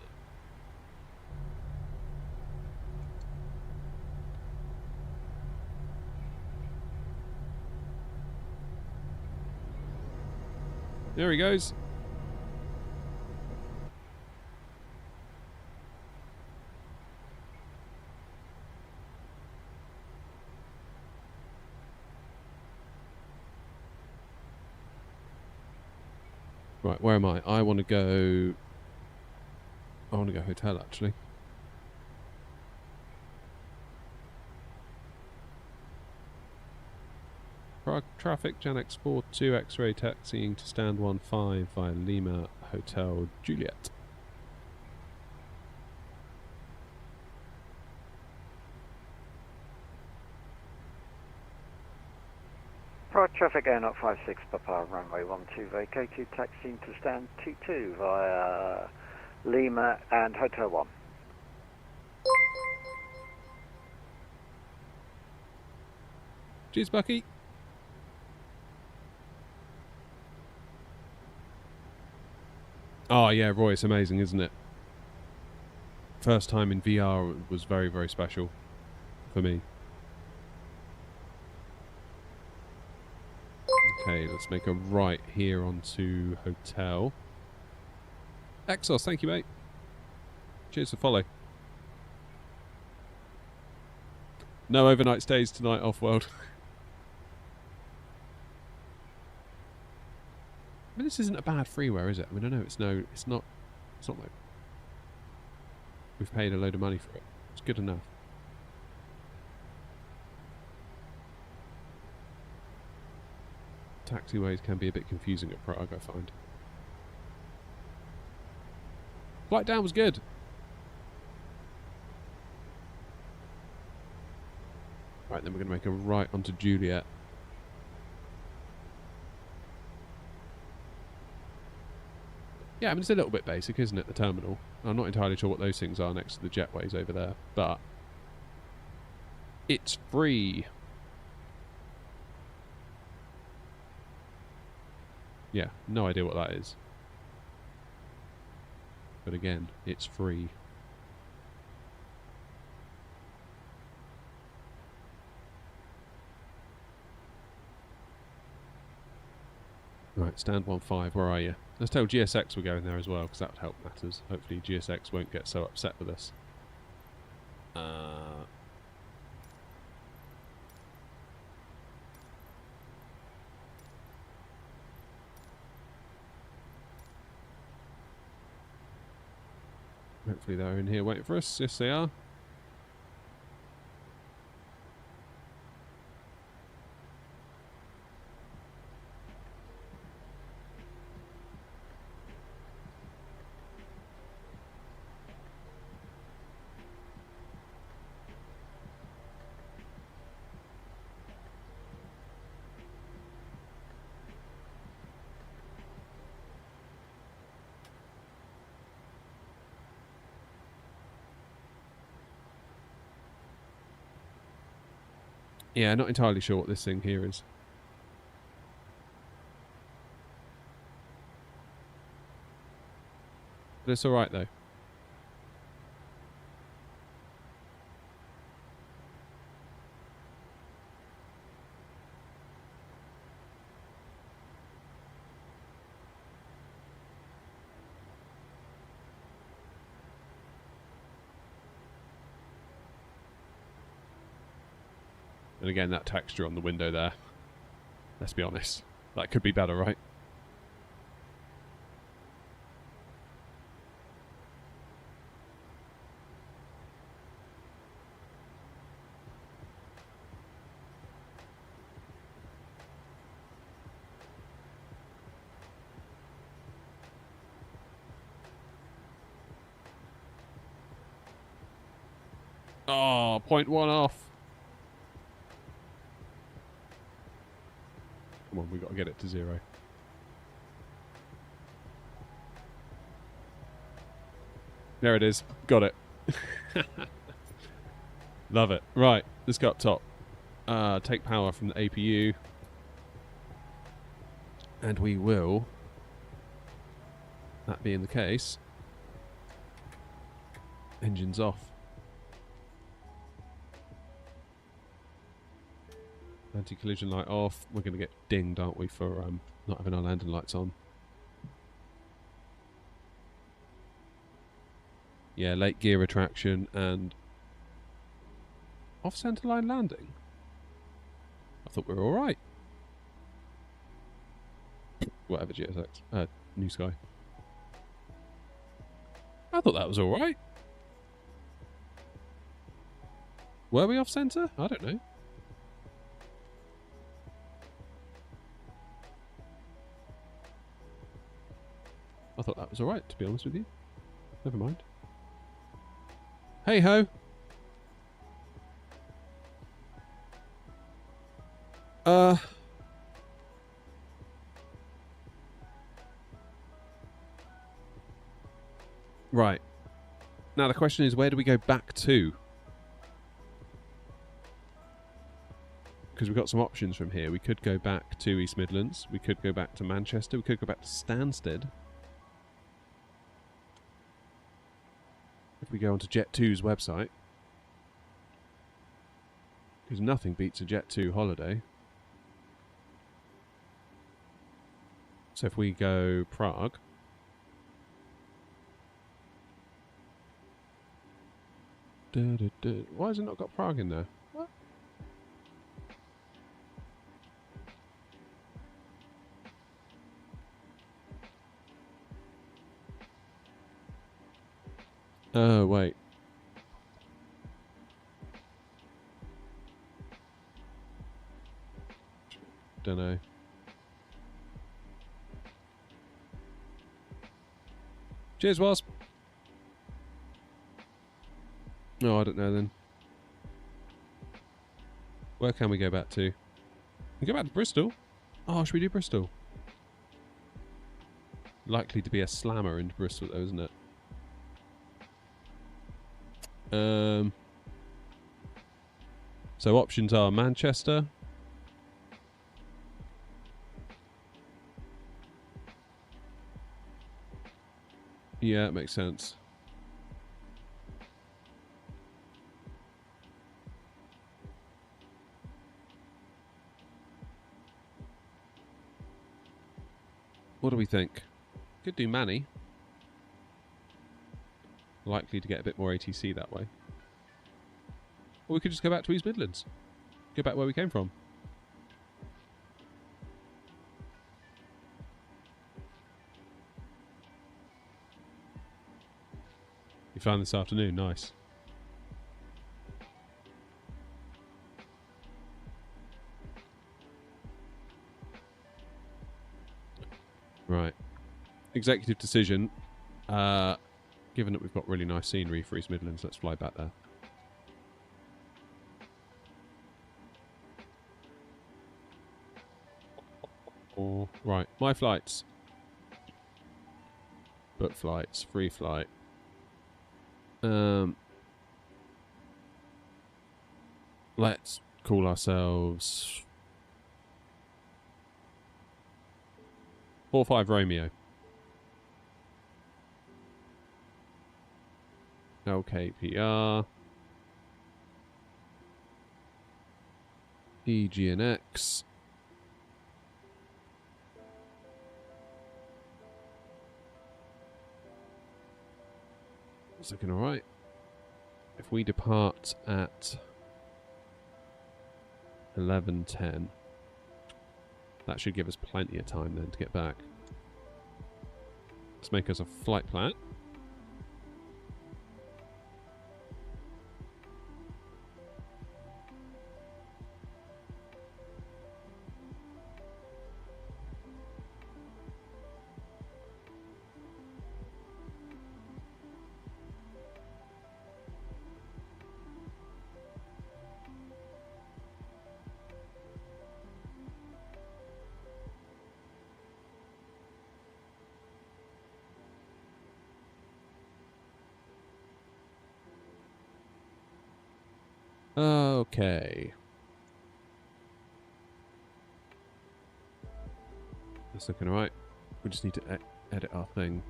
There he goes. Right, where am I? I want to go hotel, actually. Prague traffic, Janex 42 X-ray taxiing to stand 15 via Lima Hotel Juliet. Prague traffic air 056 Papa, runway 12 vacated, taxiing to stand 22 via Lima and Hotel 1. Cheers, Bucky. Oh, yeah, Roy, it's amazing, isn't it? First time in VR was very, very special for me. Okay, let's make a right here onto hotel. Exos, thank you, mate. Cheers for follow. No overnight stays tonight, off-world. I mean, this isn't a bad freeware, is it? I mean, I know it's not like we've paid a load of money for it. It's good enough. Taxiways can be a bit confusing at Prague, I find. Flight down was good. Right, then we're going to make a right onto Juliet. Yeah, I mean, it's a little bit basic, isn't it, the terminal? I'm not entirely sure what those things are next to the jetways over there, but it's free. Yeah, no idea what that is. But again, it's free. Right, stand 1-5, where are you? Let's tell GSX we're going there as well, because that would help matters. Hopefully GSX won't get so upset with us. Hopefully they're in here waiting for us. Yes, they are. Yeah, not entirely sure what this thing here is. But it's alright though. And again, that texture on the window there. Let's be honest. That could be better, right? Oh, 0.1 off. Come on, we've got to get it to 0. There it is. Got it. Love it. Right, let's go up top. Take power from the APU. And we will, that being the case, engines off. Anti-collision light off. We're going to get dinged, aren't we, for not having our landing lights on. Yeah, late gear retraction and off-centre line landing. I thought we were alright. Whatever, GSX. New Sky. I thought that was alright. Were we off-centre? I don't know. I thought that was alright, to be honest with you. Never mind. Hey ho! Right. Now the question is, where do we go back to? because we've got some options from here. We could go back to East Midlands. We could go back to Manchester. We could go back to Stansted. If we go onto Jet2's website, because nothing beats a Jet2 holiday. So if we go Prague, why has it not got Prague in there? What? Oh, wait. Don't know. Cheers, Wasp. No, I don't know then. Where can we go back to? We go back to Bristol. Oh, should we do Bristol? Likely to be a slammer into Bristol though, isn't it? So options are Manchester. Yeah, it makes sense. What do we think? Could do Manny. Likely to get a bit more ATC that way. Or we could just go back to East Midlands. Go back where we came from. You found this afternoon, nice. Right. Executive decision. Given that we've got really nice scenery for East Midlands, let's fly back there. Right, my flights. Book flights, free flight. Let's call ourselves 45 Romeo. LKPR. EGNX. It's looking alright. If we depart at 11:10, that should give us plenty of time then to get back. Let's make us a flight plan. Okay. That's looking alright. We just need to edit our thing.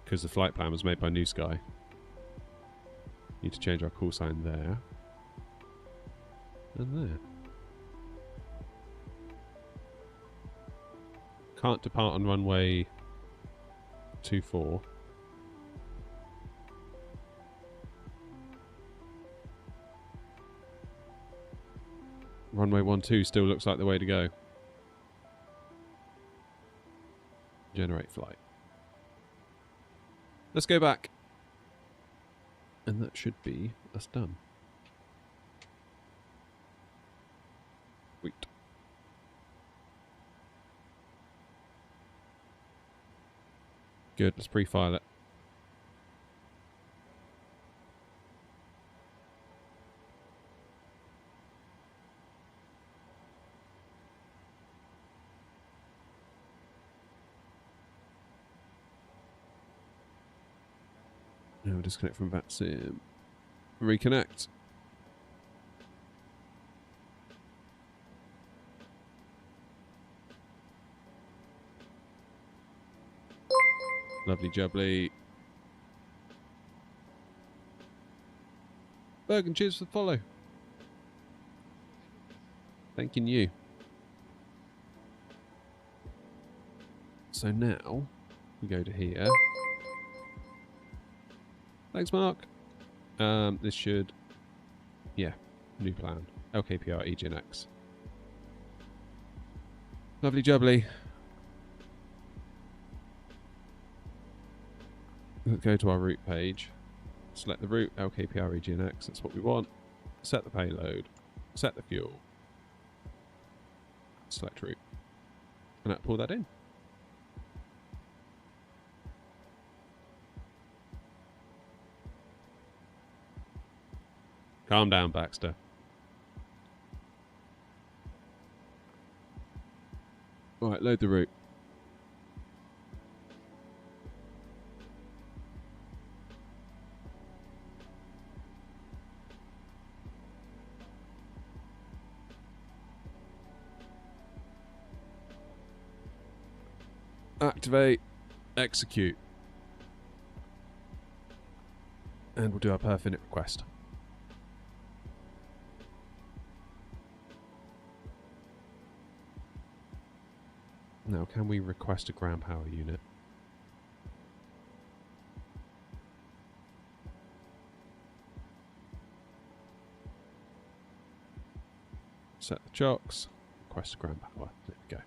Because the flight plan was made by New Sky. Need to change our call sign there. And there. Can't depart on runway 24. Runway 12 still looks like the way to go. Generate flight. Let's go back. And that should be us done. Sweet. Good, let's pre-file it. Now disconnect from VATSIM. Reconnect. Lovely jubbly. Bergen, cheers for the follow. Thanking you. So now we go to here. Thanks, Mark. This should, yeah, new plan. LKPR EGNX. Lovely jubbly. Let's go to our route page. Select the route, LKPR EGNX, that's what we want. Set the payload. Set the fuel. Select route. And I'll pull that in. Calm down, Baxter. Alright, load the route. Activate, execute. And we'll do our perf init request. Now, can we request a ground power unit? Set the chocks, request a ground power. There we go.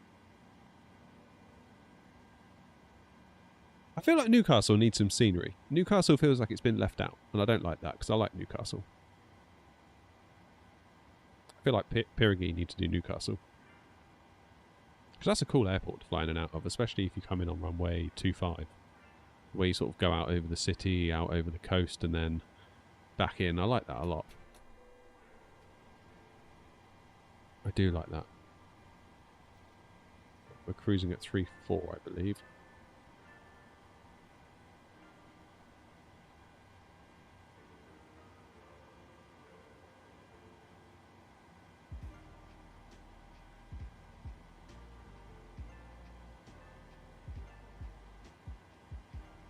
I feel like Newcastle needs some scenery. Newcastle feels like it's been left out, and I don't like that because I like Newcastle. I feel like Pirigui need to do Newcastle. Because that's a cool airport to fly in and out of, especially if you come in on runway 25, where you sort of go out over the city, out over the coast, and then back in. I like that a lot. I do like that. We're cruising at 3.4, I believe.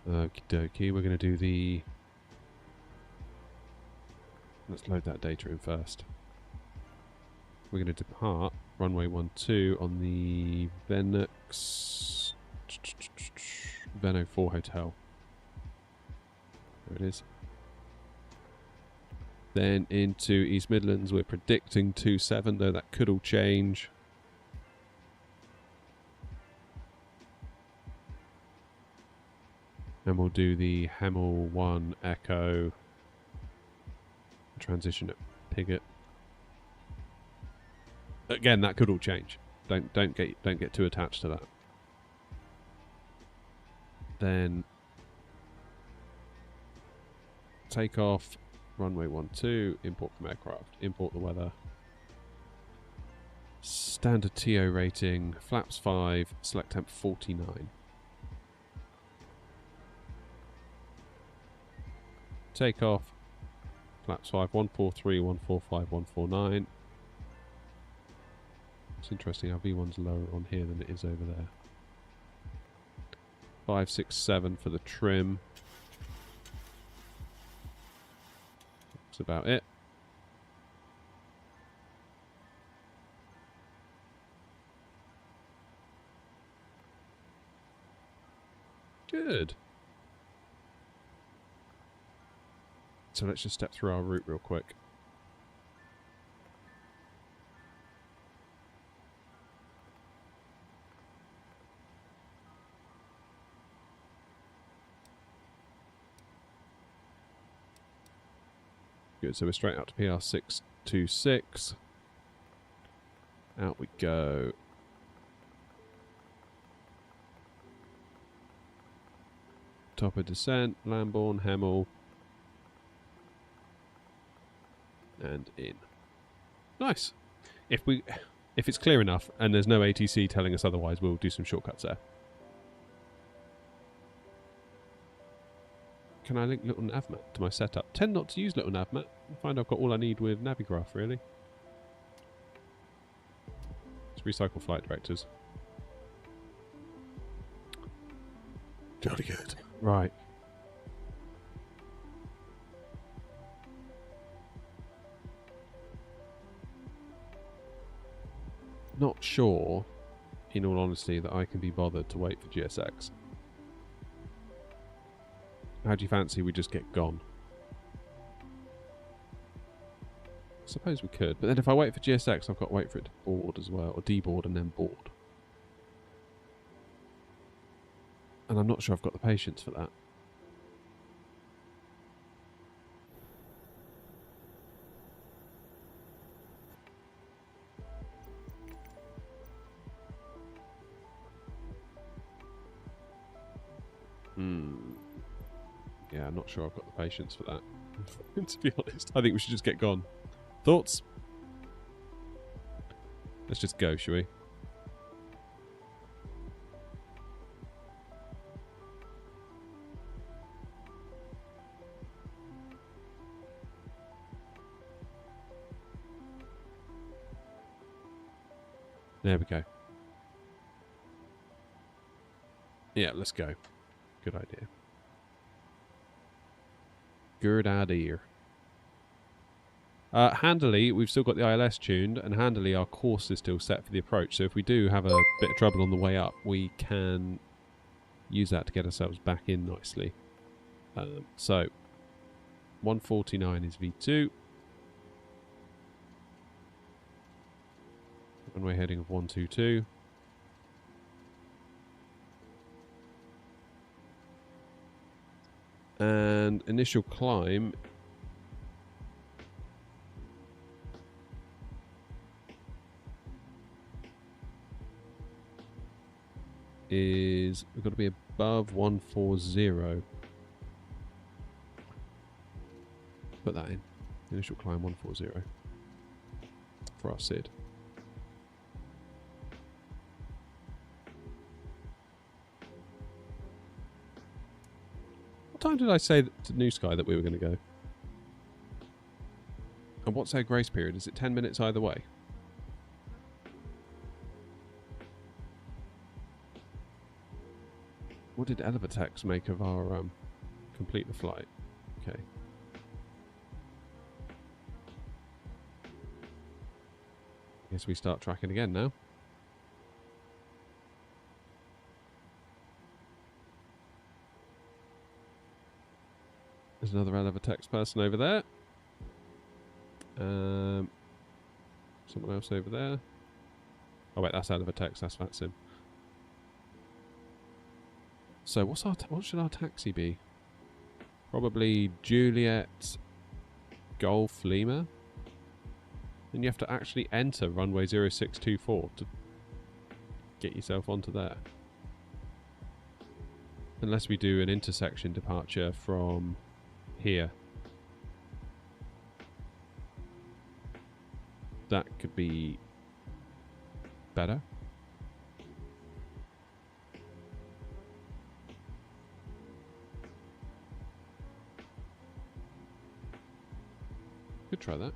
Okie dokie, we're going to do the... Let's load that data in first. We're going to depart runway 12 on the Venux... Veno 4 Hotel. There it is. Then into East Midlands, we're predicting 27, though that could all change. And we'll do the Hemel 1 Echo transition at Pigot. Again, that could all change. Don't get too attached to that. Then take off runway 12, import from aircraft, import the weather. Standard TO rating, flaps 5, select temp 49. Take off, flaps 5, 143, 145, 149. It's interesting how V1's lower on here than it is over there. 5, 6, 7 for the trim. That's about it. Good. So let's just step through our route real quick. Good, so we're straight out to PR 626. Out we go. Top of descent, Lambourne, Hemel. And in. Nice. If it's clear enough and there's no ATC telling us otherwise, we'll do some shortcuts there. Can I link little navmat to my setup? Tend not to use little navmat. I find I've got all I need with Navigraph, really. Let's recycle flight directors. Jolly good. Right. Not sure, in all honesty, that I can be bothered to wait for GSX. How do you fancy we just get gone? I suppose we could, but then if I wait for GSX, I've got to wait for it to board as well, or deboard and then board. And I'm not sure I've got the patience for that. Yeah, I'm not sure I've got the patience for that. To be honest, I think we should just get gone. Thoughts? Let's just go, shall we? There we go. Yeah, let's go. Good idea. Good idea. Handily, we've still got the ILS tuned, and handily our course is still set for the approach, so if we do have a bit of trouble on the way up, we can use that to get ourselves back in nicely. So, 149 is V2. Runway heading of 122. And initial climb is, we've got to be above 140. Put that in. Initial climb 140 for our SID. What time did I say to New Sky that we were going to go? And what's our grace period? Is it 10 minutes either way? What did Elevatex make of our complete the flight? Okay. Guess we start tracking again now. There's another Elevatex person over there. Someone else over there. Oh wait, that's Elevatex. That's Fatsim. So what should our taxi be? Probably Juliet Golf Lima. And you have to actually enter runway 0624 to get yourself onto there. Unless we do an intersection departure from here. That could be better. Could try that.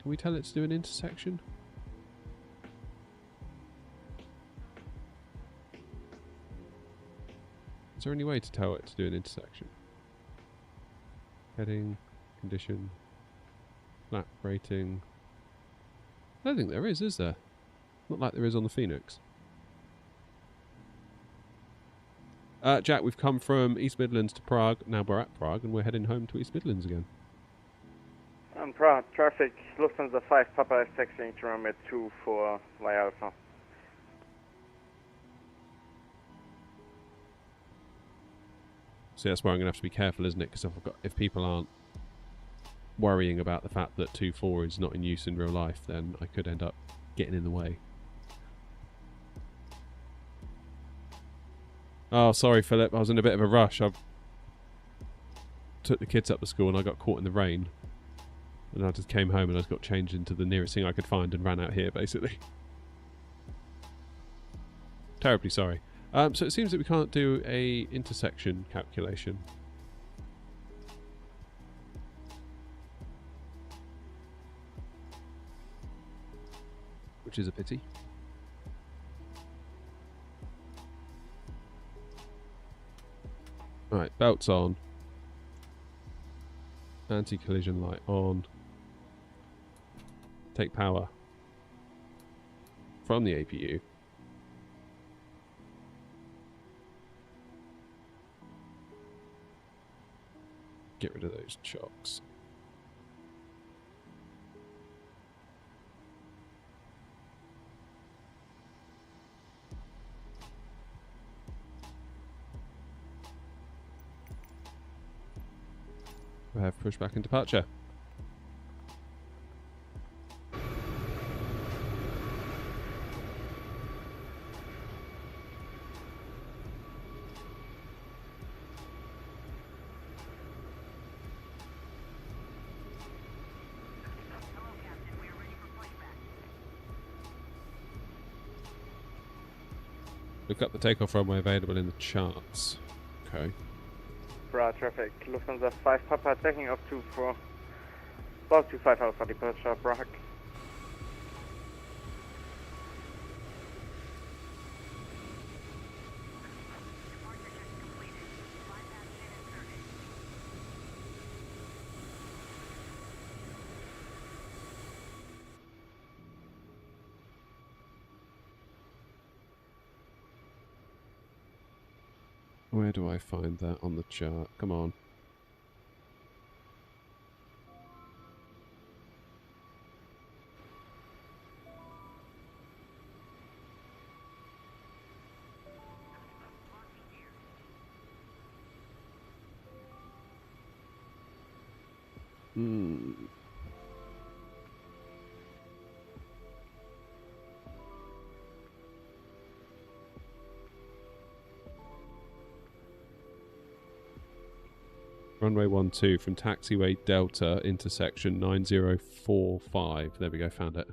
Can we tell it to do an intersection? Is there any way to tell it to do an intersection? Heading, condition, flap rating. I don't think there is there? Not like there is on the Phoenix. Jack, we've come from East Midlands to Prague. Now we're at Prague and we're heading home to East Midlands again. On Prague, traffic, Lufthansa 5 Papa is taxiing to runway 2 for Y Alpha. So that's where I'm going to have to be careful, isn't it? Because if people aren't worrying about the fact that 2.4 is not in use in real life, then I could end up getting in the way. Oh, sorry, Philip. I was in a bit of a rush. I took the kids up to school and I got caught in the rain. And I just came home and I just got changed into the nearest thing I could find and ran out here, basically. Terribly sorry. So it seems that we can't do a intersection calculation. which is a pity. Right, belts on. Anti-collision light on. Take power from the APU. Get rid of those chocks. We have pushback and departure. Look up the takeoff runway available in the charts. Okay. Bra traffic, Lufthansa 5 Papa taking off 24, about 25 Alpha departure, Brahak. Where do I find that on the chart? Come on. Runway 12 from taxiway Delta intersection 9045. There we go, found it.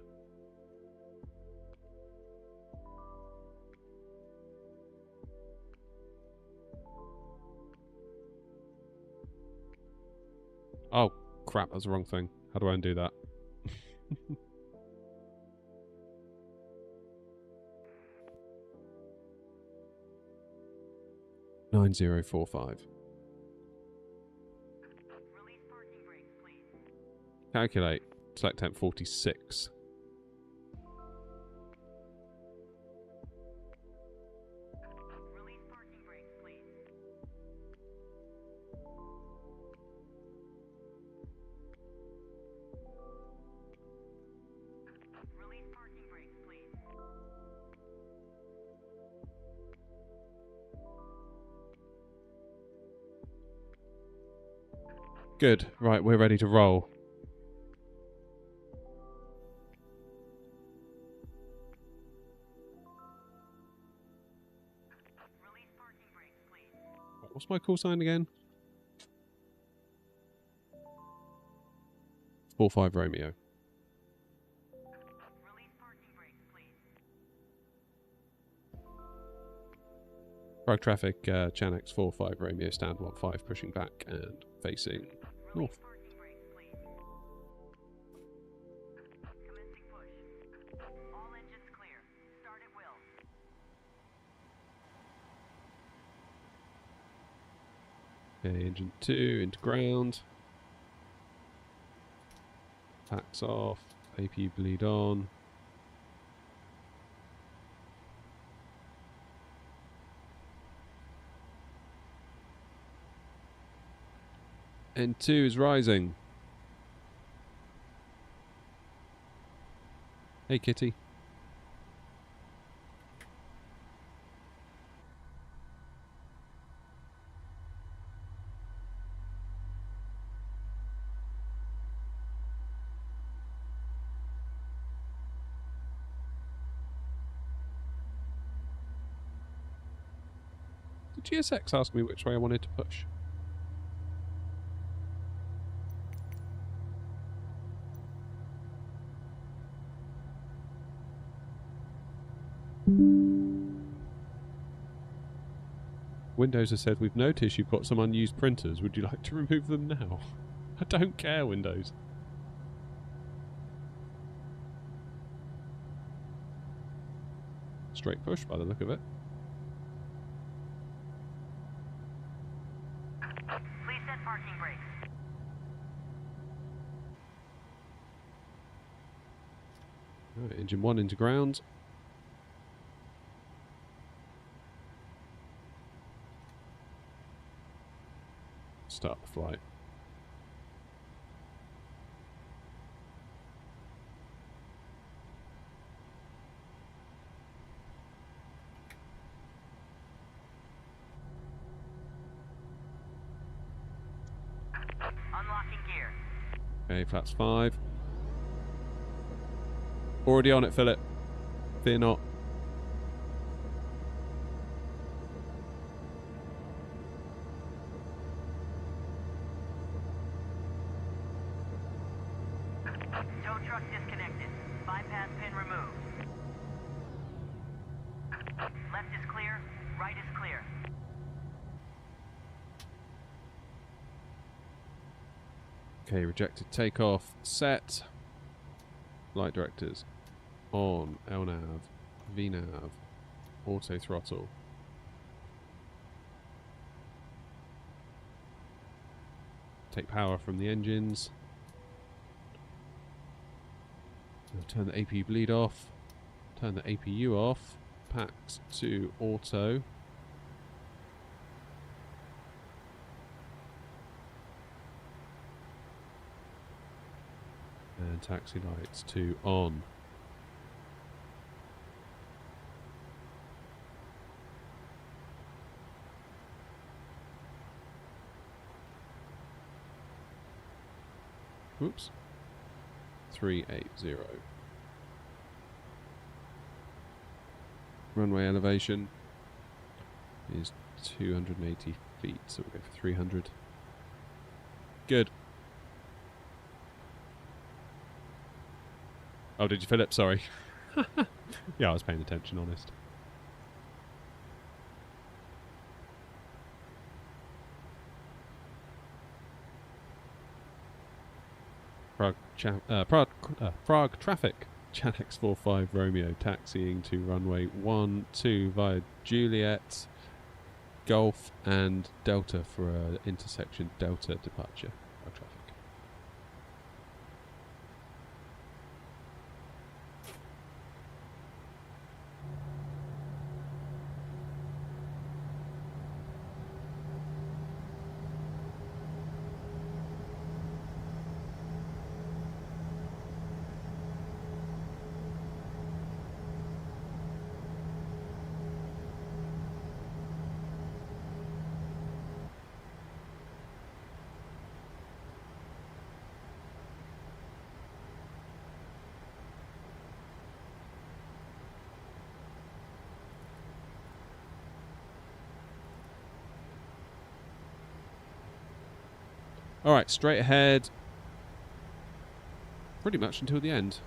Oh, crap, that's the wrong thing. How do I undo that? 9045. Calculate. Select temp 46. Good. Right, we're ready to roll. What's my call sign again? 45 Romeo. Road traffic, Chanex 45 Romeo, stand 15, pushing back and facing north. Okay, engine 2 into ground. Packs off. APU bleed on. N2 is rising. Hey, kitty. Did GSX ask me which way I wanted to push? Windows has said, we've noticed you've got some unused printers. Would you like to remove them now? I don't care, Windows. Straight push by the look of it. Please set parking brakes. Right, engine 1 into ground. Start the flight. Unlocking gear. Okay, flaps 5. Already on it, Philip. Fear not. Tow truck disconnected. Bypass pin removed. Left is clear. Right is clear. Okay, rejected takeoff. Set. Flight directors. On. LNAV. VNAV. Auto throttle. Take power from the engines. Now turn the APU bleed off. Turn the APU off. Packs to auto. And taxi lights to on. Whoops. 380. Runway elevation is 280 feet, so we'll go for 300. Good. Oh, did you, Philip? Sorry. Yeah, I was paying attention, honest. Prague traffic. Chanex 45 Romeo taxiing to runway 12 via Juliet, Golf and Delta for a intersection Delta departure. Prague traffic. Alright, straight ahead. Pretty much until the end.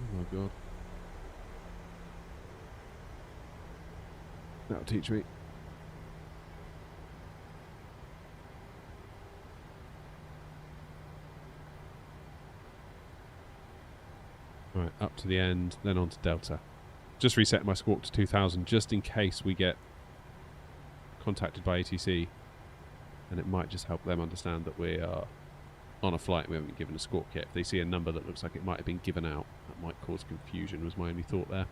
Oh my god. That'll teach me. Right, up to the end, then on to Delta. Just reset my squawk to 2000 just in case we get contacted by ATC, and it might just help them understand that we are on a flight and we haven't been given a squawk yet. If they see a number that looks like it might have been given out, that might cause confusion, was my only thought there.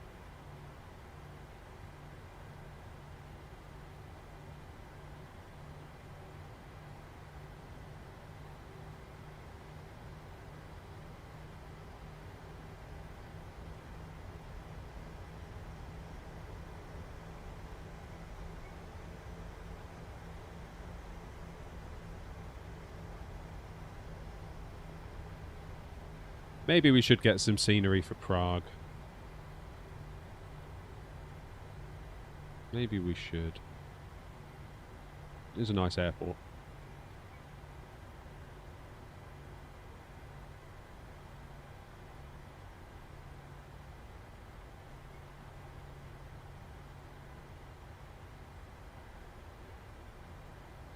Maybe we should get some scenery for Prague. Maybe we should. It is a nice airport.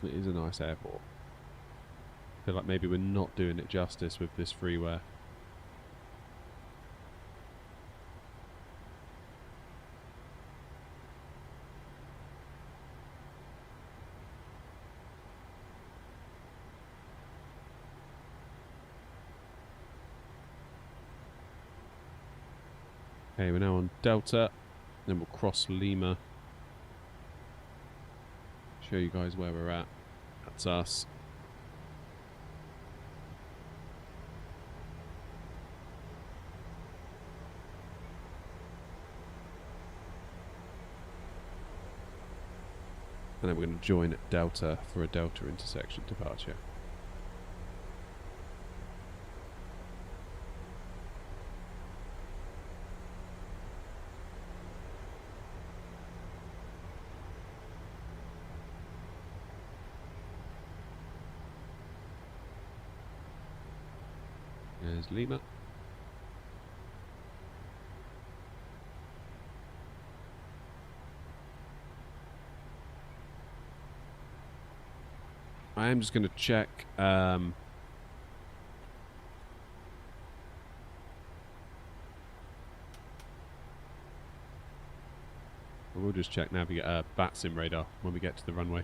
It is a nice airport. I feel like maybe we're not doing it justice with this freeware. Okay, we're now on Delta, then we'll cross Lima. Show you guys where we're at. That's us. And then we're going to join at Delta for a Delta intersection departure. There's Lima. I am just going to check we'll just check BATSIM radar when we get to the runway.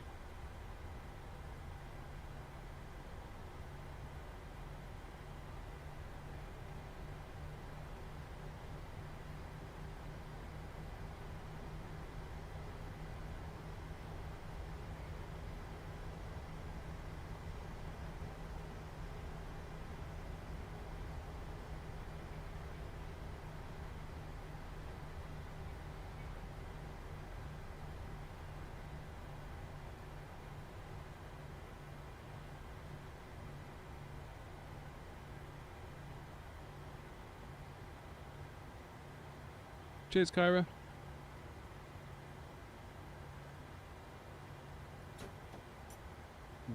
Cheers, Kyra.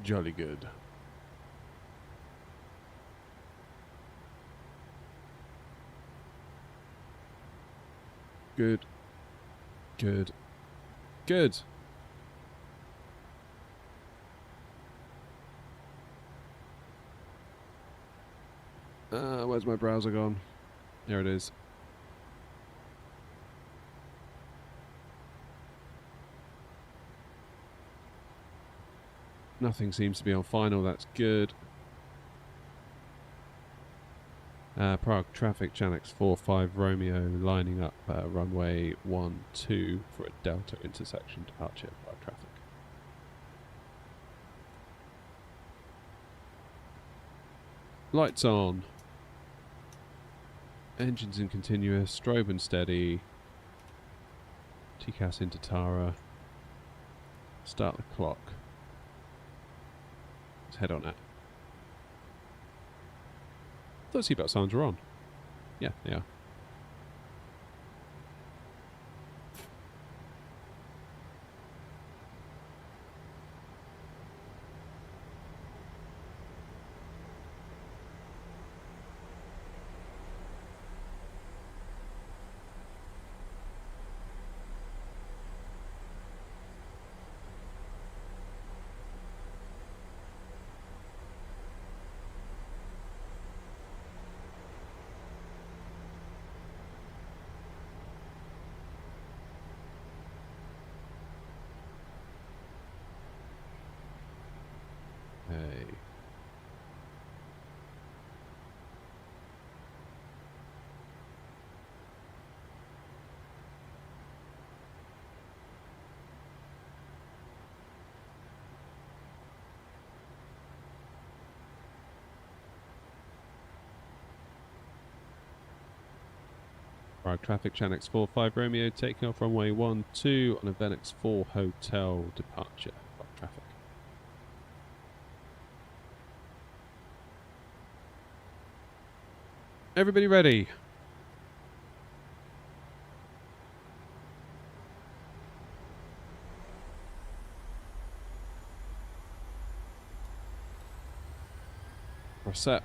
Jolly good. Good. Good. Good. Where's my browser gone? There it is. Nothing seems to be on final, that's good. Prague traffic, Chanex 4-5 Romeo, lining up runway 12 for a Delta intersection departure. Prague traffic. Lights on. Engines in continuous, strobe and steady. TCAS into Tara. Start the clock. Let's head on it. I thought seatbelt signs were on. Yeah, they are. Hey. Prague traffic, Chanex 4-5 Romeo, taking off runway 12 on a Venex 4 Hotel departure. Prague traffic. Everybody ready? We're set.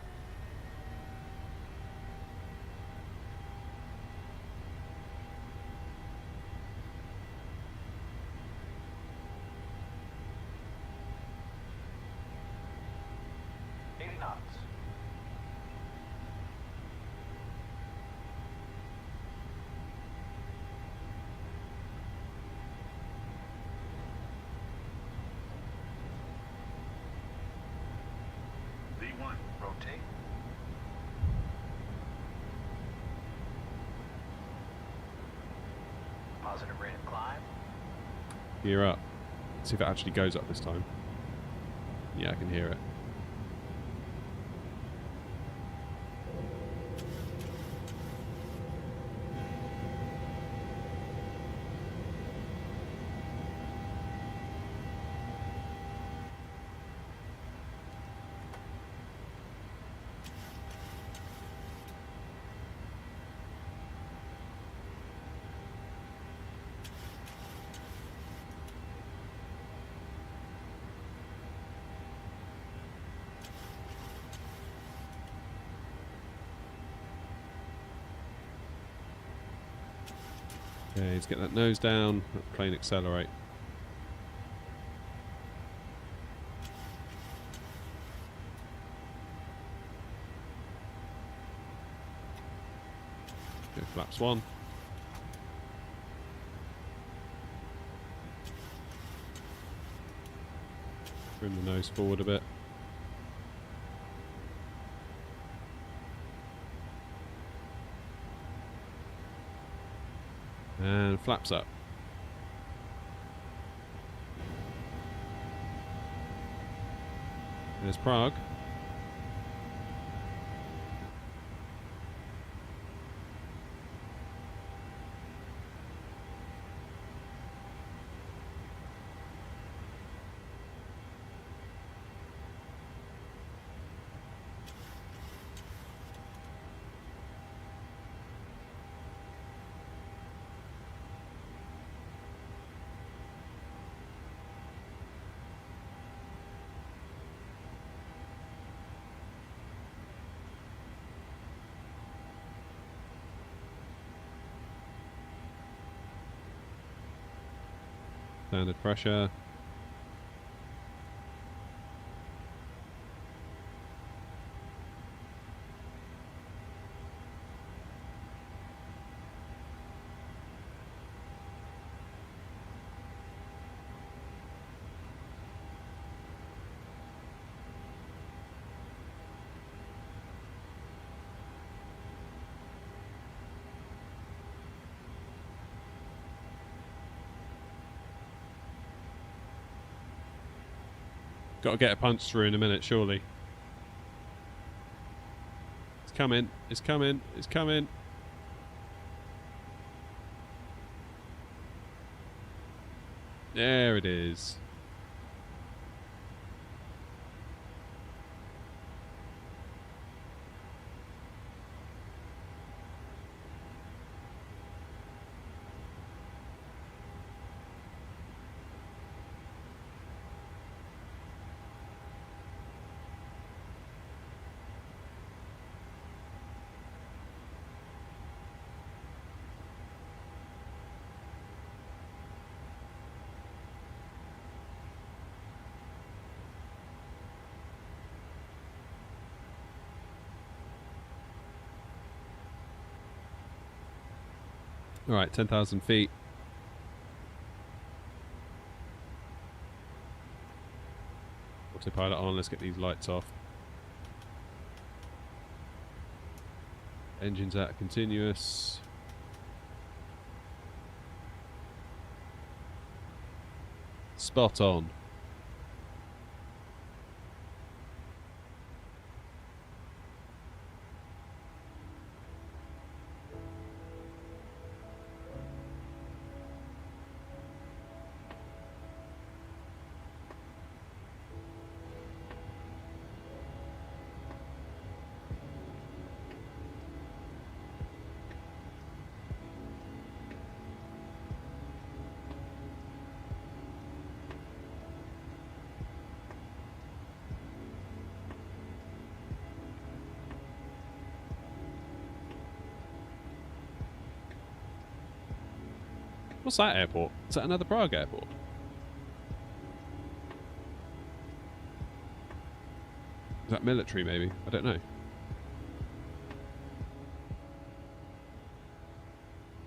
Positive rate of climb. Gear up. Let's see if it actually goes up this time. Yeah, I can hear it. Okay, let's get that nose down, let the plane accelerate. Go flaps 1. Bring the nose forward a bit. And flaps up. There's Prague. Standard pressure. Got to get a punch through in a minute, surely. It's coming, it's coming, it's coming. There it is. Alright, 10,000 feet. Autopilot on, let's get these lights off. Engines out of continuous. Spot on. What's that airport? Is that another Prague airport? Is that military maybe? I don't know.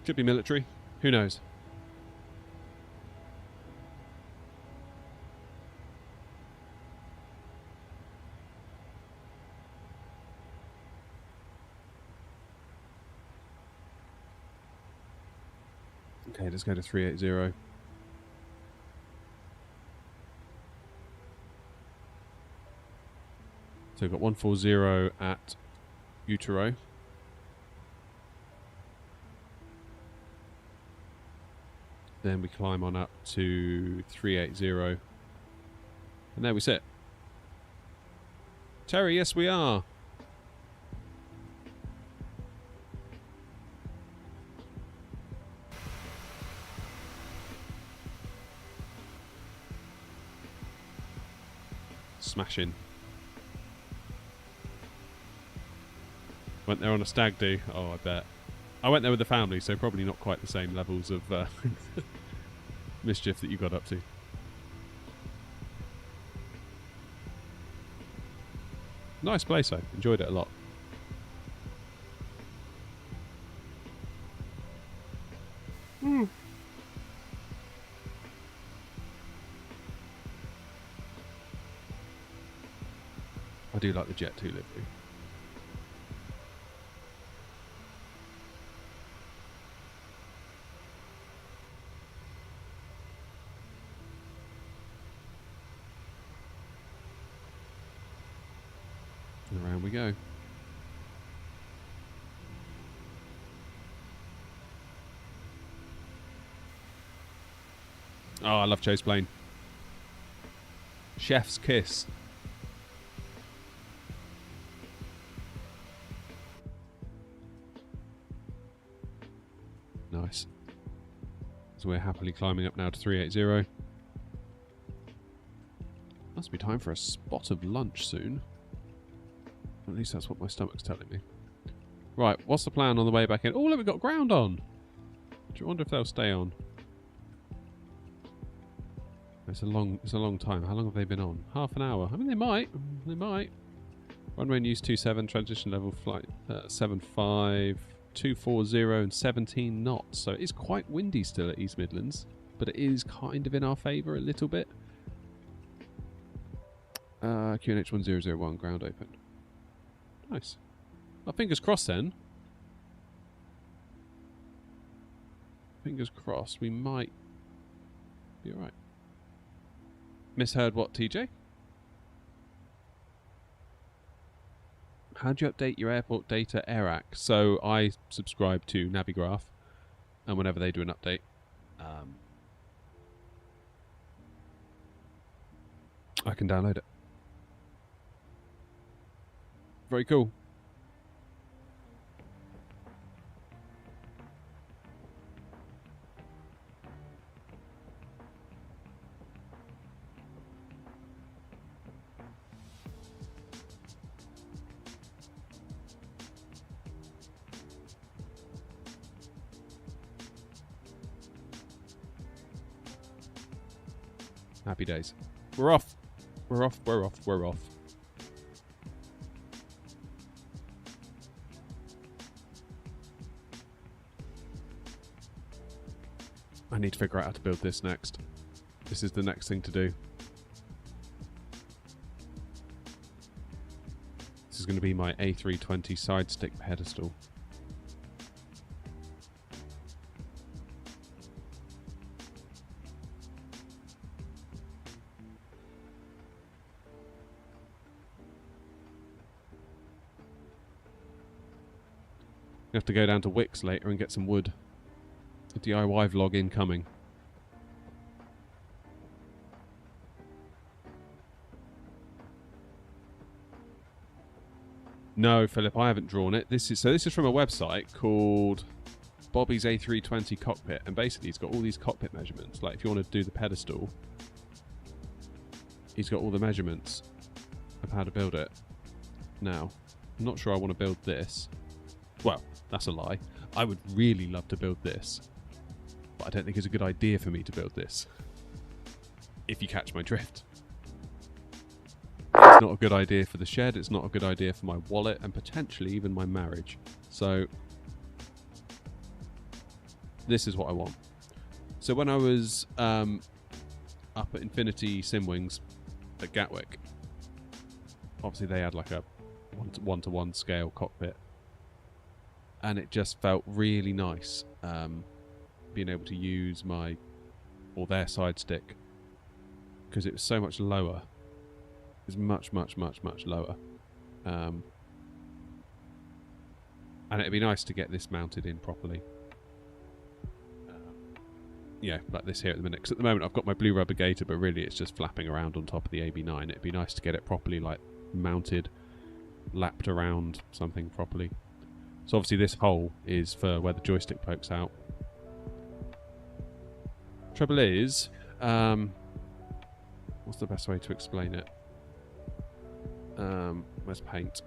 Could be military. Who knows? Okay, let's go to 380. So we've got 140 at Utero. Then we climb on up to 380. And there we sit. Terry, yes we are. Smashing. Went there on a stag do. Oh, I bet. I went there with the family, so probably not quite the same levels of mischief that you got up to. Nice place though. Enjoyed it a lot. I do like the Jet2 livery. And around we go. Oh, I love chase plane. Chef's kiss. Nice. So we're happily climbing up now to 380. Must be time for a spot of lunch soon. At least that's what my stomach's telling me. Right, what's the plan on the way back in? Oh, look, we've got ground on. Do you wonder if they'll stay on? It's a long time. How long have they been on? Half an hour. I mean, they might. They might. Runway news 27, transition level flight 75, 240 and 17 knots. So it is quite windy still at East Midlands, but it is kind of in our favour a little bit. QNH 1001, ground open. Nice. Well, fingers crossed then. Fingers crossed we might be alright. Misheard what, TJ? How do you update your airport data AirAC? So I subscribe to Navigraph, and whenever they do an update, I can download it. Very cool. Happy days. We're off. We're off. We're off. We're off. I need to figure out how to build this next. This is the next thing to do. This is going to be my A320 side stick pedestal. We have to go down to Wicks later and get some wood. A DIY vlog incoming. No, Philip, I haven't drawn it. This is from a website called Bobby's A320 Cockpit, and basically he's got all these cockpit measurements. Like if you want to do the pedestal, he's got all the measurements of how to build it. Now, I'm not sure I want to build this. Well, that's a lie. I would really love to build this, but I don't think it's a good idea for me to build this. If you catch my drift. It's not a good idea for the shed, it's not a good idea for my wallet, and potentially even my marriage. So, this is what I want. So when I was up at Infinity Simwings at Gatwick, obviously they had like a one-to-one scale cockpit, and it just felt really nice. being able to use my or their side stick, because it was so much lower. It's much lower. And it'd be nice to get this mounted in properly. Yeah, like this here at the minute. Because at the moment I've got my blue rubber gator, but really it's just flapping around on top of the AB9. It'd be nice to get it properly like mounted, lapped around something properly. So obviously this hole is for where the joystick pokes out. Trouble is, what's the best way to explain it? Where's Paint?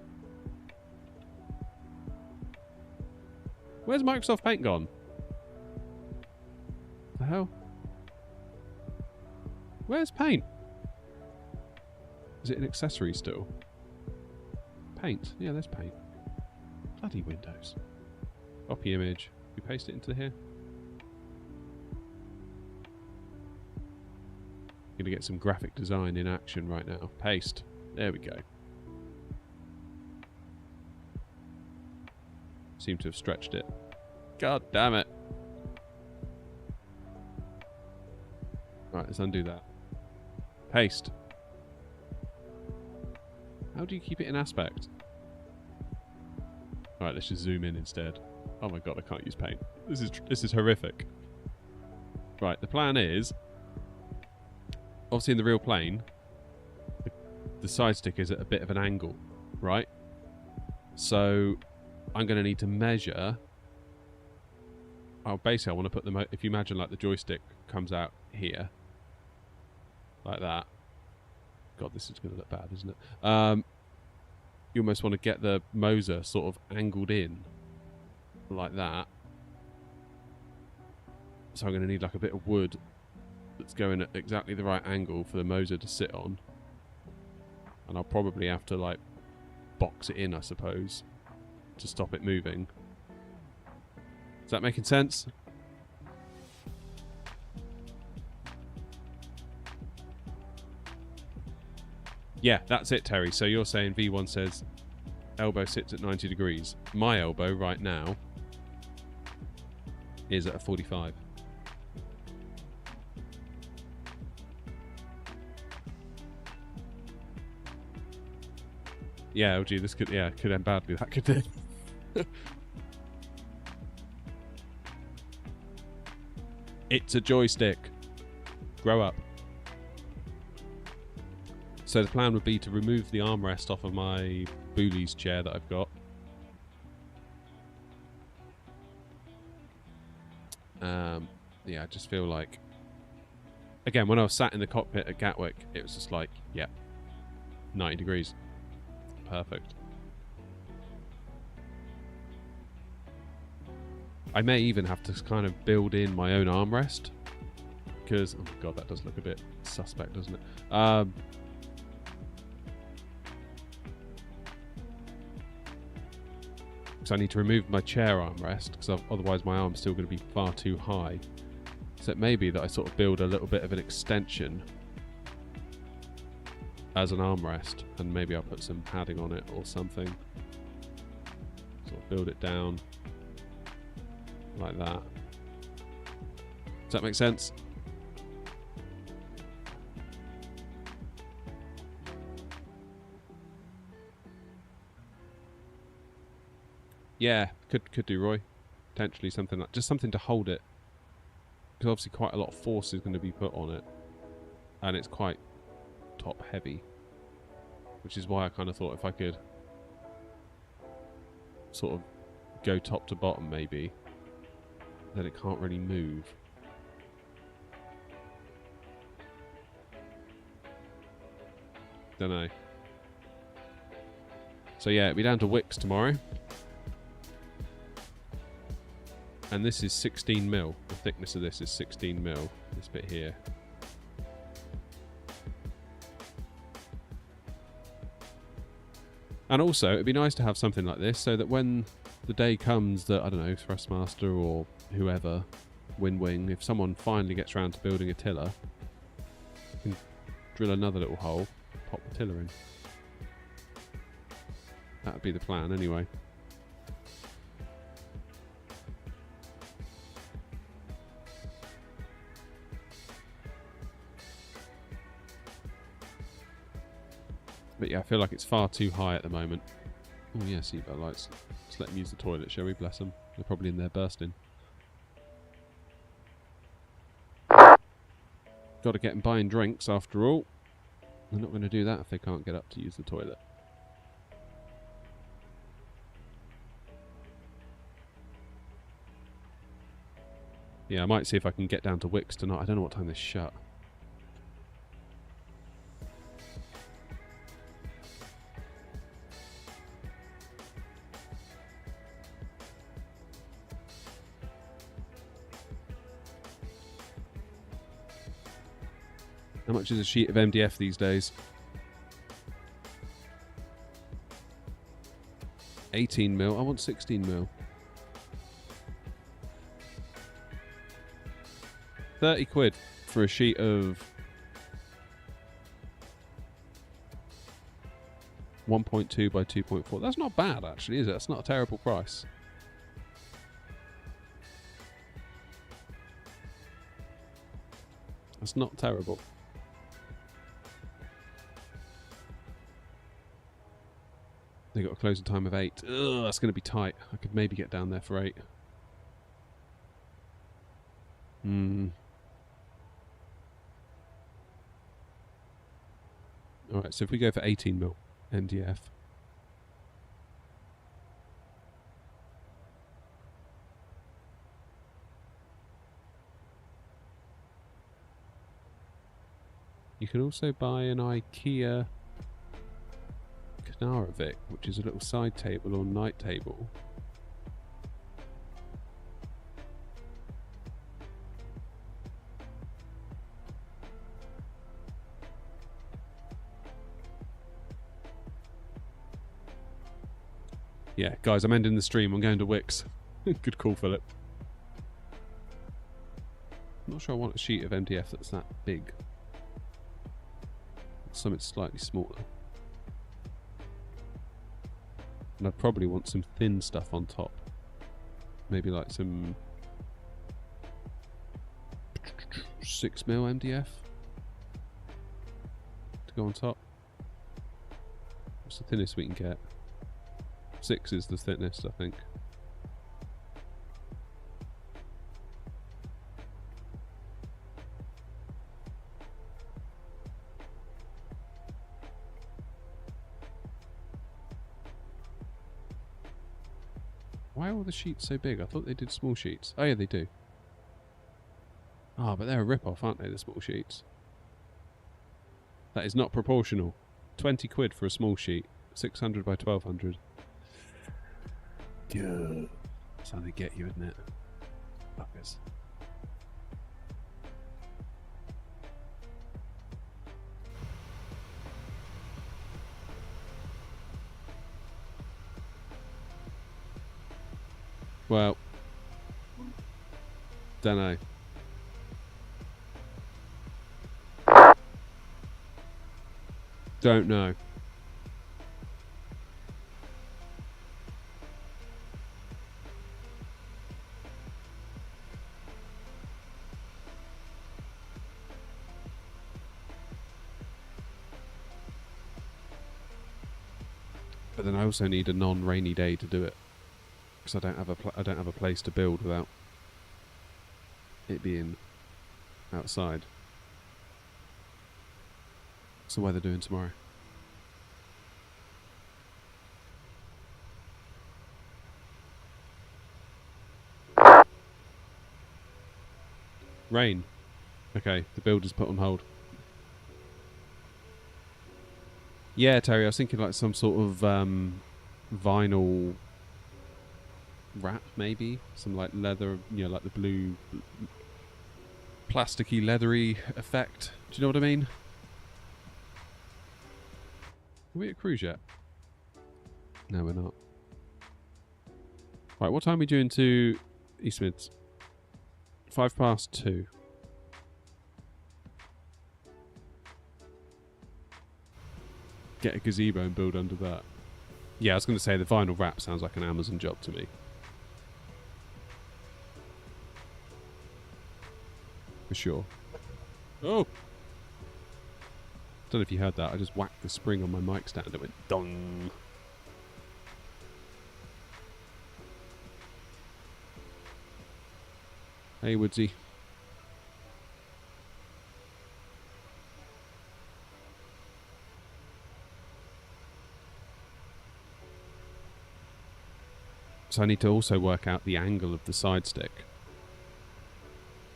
Where's Microsoft Paint gone? The hell? Where's Paint? Is it an accessory still? Paint. Yeah, there's Paint. Bloody Windows. Copy image. We paste it into here. Gonna get some graphic design in action right now. Paste. There we go. Seem to have stretched it. God damn it. Right, let's undo that. Paste. How do you keep it in aspect? Alright, let's just zoom in instead. Oh my god, I can't use Paint. This is horrific. Right, the plan is, obviously in the real plane, the side stick is at a bit of an angle, right? So I'm going to need to measure. Oh, basically I want to put the, if you imagine like the joystick comes out here, like that. God, this is going to look bad, isn't it? You almost want to get the Moser sort of angled in, like that. So I'm going to need like a bit of wood that's going at exactly the right angle for the Moser to sit on. And I'll probably have to like box it in, I suppose, to stop it moving. Is that making sense? Yeah, that's it, Terry. So you're saying V1 says elbow sits at 90 degrees. My elbow right now is at a 45. Yeah, LG, this could end badly. That could do. It's a joystick. Grow up. So the plan would be to remove the armrest off of my Boolies chair that I've got. Yeah, I just feel like, again, when I was sat in the cockpit at Gatwick, it was just like, yeah, 90 degrees. Perfect. I may even have to kind of build in my own armrest, because, oh god, that does look a bit suspect, doesn't it? Because I need to remove my chair armrest, because otherwise my arm's still going to be far too high. So it may be that I sort of build a little bit of an extension as an armrest, and maybe I'll put some padding on it or something. Sort of build it down like that. Does that make sense? Yeah, could do, Roy. Potentially something like, just something to hold it. Because obviously quite a lot of force is going to be put on it, and it's quite top heavy, which is why I kind of thought if I could sort of go top to bottom maybe, then it can't really move. Don't know. So yeah, it'll be down to wicks tomorrow. And this is 16 mil. The thickness of this is 16 mil. This bit here. And also, it'd be nice to have something like this so that when the day comes that, I don't know, Thrustmaster or whoever, Wing, if someone finally gets around to building a tiller, you can drill another little hole, pop the tiller in. That would be the plan anyway. But yeah, I feel like it's far too high at the moment. Oh yeah, seatbelt lights. Let's let them use the toilet, shall we? Bless them. They're probably in there bursting. Got to get them buying drinks after all. They're not going to do that if they can't get up to use the toilet. Yeah, I might see if I can get down to Wicks tonight. I don't know what time they shut. How much is a sheet of MDF these days? 18 mil. I want 16 mil. 30 quid for a sheet of 1.2 by 2.4. That's not bad, actually, is it? That's not a terrible price. That's not terrible. They got a closing time of 8. Ugh, that's going to be tight. I could maybe get down there for 8. Alright, so if we go for 18 mil MDF. You can also buy an IKEA Knaravik, which is a little side table or night table. Yeah, guys, I'm ending the stream. I'm going to Wicks. Good call, Philip. I'm not sure I want a sheet of MDF that's that big. Something slightly smaller. And I'd probably want some thin stuff on top. Maybe like some 6 mil MDF to go on top. What's the thinnest we can get? 6 is the thinnest, I think. Why are all the sheets so big? I thought they did small sheets. Oh yeah, they do. Ah, but they're a rip-off, aren't they, the small sheets? That is not proportional. 20 quid for a small sheet. 600 by 1200. Yeah. That's how they get you, isn't it? Fuckers. Well, don't know. Don't know. But then I also need a non-rainy day to do it, because I don't have a place to build without it being outside. What's the weather doing tomorrow? Rain. Okay, the build is put on hold. Yeah, Terry, I was thinking like some sort of vinyl wrap, maybe. Some like leather, you know, like the blue plasticky, leathery effect. Do you know what I mean? Are we at cruise yet? No, we're not. Right, what time are we doing to East Mids? 2:05. Get a gazebo and build under that. Yeah, I was going to say the vinyl wrap sounds like an Amazon job to me. For sure. Oh! Don't know if you heard that. I just whacked the spring on my mic stand. It went dong. Hey, Woodsy. So I need to also work out the angle of the side stick.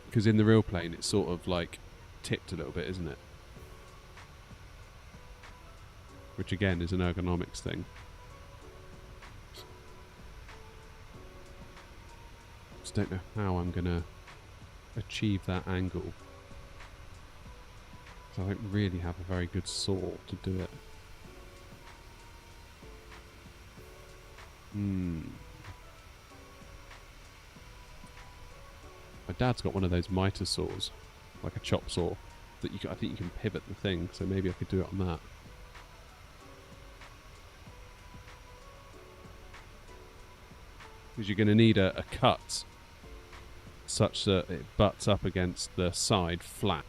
Because in the real plane, it's sort of like tipped a little bit, isn't it? Which again is an ergonomics thing. Just don't know how I'm gonna achieve that angle. So I don't really have a very good saw to do it. My dad's got one of those miter saws, like a chop saw, that I think you can pivot the thing, so maybe I could do it on that. Because you're going to need a cut such that it butts up against the side flat.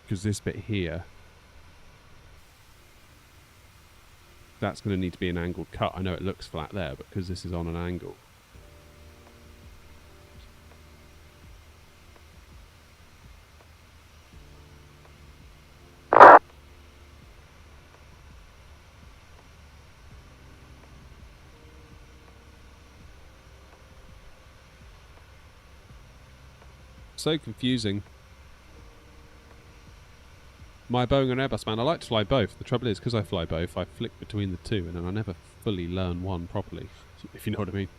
Because this bit here, that's going to need to be an angled cut. I know it looks flat there, but because this is on an angle. So confusing. My Boeing and Airbus, man, I like to fly both. The trouble is, because I fly both, I flick between the two, and then I never fully learn one properly, if you know what I mean.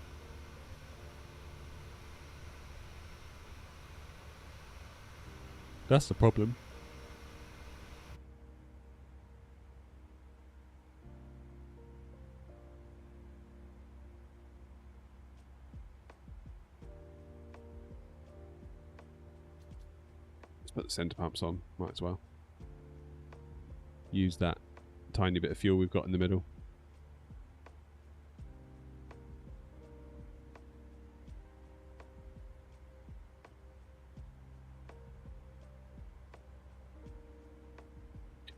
That's the problem. Let's put the centre pumps on, might as well. Use that tiny bit of fuel we've got in the middle.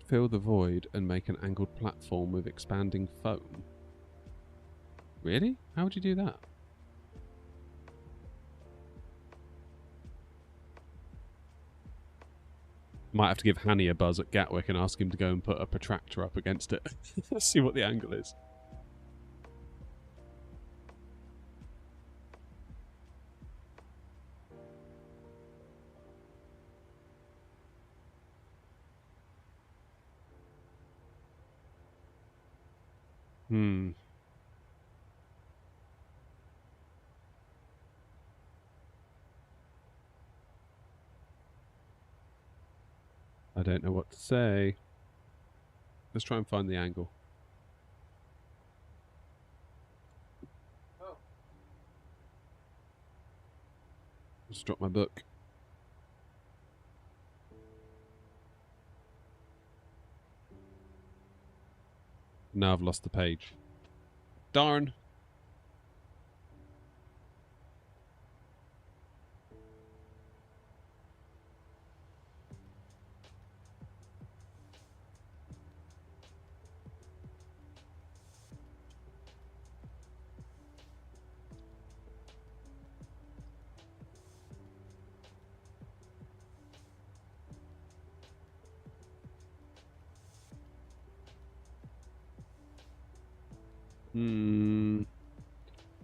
Fill the void and make an angled platform with expanding foam. Really? How would you do that? Might have to give Hanny a buzz at Gatwick and ask him to go and put a protractor up against it. See what the angle is. I don't know what to say. Let's try and find the angle. Just dropped my book. Now I've lost the page. Darn.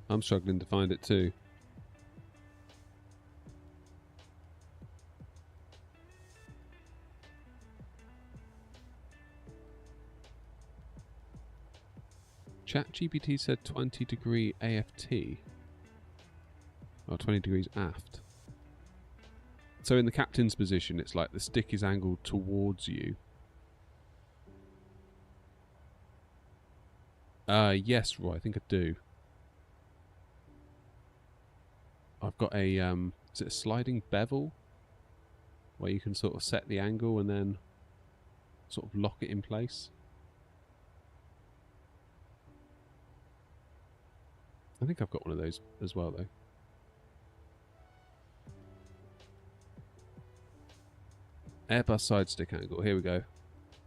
I'm struggling to find it too. ChatGPT said 20-degree AFT. Or 20 degrees aft. So in the captain's position, it's like the stick is angled towards you. Yes, Roy, I think I do. I've got a, is it a sliding bevel? Where you can sort of set the angle and then sort of lock it in place. I think I've got one of those as well, though. Airbus side stick angle. Here we go.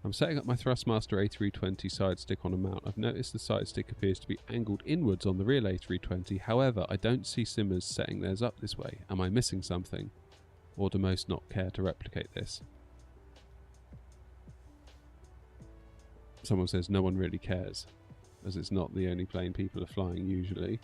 I'm setting up my Thrustmaster A320 side stick on a mount. I've noticed the side stick appears to be angled inwards on the real A320. However, I don't see simmers setting theirs up this way. Am I missing something? Or do most not care to replicate this? Someone says no one really cares, as it's not the only plane people are flying usually.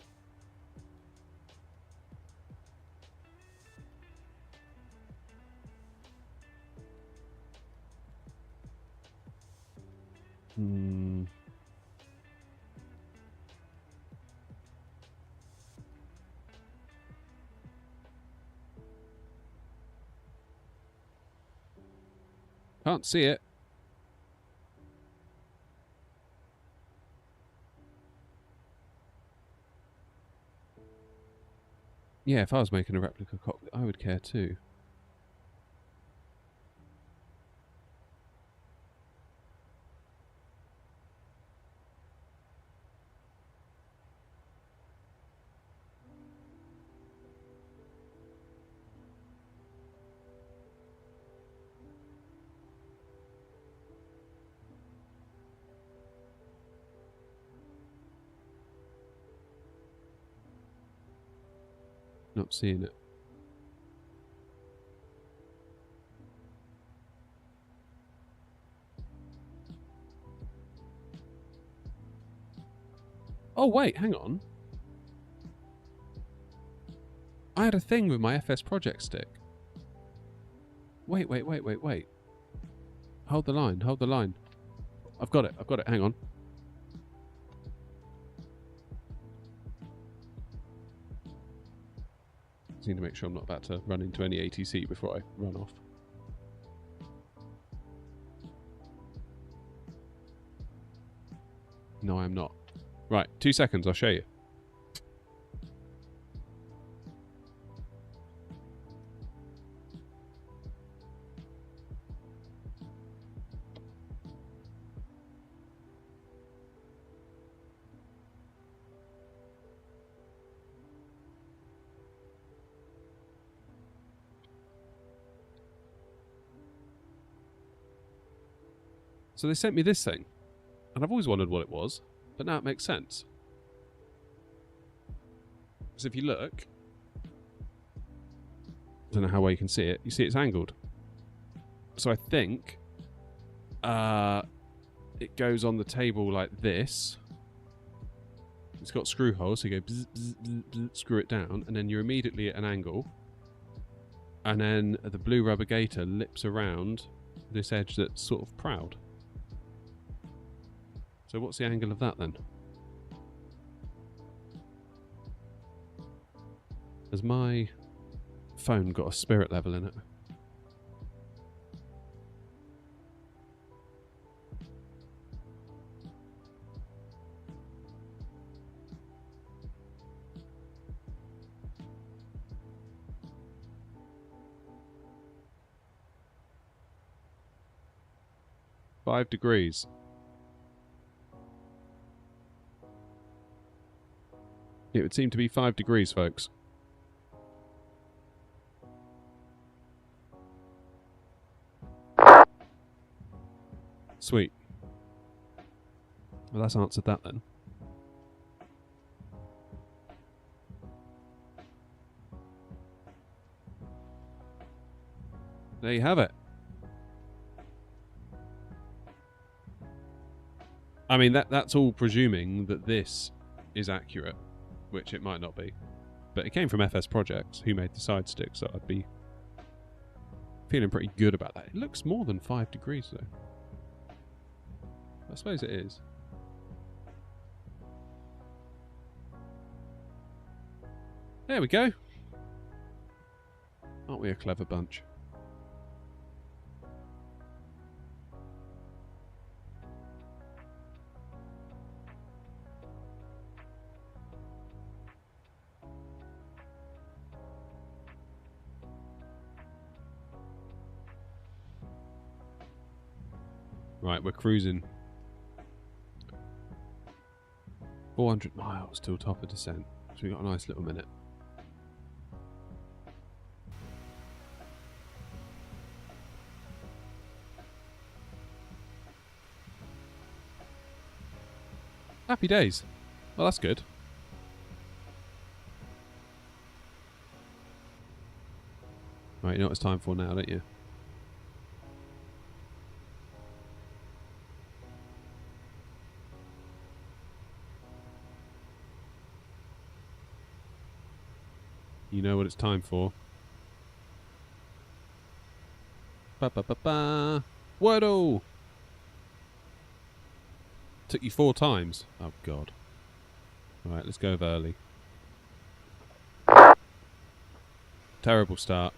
Can't see it. Yeah, if I was making a replica cockpit, I would care too. Not seeing it. Oh wait, hang on. I had a thing with my FS project stick. Wait. Hold the line, hold the line. I've got it, hang on. Just need to make sure I'm not about to run into any ATC before I run off. No, I'm not. Right, 2 seconds, I'll show you. So they sent me this thing, and I've always wondered what it was, but now it makes sense. So if you look, I don't know how well you can see it, you see it's angled. So I think it goes on the table like this. It's got screw holes, so you go bzz, bzz, bzz, bzz, screw it down, and then you're immediately at an angle. And then the blue rubber gator lips around this edge that's sort of proud. So what's the angle of that then? Has my phone got a spirit level in it? Five degrees. It would seem to be 5 degrees, folks. Sweet. Well, that's answered that then. There you have it. I mean, that's all presuming that this is accurate, which it might not be. But it came from FS Projects, who made the side stick, so I'd be feeling pretty good about that. It looks more than 5 degrees, though. I suppose it is. There we go. Aren't we a clever bunch? Right, we're cruising. 400 miles till top of descent. So we got a nice little minute. Happy days. Well, that's good. Right, you know what it's time for now, don't you? You know what it's time for. Ba-ba-ba-ba. Wordle! Took you 4 times. Oh, God. Alright, let's go early. Terrible start.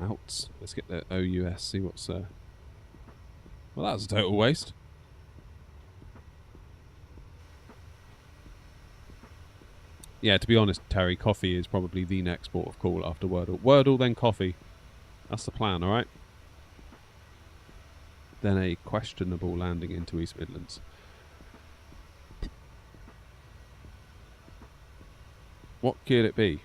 Outs. Let's get the OUS, see what's there. Well, that was a total waste. Yeah, to be honest, Terry, coffee is probably the next port of call after Wordle. Wordle, then coffee. That's the plan, alright? Then a questionable landing into East Midlands. What could it be?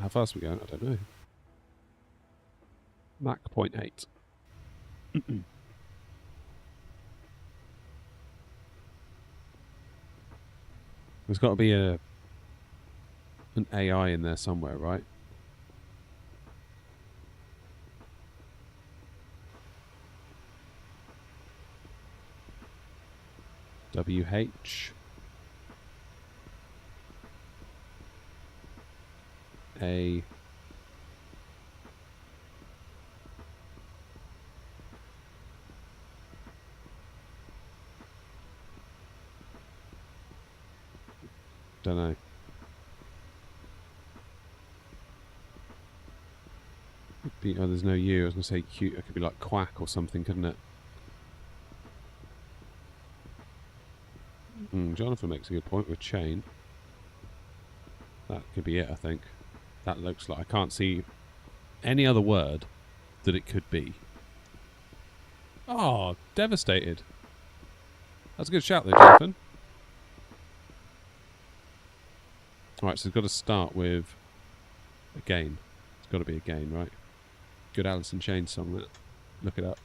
How fast are we going? I don't know. Mach 0.8. There's got to be an AI in there somewhere, right? WH A don't know. Oh, there's no U. I was going to say Q. It could be like quack or something, couldn't it? Jonathan makes a good point with chain. That could be it, I think. That looks like... I can't see any other word that it could be. Oh, devastated. That's a good shout though, Jonathan. Alright, so it's got to start with a gain. It's got to be a gain, right? Good Alice in Chains song, that. Look it up.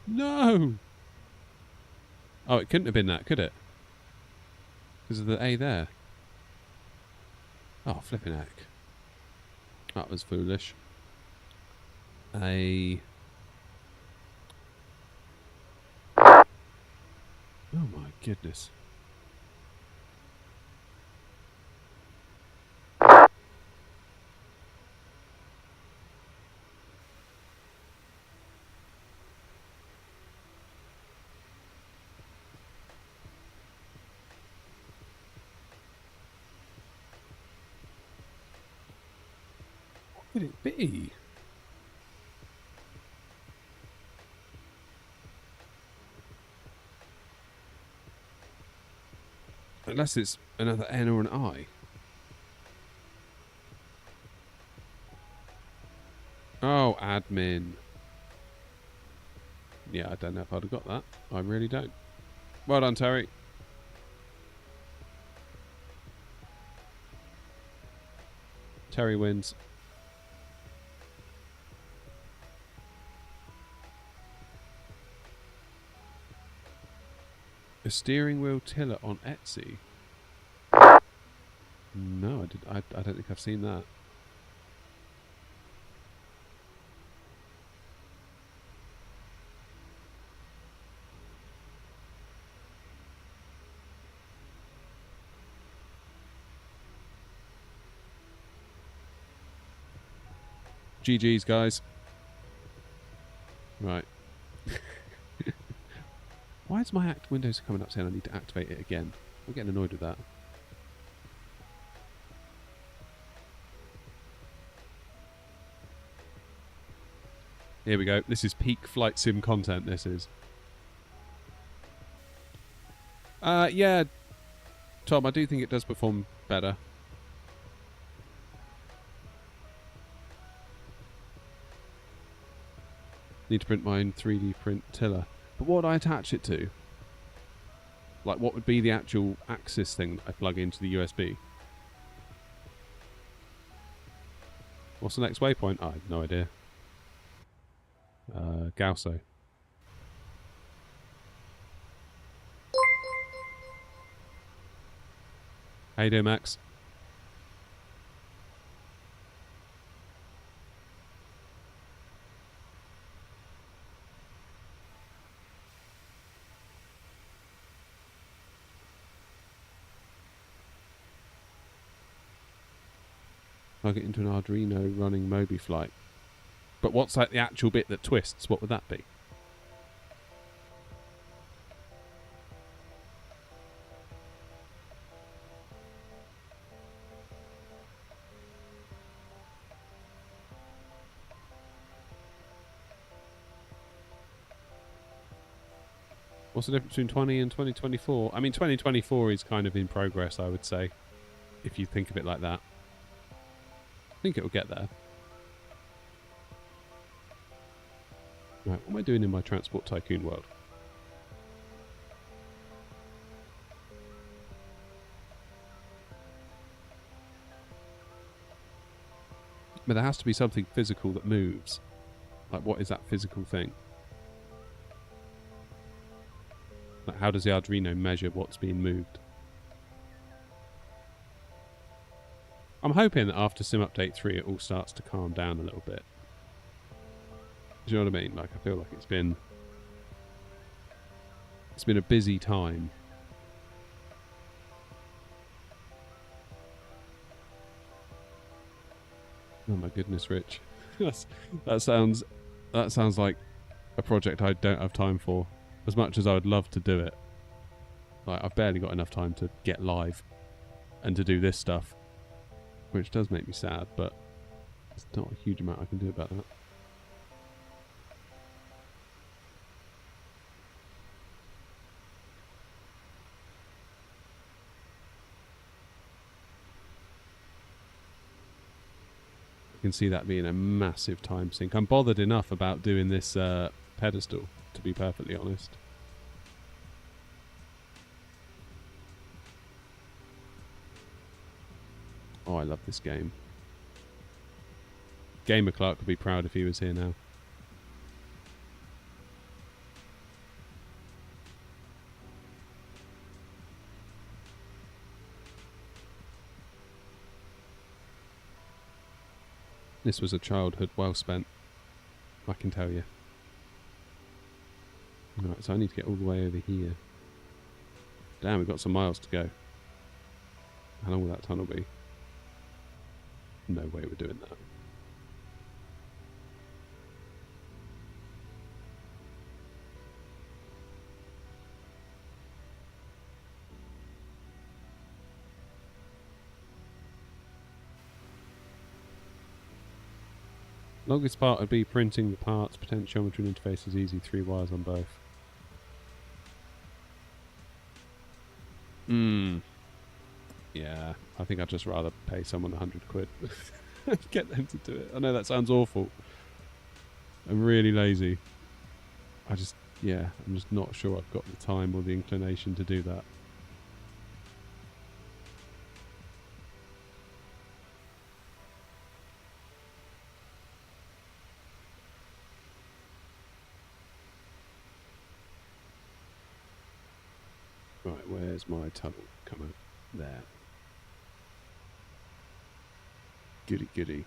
No! Oh, it couldn't have been that, could it? Because of the A there. Oh, flipping heck. That was foolish. A... Oh my goodness. What could it be? Unless it's another N or an I. Oh, admin. Yeah, I don't know if I'd have got that. I really don't. Well done, Terry. Terry wins. A steering wheel tiller on Etsy? No, I don't think I've seen that. GG's, guys. Right. Why is my act windows coming up saying I need to activate it again? I'm getting annoyed with that. Here we go. This is peak flight sim content, this is. Yeah, Tom, I do think it does perform better. Need to print my own 3D print tiller. But what would I attach it to? Like, what would be the actual axis thing that I plug into the USB? What's the next waypoint? I have no idea. Gausso. How you doing, Max? Plug it into an Arduino running Mobi flight. But what's like the actual bit that twists? What would that be? What's the difference between 20 and 2024? I mean, 2024 is kind of in progress, I would say, if you think of it like that. I think it'll get there. Right, what am I doing in my Transport Tycoon world? But there has to be something physical that moves. Like, what is that physical thing? Like, how does the Arduino measure what's being moved? I'm hoping that after Sim Update 3 it all starts to calm down a little bit. Do you know what I mean? Like, I feel like it's been a busy time. Oh my goodness, Rich. that sounds like a project I don't have time for. As much as I would love to do it. Like, I've barely got enough time to get live and to do this stuff. Which does make me sad, but there's not a huge amount I can do about that. I can see that being a massive time sink. I'm bothered enough about doing this pedestal, to be perfectly honest. Oh, I love this game. Gamer Clark would be proud if he was here now. This was a childhood well spent, I can tell you. Right, so I need to get all the way over here. Damn, we've got some miles to go. How long will that tunnel be? No way we're doing that. Longest part would be printing the parts, potentiometer and interface is easy, 3 wires on both. Yeah, I think I'd just rather pay someone 100 quid. Get them to do it. I know that sounds awful. I'm really lazy. I'm just not sure I've got the time or the inclination to do that. Right, where's my tunnel? Come on. There. Goody goody.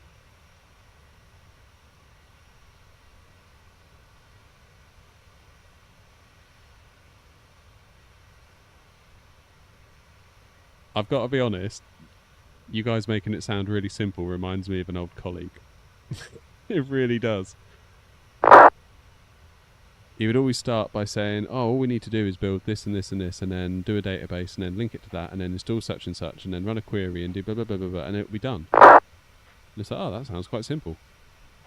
I've got to be honest, you guys making it sound really simple reminds me of an old colleague. It really does. He would always start by saying, oh, all we need to do is build this and this and this, and then do a database, and then link it to that, and then install such and such, and then run a query, and do blah, blah, blah, blah, blah, and it would be done. And it's like, oh, that sounds quite simple.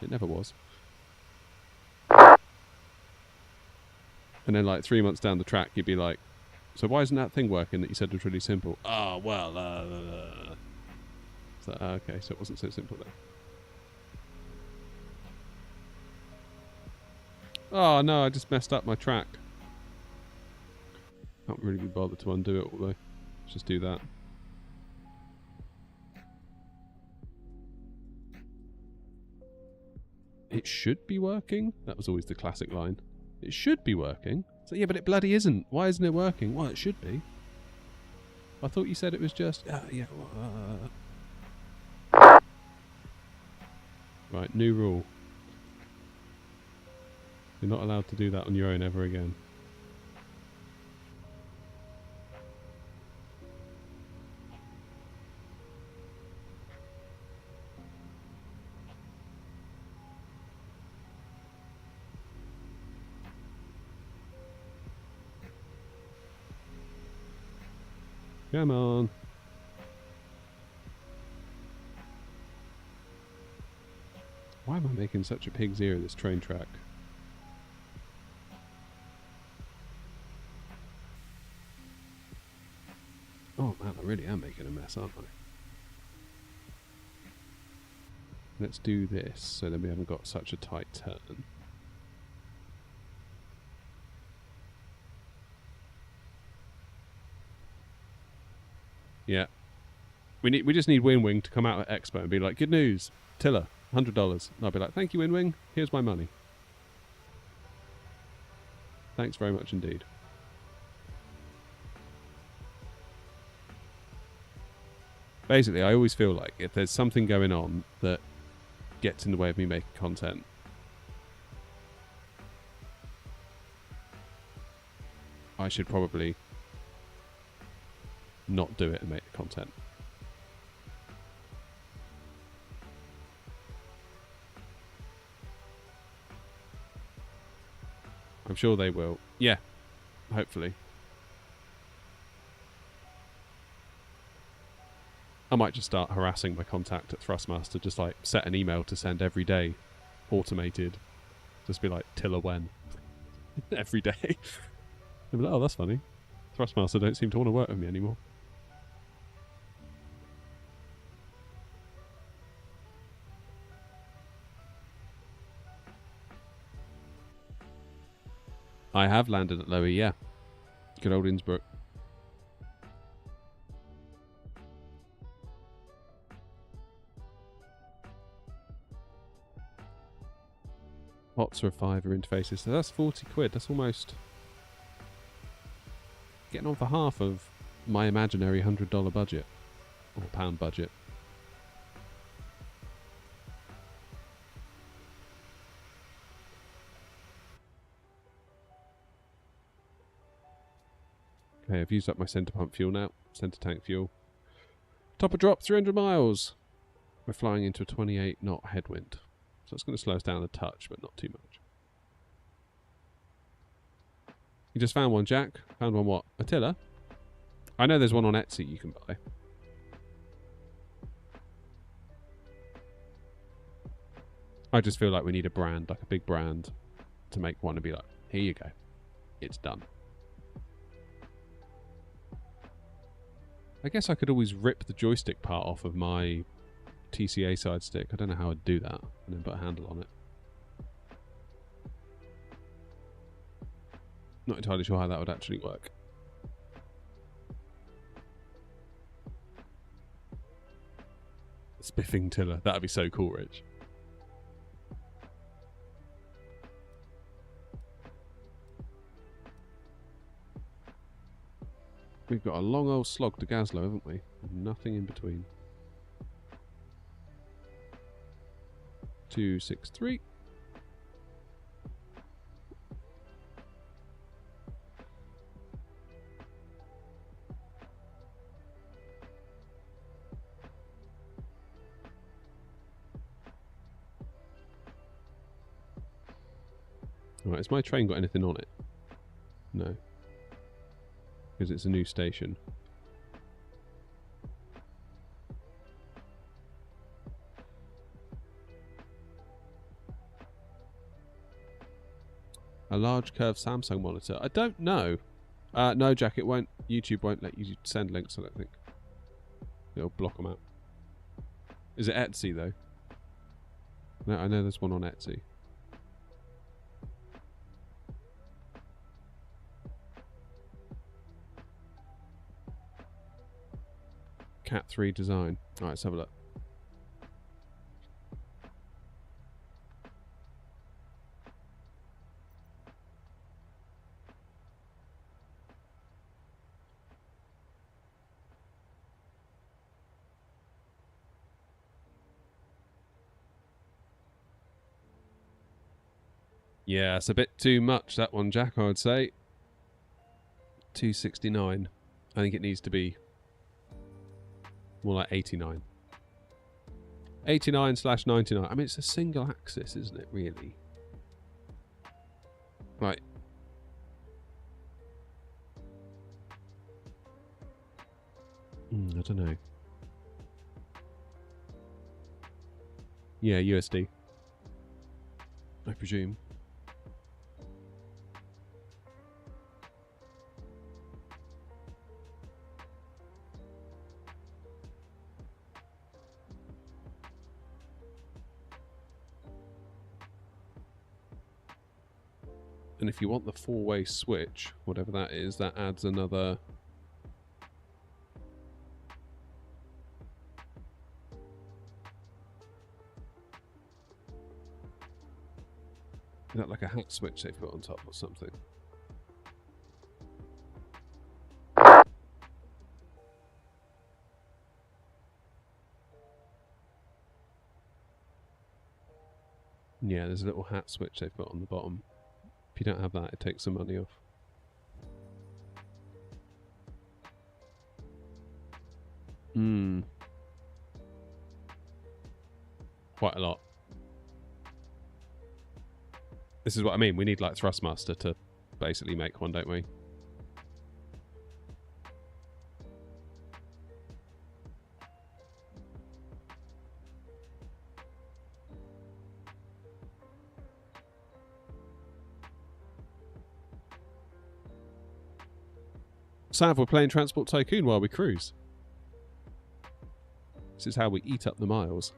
It never was. And then like 3 months down the track, you'd be like, so why isn't that thing working that you said was really simple? Oh, well, So, okay, so it wasn't so simple then. Oh no, I just messed up my track. Can't really be bothered to undo it all though. Let's just do that. It should be working? That was always the classic line. It should be working. So yeah, but it bloody isn't. Why isn't it working? Well, it should be. I thought you said it was just... yeah. Right, new rule. You're not allowed to do that on your own ever again. Come on. Why am I making such a pig's ear of this train track? Oh man, I really am making a mess, aren't I? Let's do this so then we haven't got such a tight turn. Yeah. We just need Winwing to come out at Expo and be like, good news, Tiller, $100. And I'll be like, thank you, Winwing, here's my money. Thanks very much indeed. Basically, I always feel like if there's something going on that gets in the way of me making content, I should probably not do it and make the content. I'm sure they will. Yeah, hopefully. I might just start harassing my contact at Thrustmaster, just like set an email to send every day, automated. Just be like, Tiller when? Every day. They'll be like, oh, that's funny. Thrustmaster don't seem to want to work with me anymore. I have landed at Lowy, yeah. Good old Innsbruck. Pots are a £5 interfaces, so that's 40 quid. That's almost getting on for half of my imaginary $100 budget. Or pound budget. Okay, I've used up my centre pump fuel now. Centre tank fuel. Top of drop, 300 miles. We're flying into a 28 knot headwind. So it's going to slow us down a touch, but not too much. You just found one, Jack? Found one what? A Tiller? I know there's one on Etsy you can buy. I just feel like we need a brand, like a big brand, to make one and be like, here you go. It's done. I guess I could always rip the joystick part off of my TCA side stick. I don't know how I'd do that, and then put a handle on it. Not entirely sure how that would actually work. Spiffing Tiller. That'd be so cool, Rich. We've got a long old slog to Gazlow, haven't we? Nothing in between. 263. Alright, has my train got anything on it? No. Because it's a new station. A large curved Samsung monitor. I don't know. No, Jack, it won't. YouTube won't let you send links, I don't think. It'll block them out. Is it Etsy, though? No, I know there's one on Etsy. Cat 3 design. Alright, let's have a look. Yeah, it's a bit too much, that one, Jack, I would say. 269. I think it needs to be more like 89. 89/99. I mean, it's a single axis, isn't it, really? Right. I don't know. Yeah, USD. I presume. And if you want the four-way switch, whatever that is, that adds another... Is that like a hat switch they put on top or something? Yeah, there's a little hat switch they put on the bottom. If you don't have that, it takes some money off. Quite a lot. This is what I mean. We need like Thrustmaster to basically make one, don't we? Sav, we're playing Transport Tycoon while we cruise. This is how we eat up the miles.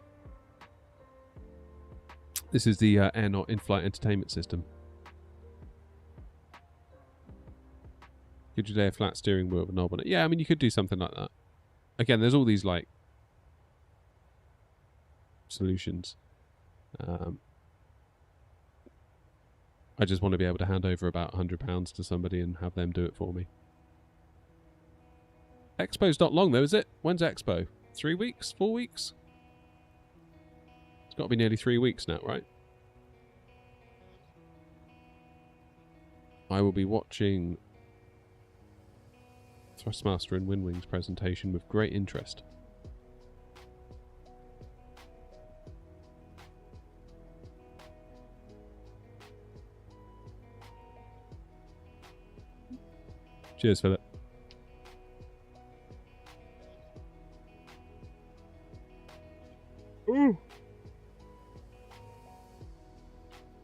This is the Airnaut in-flight entertainment system. Could you lay a flat steering wheel with a knob on it? Yeah, I mean, you could do something like that. Again, there's all these, like, solutions. I just want to be able to hand over about £100 to somebody and have them do it for me. Expo's not long though, is it? When's Expo? 3 weeks? 4 weeks? It's got to be nearly 3 weeks now, right? I will be watching Thrustmaster and Windwing's presentation with great interest. Cheers, Philip. Ooh.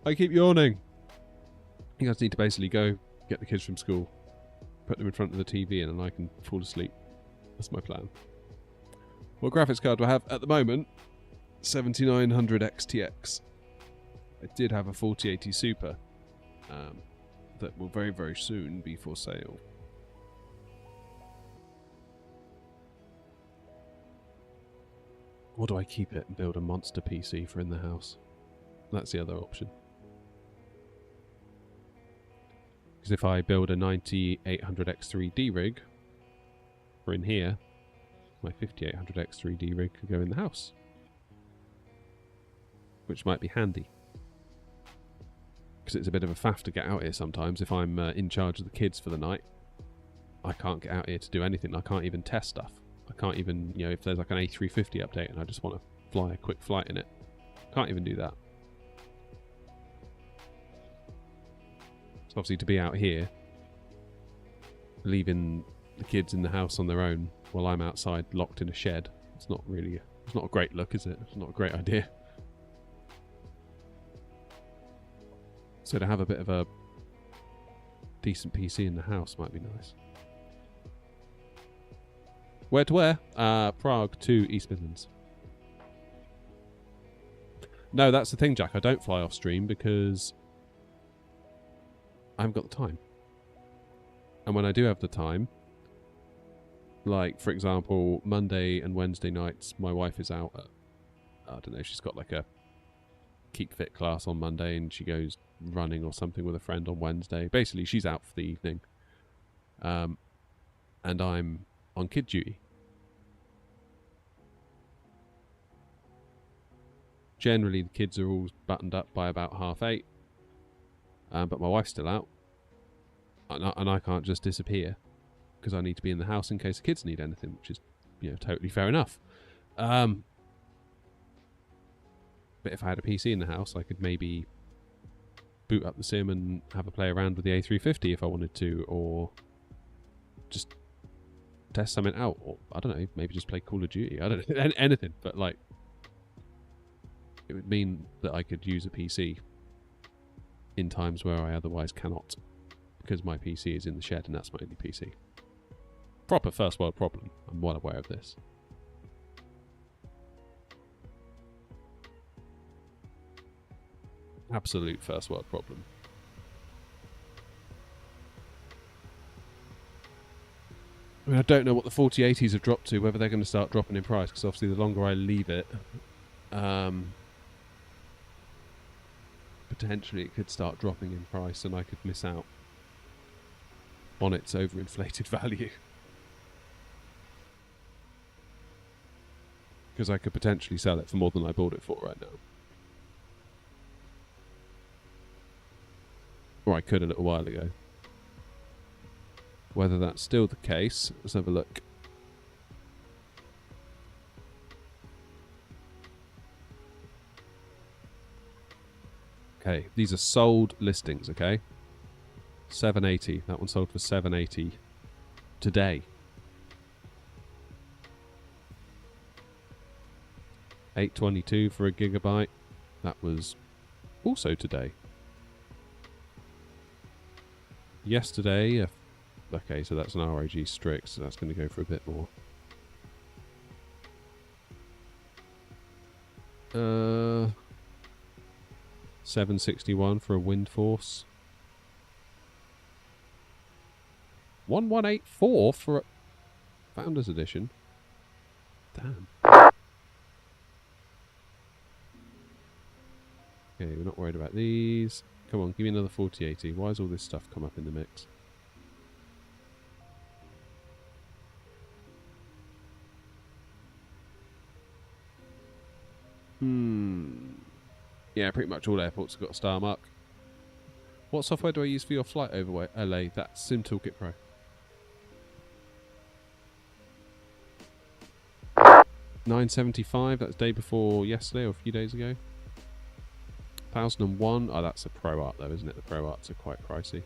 I keep yawning. You guys need to basically go get the kids from school, put them in front of the TV, and then I can fall asleep. That's my plan. What graphics card do I have at the moment? 7900 XTX. I did have a 4080 Super that will very, very soon be for sale. Or do I keep it and build a monster PC for in the house? That's the other option. Because if I build a 9800X3D rig for in here, my 5800X3D rig could go in the house. Which might be handy. Because it's a bit of a faff to get out here sometimes. If I'm in charge of the kids for the night, I can't get out here to do anything. I can't even test stuff. I can't even, you know, if there's like an A350 update and I just want to fly a quick flight in it, can't even do that. So obviously to be out here, leaving the kids in the house on their own while I'm outside locked in a shed, it's not a great look, is it? It's not a great idea. So to have a bit of a Decent PC in the house might be nice. Where to where? Prague to East Midlands. No, that's the thing, Jack. I don't fly off stream because I haven't got the time. And when I do have the time, like, for example, Monday and Wednesday nights, my wife is out at, I don't know, she's got like a Keep Fit class on Monday and she goes running or something with a friend on Wednesday. Basically, she's out for the evening. And I'm on kid duty. Generally, the kids are all buttoned up by about 8:30. But my wife's still out. And I can't just disappear because I need to be in the house in case the kids need anything, which is, totally fair enough. But if I had a PC in the house, I could maybe boot up the sim and have a play around with the A350 if I wanted to, or just test something out, or I don't know, maybe just play Call of Duty. I don't know, anything. But like, it would mean that I could use a PC in times where I otherwise cannot, because my PC is in the shed and that's my only PC. Proper first world problem. I'm well aware of this. Absolute first world problem. I mean, I don't know what the 4080s have dropped to, whether they're going to start dropping in price, because obviously the longer I leave it, potentially it could start dropping in price and I could miss out on its overinflated value. Because I could potentially sell it for more than I bought it for right now. Or I could a little while ago. Whether that's still the case, let's have a look. Okay, these are sold listings, okay? 780. That one sold for 780 today. 822 for a gigabyte. That was also today. Yesterday, okay, so that's an ROG Strix, so that's going to go for a bit more. 761 for a Wind Force. 1184 for a Founders Edition. Damn. Okay, we're not worried about these. Come on, give me another 4080. Why has all this stuff come up in the mix? Yeah, pretty much all airports have got a star mark. What software do I use for your flight over LA? That's Sim Toolkit Pro. $975, that's day before yesterday or a few days ago. 1001, oh, that's a Pro Art though, isn't it? The Pro Arts are quite pricey.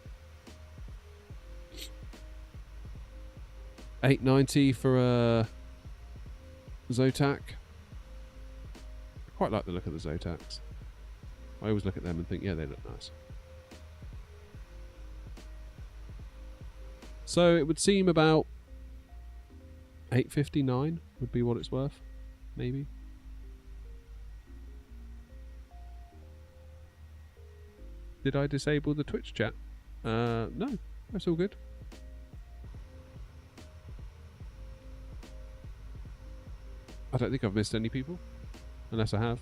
890 for a Zotac. I quite like the look of the Zotacs. I always look at them and think, yeah, they look nice. So it would seem about 859 would be what it's worth, maybe. Did I disable the Twitch chat? No, that's all good. I don't think I've missed any people, unless I have,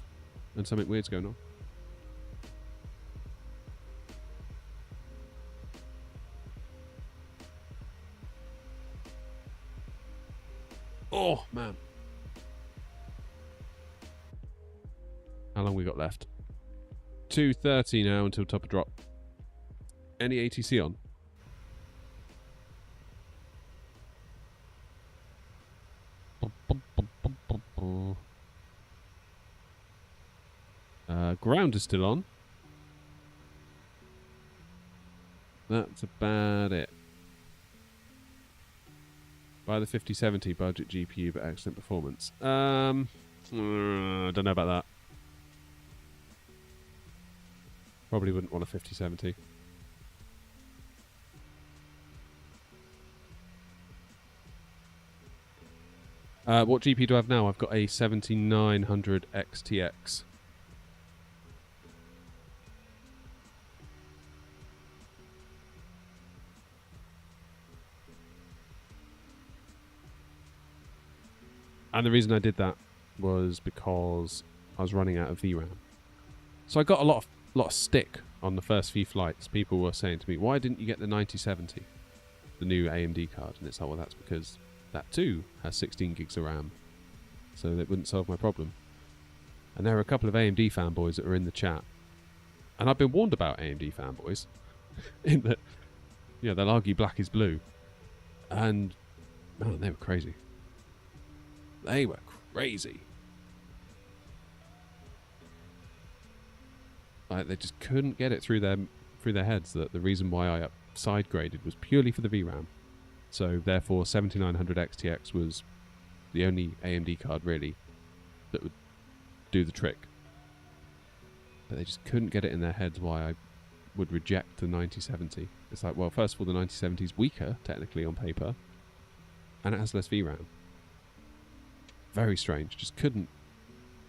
and something weird's going on. Oh, man. How long we got left? 2:30 now until top of drop. Any ATC on? Ground is still on. That's about it. Buy the 5070 budget GPU but excellent performance. I don't know about that. Probably wouldn't want a 5070. What GP do I have now? I've got a 7900 XTX. And the reason I did that was because I was running out of VRAM. So I got a lot of stick on the first few flights. People were saying to me, why didn't you get the 9070? The new AMD card. And it's like, well, that's because that too has 16 gigs of RAM. So that wouldn't solve my problem. And there are a couple of AMD fanboys that were in the chat. And I've been warned about AMD fanboys. In that, they'll argue black is blue. And, man, they were crazy. They were crazy. Like, they just couldn't get it through their heads that the reason why I side graded was purely for the VRAM. So therefore 7900 XTX was the only AMD card really that would do the trick. But they just couldn't get it in their heads why I would reject the 9070. It's like, well, first of all, the 9070 is weaker technically on paper, and it has less VRAM. Very strange. Just couldn't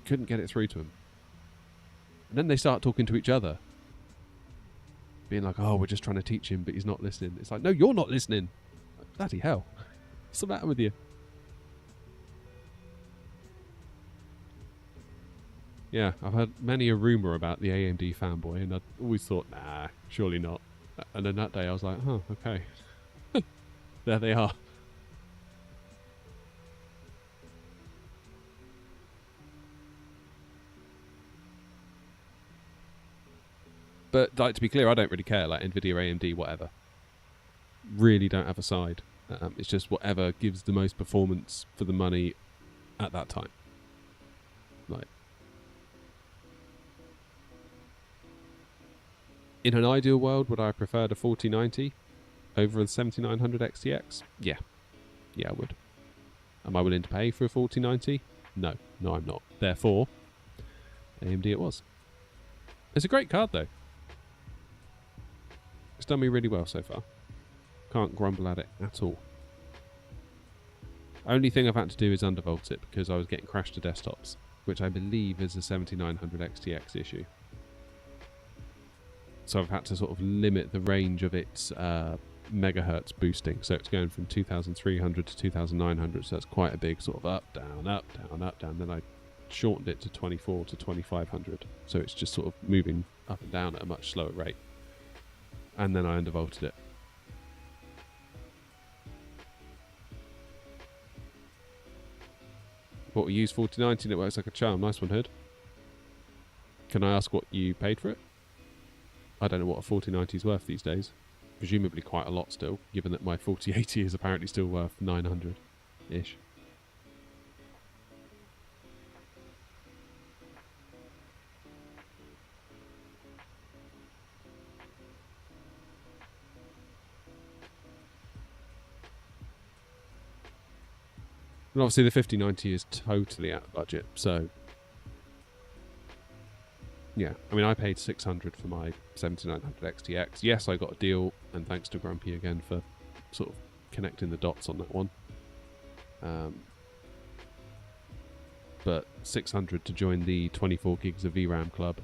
get it through to them. And then they start talking to each other, being like, oh, we're just trying to teach him, but he's not listening. It's like, no, you're not listening. Like, bloody hell. What's the matter with you? Yeah, I've heard many a rumour about the AMD fanboy, and I always thought, nah, surely not. And then that day I was like, oh, okay. There they are. But, like, to be clear, I don't really care. Like, NVIDIA, AMD, whatever. Really don't have a side. It's just whatever gives the most performance for the money at that time. Like, in an ideal world, would I prefer the 4090 over the 7900 XTX? Yeah. Yeah, I would. Am I willing to pay for a 4090? No. No, I'm not. Therefore, AMD it was. It's a great card, though. It's done me really well so far. Can't grumble at it at all. Only thing I've had to do is undervolt it because I was getting crashed to desktops, which I believe is a 7900 XTX issue. So I've had to sort of limit the range of its megahertz boosting. So it's going from 2300 to 2900, so that's quite a big sort of up, down, up, down, up, down. Then I shortened it to 24 to 2500, so it's just sort of moving up and down at a much slower rate. And then I undervolted it. What, we use 4090 and it works like a charm. Nice one, Hood. Can I ask what you paid for it? I don't know what a 4090 is worth these days. Presumably quite a lot still, given that my 4080 is apparently still worth 900-ish. And obviously the 5090 is totally out of budget, so yeah. I mean, I paid 600 for my 7900 XTX. Yes, I got a deal, and thanks to Grumpy again for sort of connecting the dots on that one. But 600 to join the 24 gigs of VRAM club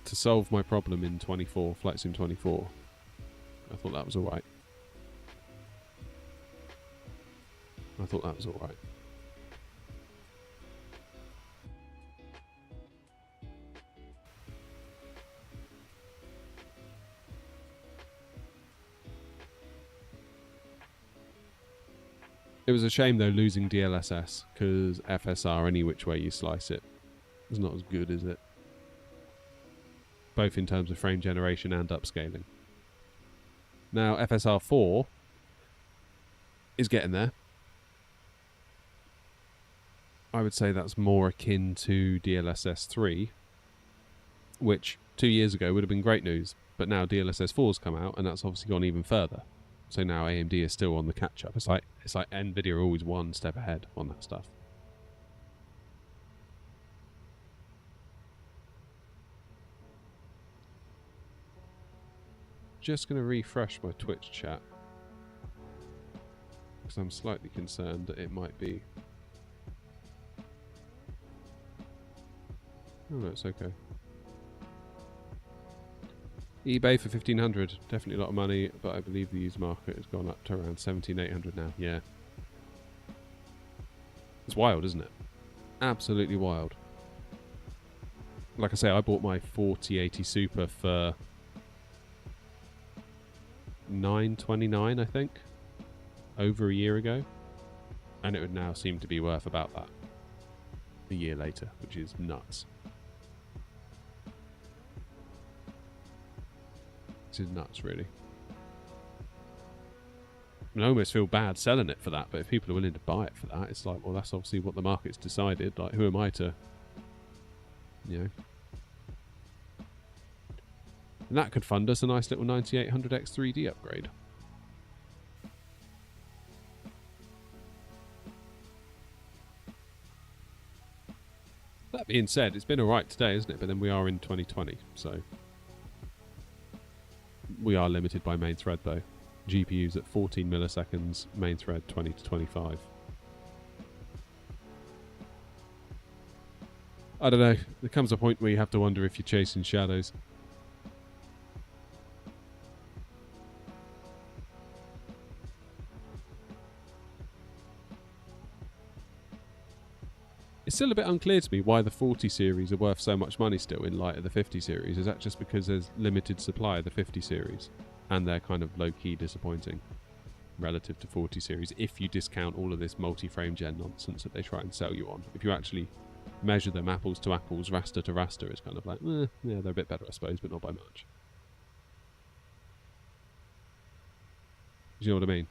to solve my problem in 24, Flight Sim 24. I thought that was alright. I thought that was alright. It was a shame though losing DLSS, because FSR, any which way you slice it, is not as good, is it? Both in terms of frame generation and upscaling. Now FSR 4 is getting there. I would say that's more akin to DLSS 3, which 2 years ago would have been great news, but now DLSS 4's come out and that's obviously gone even further. So now AMD is still on the catch-up. It's like NVIDIA are always one step ahead on that stuff. Just going to refresh my Twitch chat. because I'm slightly concerned that it might be... Oh no, it's okay. eBay for 1,500, definitely a lot of money, but I believe the used market has gone up to around 1,700, 800 now. Yeah. It's wild, isn't it? Absolutely wild. Like I say, I bought my 4080 Super for $929, I think, over a year ago, and it would now seem to be worth about that a year later, which is nuts. This is nuts, really. I almost feel bad selling it for that, but if people are willing to buy it for that, it's like, well, that's obviously what the market's decided. Like, who am I to, you know? And that could fund us a nice little 9800X 3D upgrade. That being said, it's been alright today, isn't it? But then we are in 2020, so we are limited by main thread, though. GPUs at 14 milliseconds, main thread 20 to 25. I don't know. There comes a point where you have to wonder if you're chasing shadows. It's still a bit unclear to me why the 40 series are worth so much money still in light of the 50 series. Is that just because there's limited supply of the 50 series and they're kind of low-key disappointing relative to 40 series if you discount all of this multi-frame gen nonsense that they try and sell you on? If you actually measure them apples to apples, raster to raster, it's kind of like, yeah, they're a bit better, I suppose, but not by much. Do you know what I mean?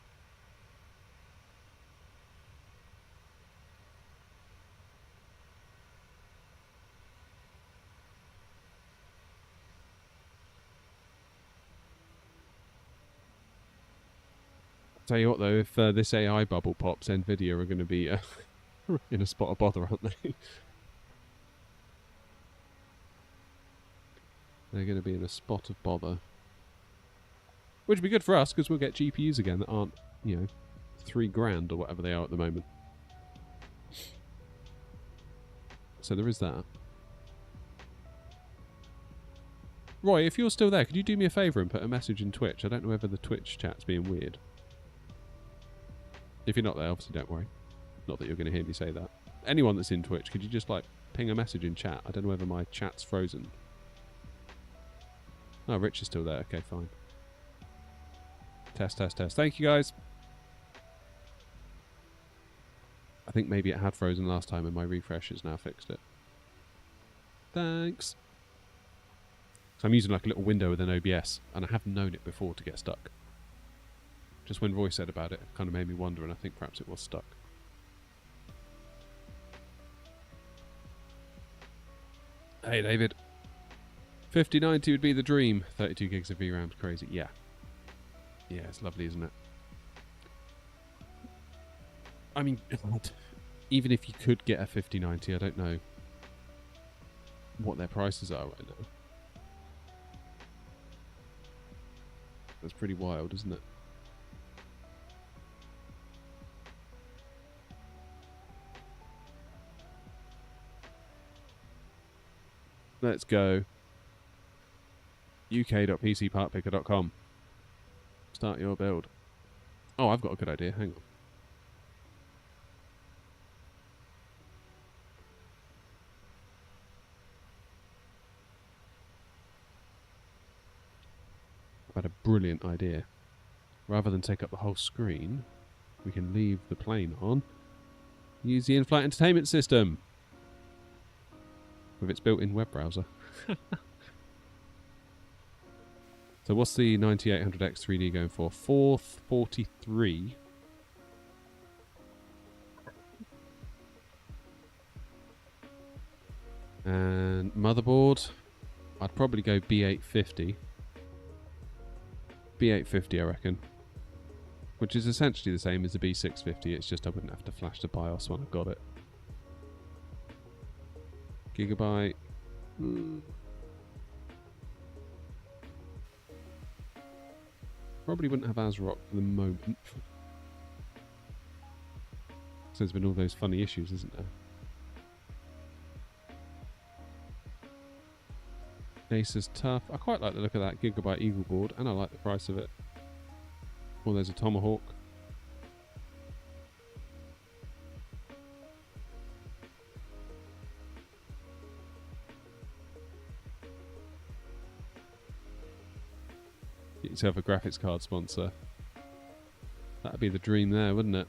Tell you what though, if this AI bubble pops, Nvidia are going to be in a spot of bother, aren't they? They're going to be in a spot of bother. Which would be good for us, because we'll get GPUs again that aren't, you know, $3,000 or whatever they are at the moment. So there is that. Roy, if you're still there, could you do me a favour and put a message in Twitch? I don't know whether the Twitch chat's being weird. If you're not there, obviously don't worry. Not that you're going to hear me say that. Anyone that's in Twitch, could you just, like, ping a message in chat? I don't know whether my chat's frozen. Oh, Rich is still there. Okay, fine. Test, test, test. Thank you, guys. I think maybe it had frozen last time and my refresh has now fixed it. Thanks. So I'm using, like, a little window with an OBS, and I have known it before to get stuck. Just when Roy said about it, it kind of made me wonder, and I think perhaps it was stuck. Hey, David. 5090 would be the dream. 32 gigs of VRAM's crazy. Yeah. Yeah, it's lovely, isn't it? I mean, even if you could get a 5090, I don't know what their prices are right now. That's pretty wild, isn't it? Let's go. uk.pcpartpicker.com. Start your build. Oh, I've got a good idea. Hang on. I've had a brilliant idea. Rather than take up the whole screen, we can leave the plane on. Use the in-flight entertainment system. With its built-in web browser. So what's the 9800X 3D going for? 443. And motherboard, I'd probably go B850. B850, I reckon. Which is essentially the same as the B650, it's just I wouldn't have to flash the BIOS when I've got it. Gigabyte. Probably wouldn't have ASRock for the moment. So there's been all those funny issues, isn't there? Acer's tough. I quite like the look of that Gigabyte Eagle board, and I like the price of it. Oh, there's a Tomahawk. Get yourself a graphics card sponsor. That'd be the dream there, wouldn't it?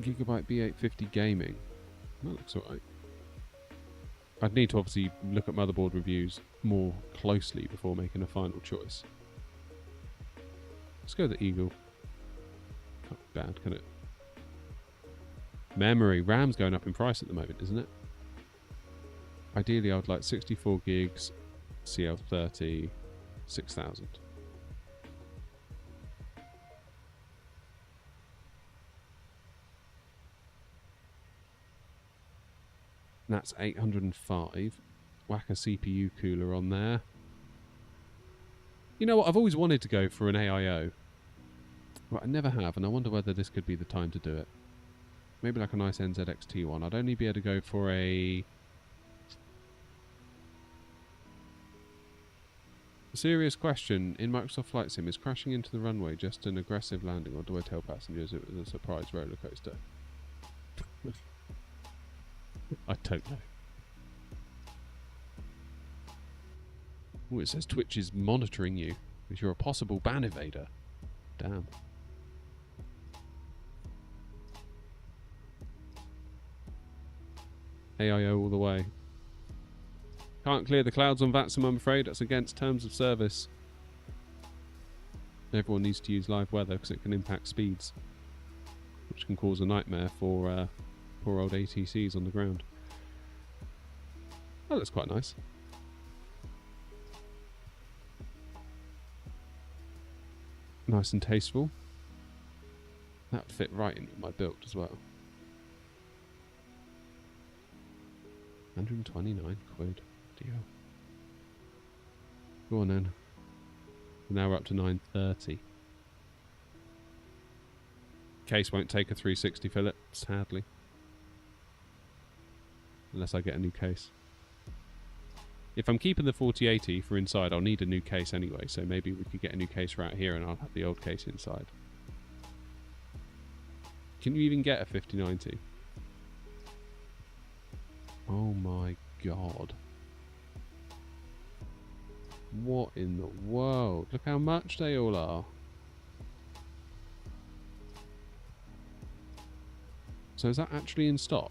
Gigabyte B850 Gaming. That looks alright. I'd need to obviously look at motherboard reviews more closely before making a final choice. Let's go with the Eagle. Can't be bad, can it? Memory. RAM's going up in price at the moment, isn't it? Ideally, I would like 64 gigs, CL30, 6000. That's 805. Whack a CPU cooler on there. You know what? I've always wanted to go for an AIO. But I never have, and I wonder whether this could be the time to do it. Maybe like a nice NZXT one. I'd only be able to go for a serious question. In Microsoft Flight Sim, is crashing into the runway just an aggressive landing, or do I tell passengers it was a surprise roller coaster? I don't know. Oh, it says Twitch is monitoring you because you're a possible ban evader. Damn. AIO all the way. Can't clear the clouds on VATSIM, I'm afraid. That's against terms of service. Everyone needs to use live weather because it can impact speeds, which can cause a nightmare for poor old ATCs on the ground. Oh, that's quite nice. Nice and tasteful. That would fit right into my build as well. 129 quid. Deal. Go on then. Now we're up to 930. Case won't take a 360 fillet, sadly. Unless I get a new case. If I'm keeping the 4080 for inside, I'll need a new case anyway, so maybe we could get a new case for out here and I'll have the old case inside. Can you even get a 5090? Oh my god. What in the world? Look how much they all are. So is that actually in stock?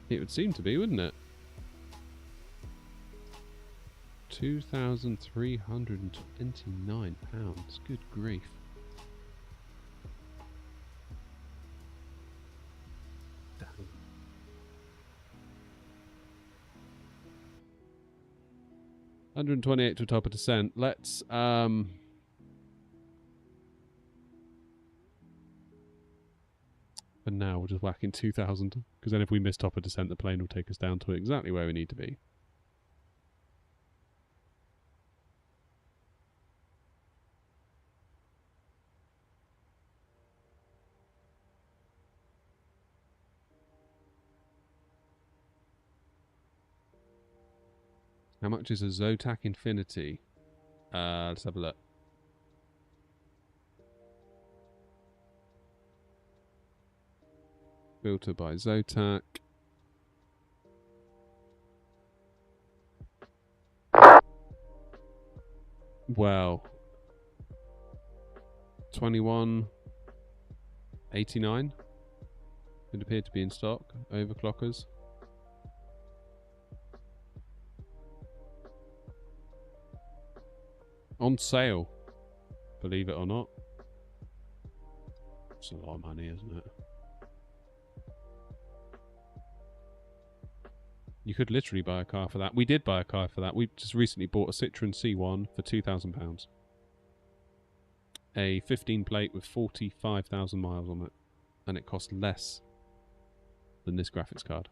It would seem to be, wouldn't it? £2,329. Good grief. Damn. $128 to top of descent. Let's and now we'll just whack in 2,000, because then if we miss top of descent, the plane will take us down to exactly where we need to be. How much is a Zotac Infinity? Let's have a look. Filter by Zotac. Well, 21.89. It appeared to be in stock. Overclockers. On sale, believe it or not. It's a lot of money, isn't it? You could literally buy a car for that. We did buy a car for that. We just recently bought a Citroen C1 for £2,000. A 15 plate with 45,000 miles on it. And it cost less than this graphics card.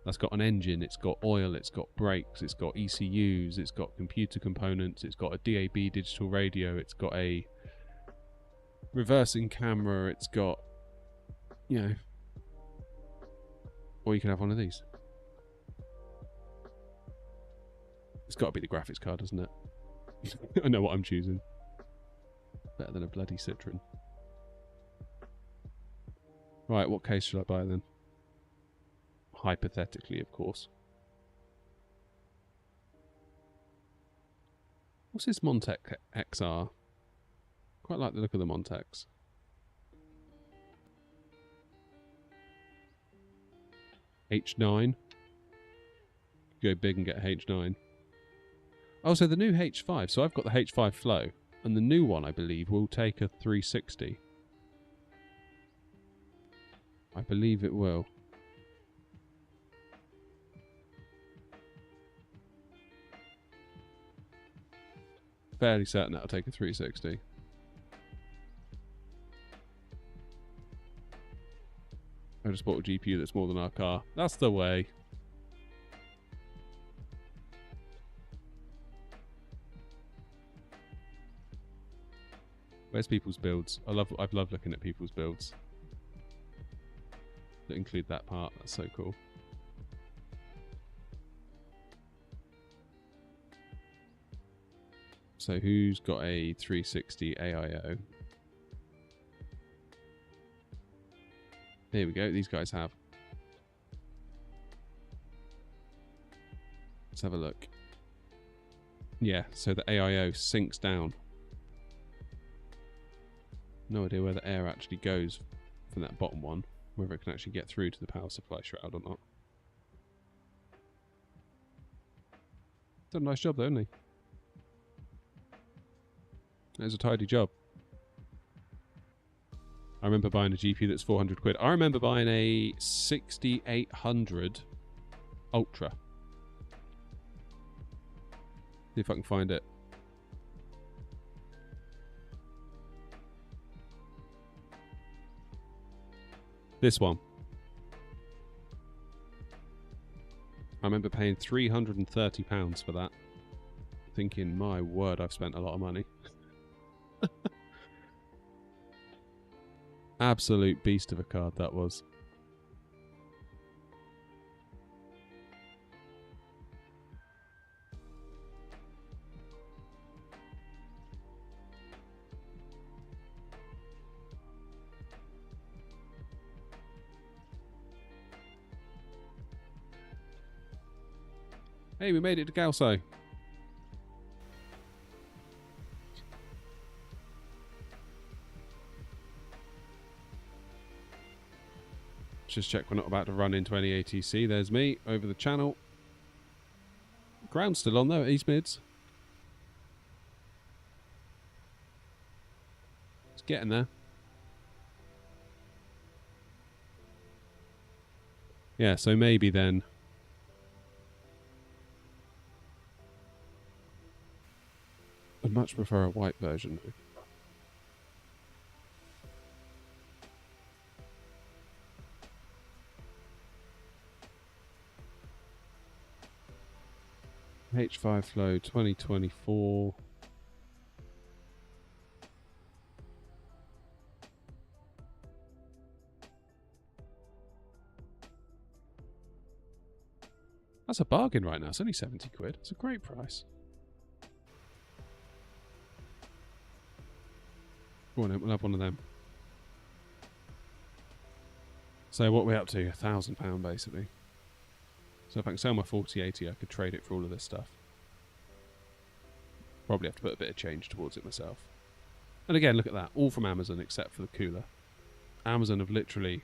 That's got an engine, it's got oil, it's got brakes, it's got ECUs, it's got computer components, it's got a DAB digital radio, it's got a reversing camera, it's got, you know, or you can have one of these. It's got to be the graphics card, doesn't it? I know what I'm choosing. Better than a bloody Citroen. Right, what case should I buy then? Hypothetically, of course. What's this Montec XR? Quite like the look of the Montecs. H9. Go big and get a H9. Oh, so the new H5. So I've got the H5 Flow. And the new one, I believe, will take a 360. I believe it will. Fairly certain that'll take a 360. I just bought a GPU that's more than our car. That's the way. Where's people's builds? I've loved looking at people's builds that include that part. That's so cool. So who's got a 360 AIO? Here we go. These guys have. Let's have a look. Yeah, so the AIO sinks down. No idea where the air actually goes from that bottom one. Whether it can actually get through to the power supply shroud or not. Done a nice job though, hasn't he? There's a tidy job. I remember buying a GPU that's 400 quid. I remember buying a 6800 Ultra. See if I can find it. This one. I remember paying £330 for that. Thinking, my word, I've spent a lot of money. Absolute beast of a card that was. Hey, we made it to Galso. Just check we're not about to run into any ATC. There's me over the channel. Ground's still on though at East Mids. It's getting there. Yeah, so maybe then. I'd much prefer a white version. H5 Flow 2024. That's a bargain right now. It's only 70 quid. It's a great price. Go on then, we'll have one of them. So what are we up to? £1,000 basically. So if I can sell my 4080, I could trade it for all of this stuff. Probably have to put a bit of change towards it myself. And again, look at that. All from Amazon except for the cooler. Amazon have literally...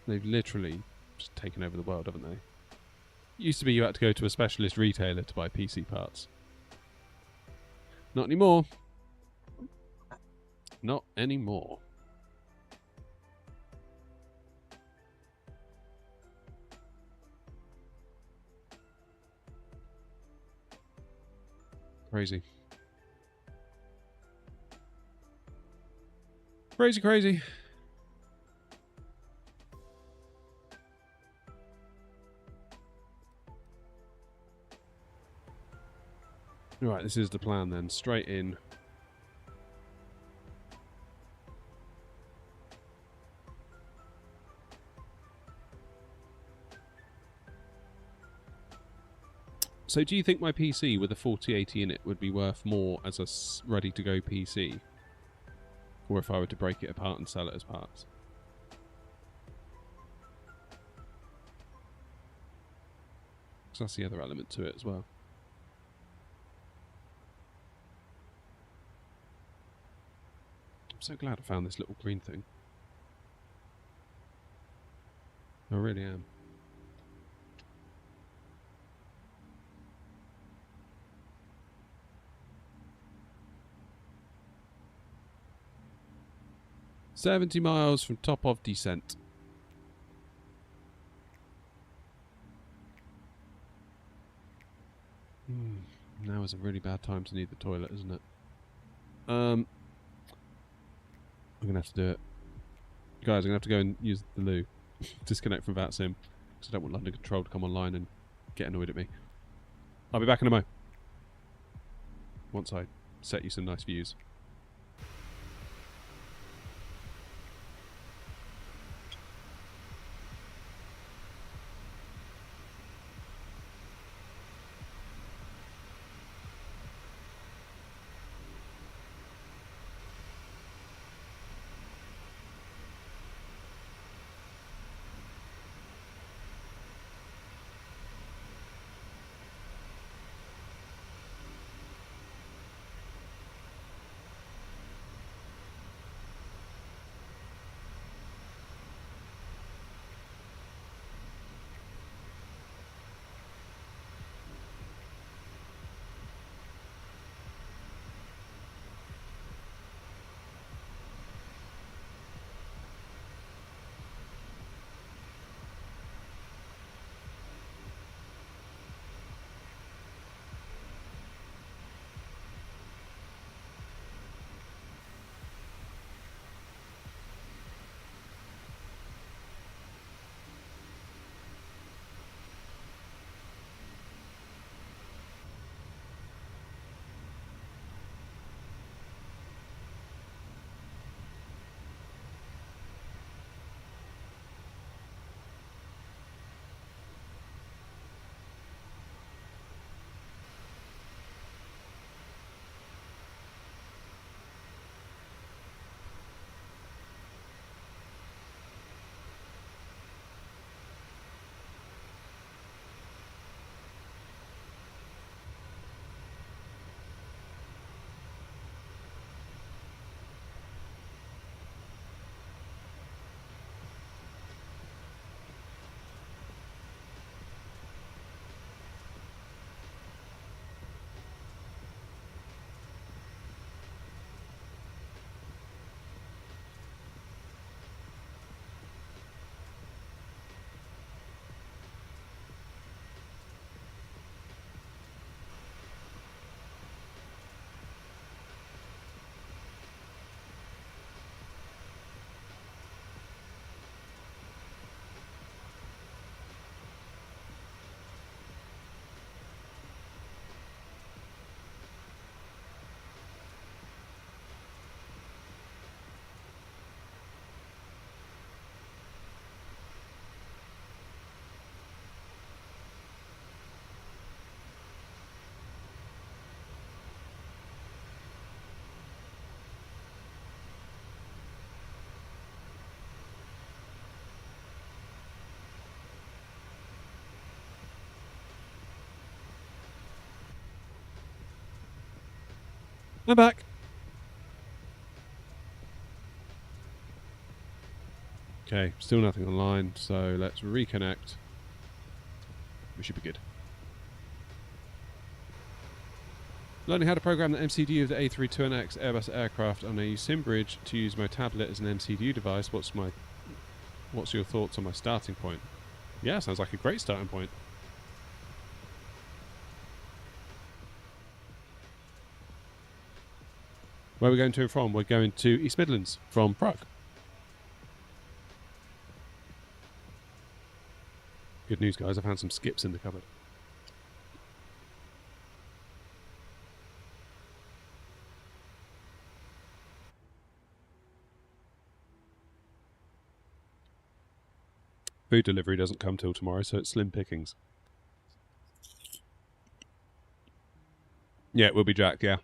They've literally just taken over the world, haven't they? It used to be you had to go to a specialist retailer to buy PC parts. Not anymore. Not anymore. Crazy. Crazy, crazy. Right, this is the plan then. Straight in. So do you think my PC with a 4080 in it would be worth more as a ready-to-go PC? Or if I were to break it apart and sell it as parts? So that's the other element to it as well. I'm so glad I found this little green thing. I really am. "70 miles from top of descent." Now is a really bad time to need the toilet, isn't it? I'm gonna have to do it. Guys, I'm gonna have to go and use the loo. Disconnect from VATSIM, because I don't want London Control to come online and get annoyed at me. I'll be back in a mo. Once I set you some nice views. I'm back. Okay, still nothing online, so let's reconnect. We should be good. Learning how to program the MCDU of the A32NX Airbus aircraft on a sim bridge to use my tablet as an MCDU device. What's your thoughts on my starting point? Yeah, sounds like a great starting point. Where are we going to and from? We're going to East Midlands from Prague. Good news, guys. I found some skips in the cupboard. food delivery doesn't come till tomorrow, so it's slim pickings. Yeah, it will be Jack, yeah.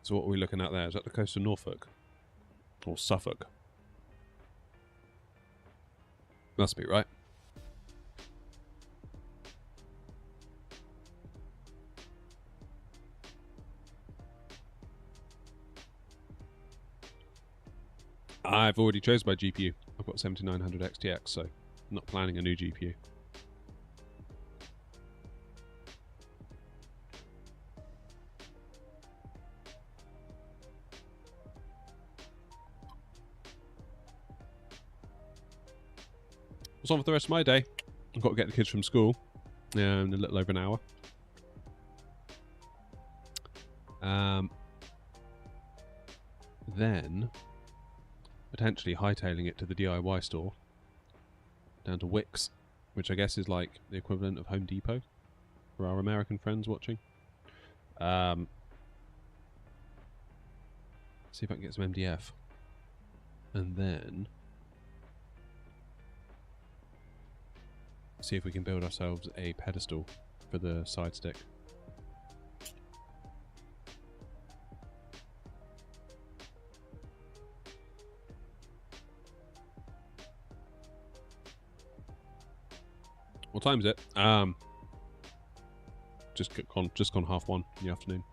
So what are we looking at there? Is that the coast of Norfolk? Or Suffolk? Must be, right? I've already chosen my GPU. I've got 7900 XTX, so I'm not planning a new GPU. What's on for the rest of my day? I've got to get the kids from school in a little over an hour. Then potentially hightailing it to the DIY store down to Wickes, which I guess is like the equivalent of Home Depot for our American friends watching. See if I can get some MDF, and then see if we can build ourselves a pedestal for the side stick. What time is it? Just gone 1:30 in the afternoon.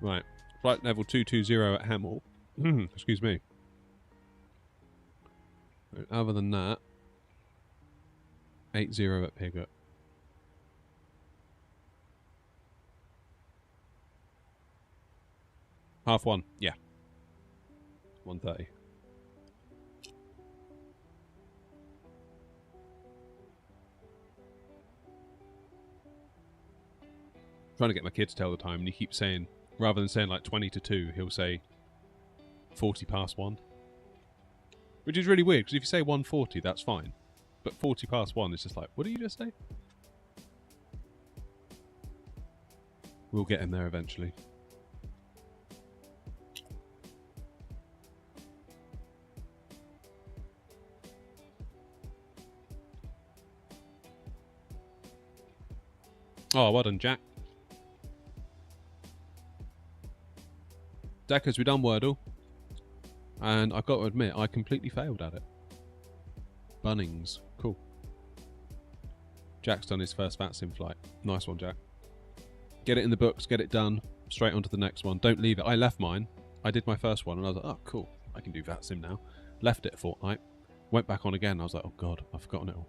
Right, flight level 220 at Hemel. Excuse me. Other than that, 80 at Pigott. Half one, yeah. 1:30. Trying to get my kid to tell the time, and he keeps saying, rather than saying like 20 to 2, he'll say 40 past 1. Which is really weird, because if you say 1:40, that's fine. But 40 past 1 is just like, what did you just say? We'll get him there eventually. Oh, well done, Jack. Deckers, we done Wordle. And I've got to admit, I completely failed at it. Bunnings. Cool. Jack's done his first VATSIM flight. Nice one, Jack. Get it in the books, get it done. Straight on to the next one. Don't leave it. I left mine. I did my first one and I was like, oh, cool. I can do VATSIM now. Left it a fortnight. Went back on again. I was like, oh, God, I've forgotten it all.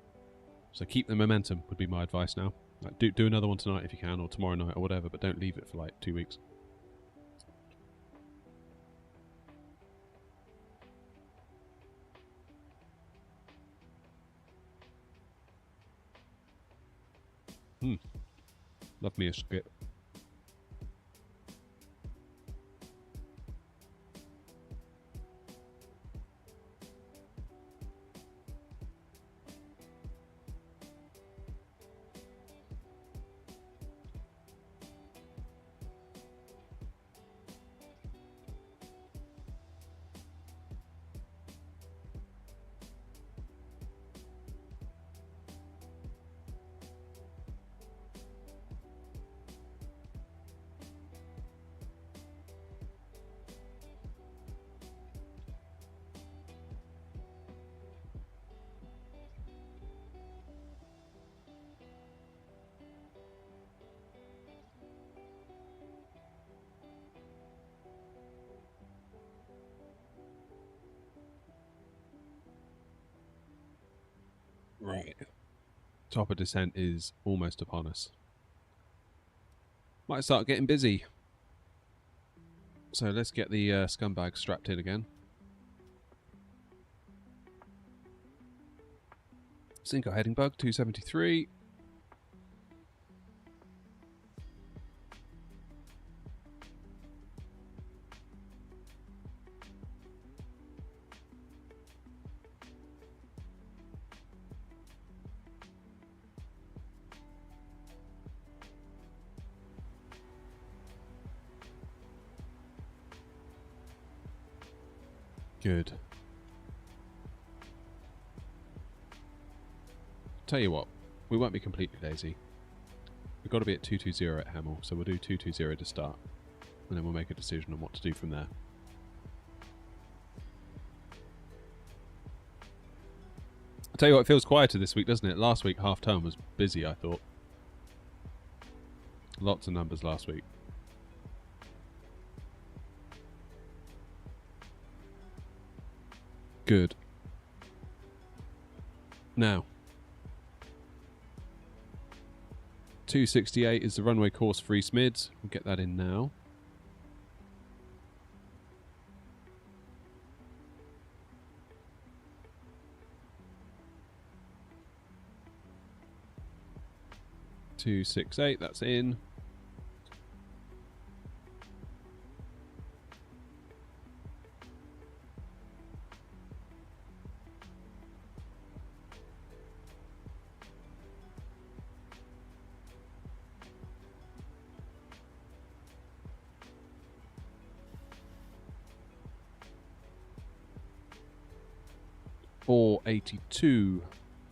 So keep the momentum would be my advice now. Like, do another one tonight if you can, or tomorrow night, or whatever, but don't leave it for like 2 weeks. Love me a skip. Right. Top of descent is almost upon us. Might start getting busy. So let's get the scumbag strapped in again. Cinco heading bug, 273. Good. Tell you what, we won't be completely lazy. We've got to be at 220 at Hemel, so we'll do 220 to start. And then we'll make a decision on what to do from there. I'll tell you what, it feels quieter this week, doesn't it? Last week, half term was busy, I thought. Lots of numbers last week. Good. Now, 268 is the runway course for East Mids. We'll get that in now. .268, that's in. .482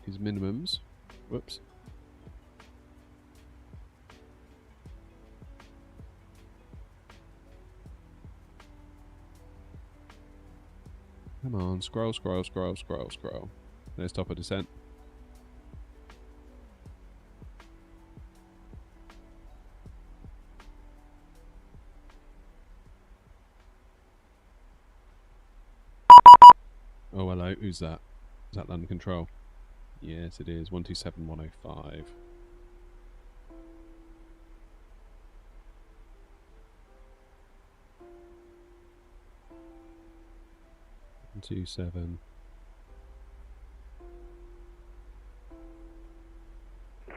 is minimums. Whoops. Come on, scroll, scroll, scroll, scroll, scroll. There's top of descent. Oh, hello. Who's that? Is that London Control? Yes, it is. 127105. Two seven.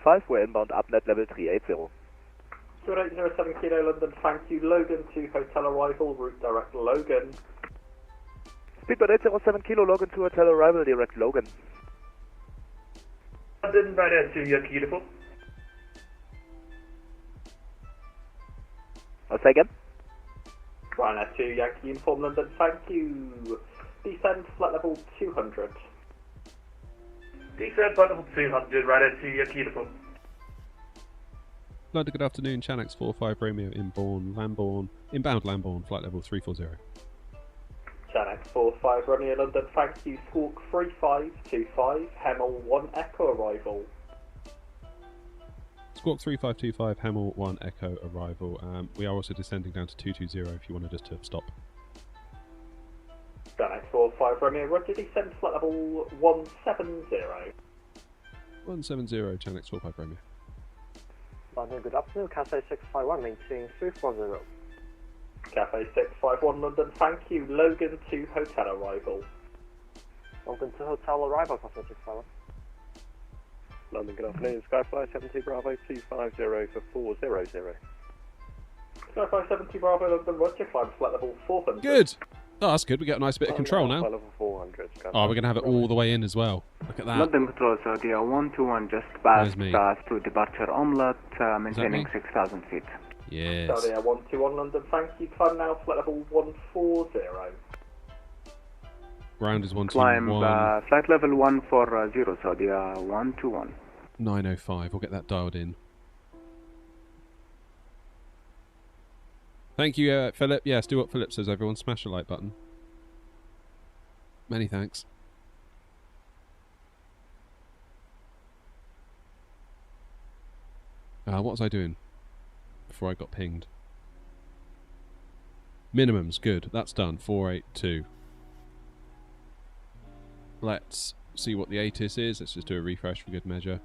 5, we're inbound upnet level 380. 2807 Kilo London, thank you. Logan to hotel arrival, route direct Logan. Speedbird 807 Kilo, Logan to hotel arrival, direct Logan. London, right to your beautiful. I'll say again. Ryanair to Yankee Uniform London, thank you. Descend flight level 200. Descend flight level 200, Ryanair to Yankee Uniform. London, good afternoon. Channel X45 Romeo inbound Lambourne, flight level 340. Channel X45 Romeo London, thank you. Squawk 3525, Hemel 1 Echo arrival. Squawk 3525, Hemel 1 Echo arrival. We are also descending down to 220 if you wanted us to stop. Channel X45 Romeo, roger, descend flight level 170. 170, Channel X45 Romeo. London, good afternoon. Cathay 651, maintaining 340. Cafe 651 London, thank you. Logan to hotel arrival. Logan to hotel arrival, Cathay 651. London, good afternoon. Skyfly 70 Bravo 250 for 400. Skyfly 70 Bravo London, roger, climb flight level 400. Good! Oh, that's good. We get a nice bit of control now. Flight level 400. Oh, we're going to have it all the way in as well. Look at that. London Control, Saudi 121, just past to departure omelette, maintaining 6,000 feet. Yes. Saudi 121 London, thank you. Climb now, flight level 140. Ground is 121. Climb flight level 140, Saudi 121. 905. We'll get that dialed in. Thank you, Philip. Yes, do what Philip says, everyone. Smash the like button. Many thanks. What was I doing before I got pinged? Minimums, good. That's done. 482. Let's see what the ATIS is. Let's just do a refresh for good measure.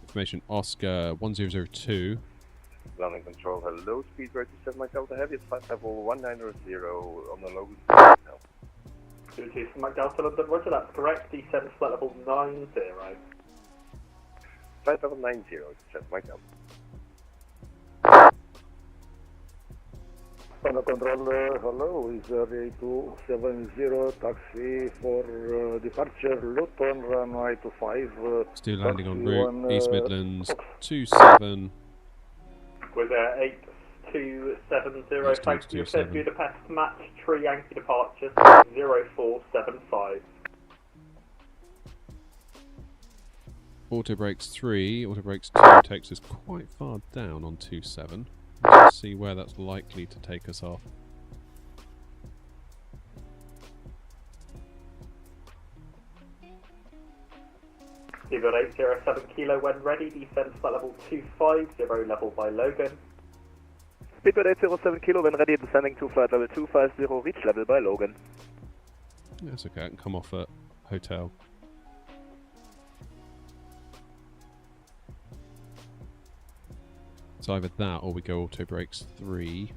Information Oscar 1002. London Control, hello, speed 37 Mike Delta Heavy, it's flight level 190 on the Logan now. 22 Mike Delta London, roger, that's correct. Descend flight level 90. Flight level 90, descend Mike Delta. London Control, hello, is 8270 taxi for departure, Luton, runway 25. Still landing on route, East Midlands, 27. With 270, thank you. Said Budapest, match tree Yankee departure 0475. Auto brakes 3, auto brakes 2 takes us quite far down on 27. Let's see where that's likely to take us off. Speedbird 807 kilo when ready, descend flight level 250, level by Logan. Speedbird 807 kilo when ready, descending to flight level 250, reach level by Logan. That's okay, I can come off at hotel. It's either that or we go auto brakes 3.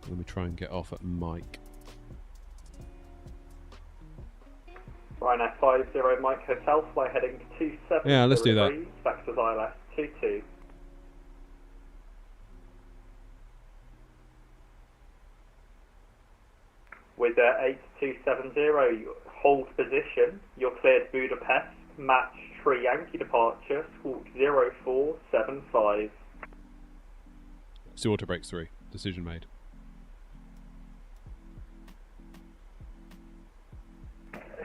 Let me try and get off at Mike. Ryanair 50 Mike Hotel, fly heading 27. Yeah, let's do that. Factors ILS 22. With 8270, hold position. You're cleared Budapest, match tree Yankee departure, squawk 0475. So auto brakes 3, decision made.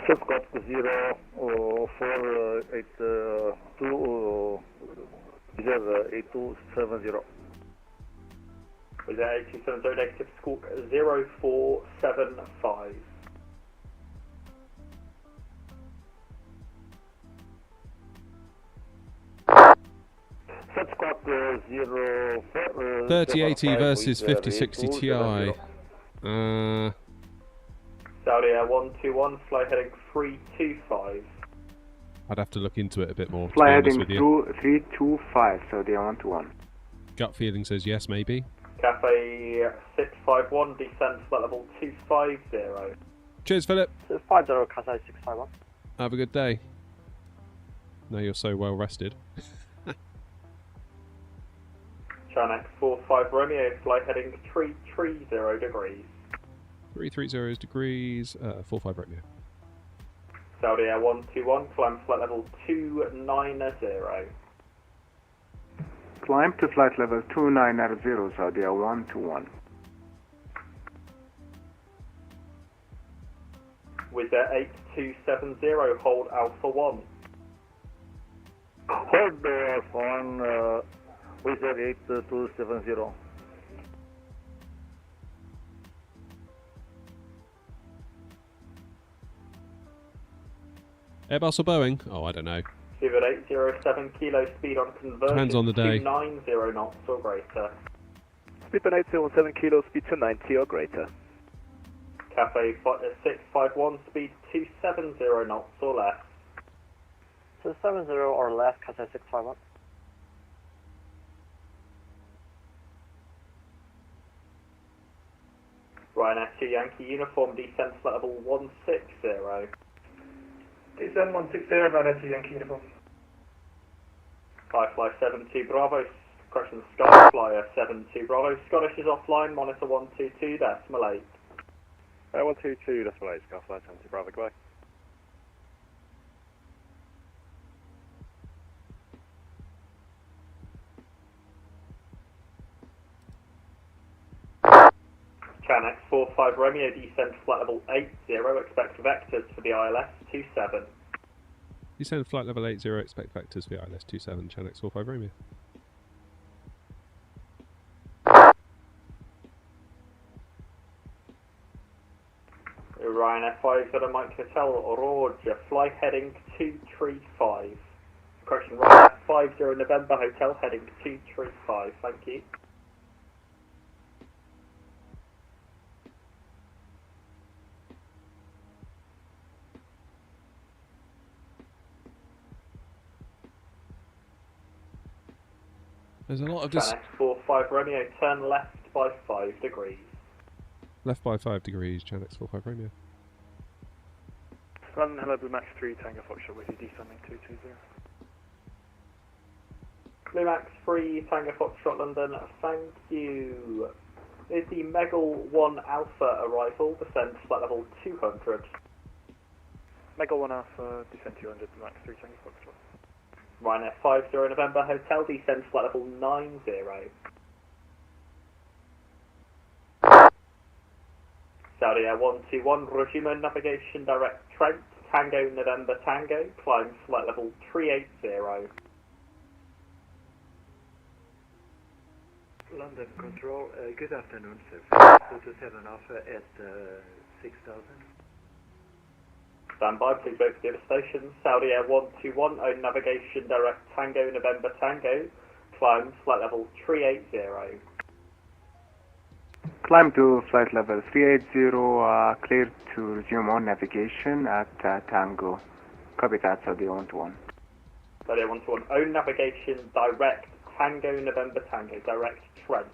Subscribe 0482 8270. With 8270 negative, squawk 0475. Subscribe 3080 versus 5060 Ti. Saudi Air 121, fly heading 325. I'd have to look into it a bit more. Fly heading 325, Saudi Air 121. Gut feeling says yes, maybe. Cafe 651, descend flight level 250. Cheers, Philip. 50 Cathay 651. Have a good day. Now you're so well rested. China 45 Romeo, fly heading 330 degrees. 330 degrees, 45 Romeo. Saudi Air 121, climb flight level 290. Climb to flight level 290, Saudi Air 121. With 8270, hold Alpha 1. Hold Alpha 1 with 8270. Airbus or Boeing? Oh, I don't know. Speedbird 807 kilo, speed on conversion. Depends on the day. 290 knots or greater. Speedbird 807 kilo, speed 290 or greater. Cafe 651, speed 270 knots or less. 270 or less, Cathay 651. Ryanair 2 Yankee uniform, descent flight level 160. Descend 160, Ryanair 2 Yankee uniform. Skyfly 72 Bravo, correction, Skyflyer 72 Bravo, Scottish is offline, monitor 122.8. 122.8, Skyfly 72 Bravo, goodbye. Canex 45 Romeo, descend flight level 80, expect vectors for the ILS 27. Descend flight level 80, expect vectors for the ILS 27, Chanex 45 Romeo. Ryanair 5 got a Mike Hotel, Roger, fly heading 235. Correction, Ryanair 50 November Hotel, heading 235, thank you. There's a lot of this. 45 Romeo, turn left by 5 degrees. Left by 5 degrees, Chanex 45 Romeo. London, hello, Blue Max 3, Tango Foxtrot with you, descending 220. Blue Max 3, Tango Foxtrot London, thank you. Is the Megal 1 Alpha arrival, descent flight level 200. Megal 1 Alpha, descent 200, Blue Max 3, Tango Foxtrot. Ryanair 50 November Hotel, descend flight level 90. Saudi Air 121, resume navigation direct Trent, Tango November Tango, climb flight level 380. London Control, good afternoon, sir. 227 Alpha at 6,000. Stand by, please wait for the other station. Saudi Air 121, own navigation direct Tango November Tango, climb flight level 380. Climb to flight level 380, clear to resume on navigation at Tango. Copy that, Saudi Air 121. Saudi Air 121, own navigation direct Tango November Tango, direct Trent.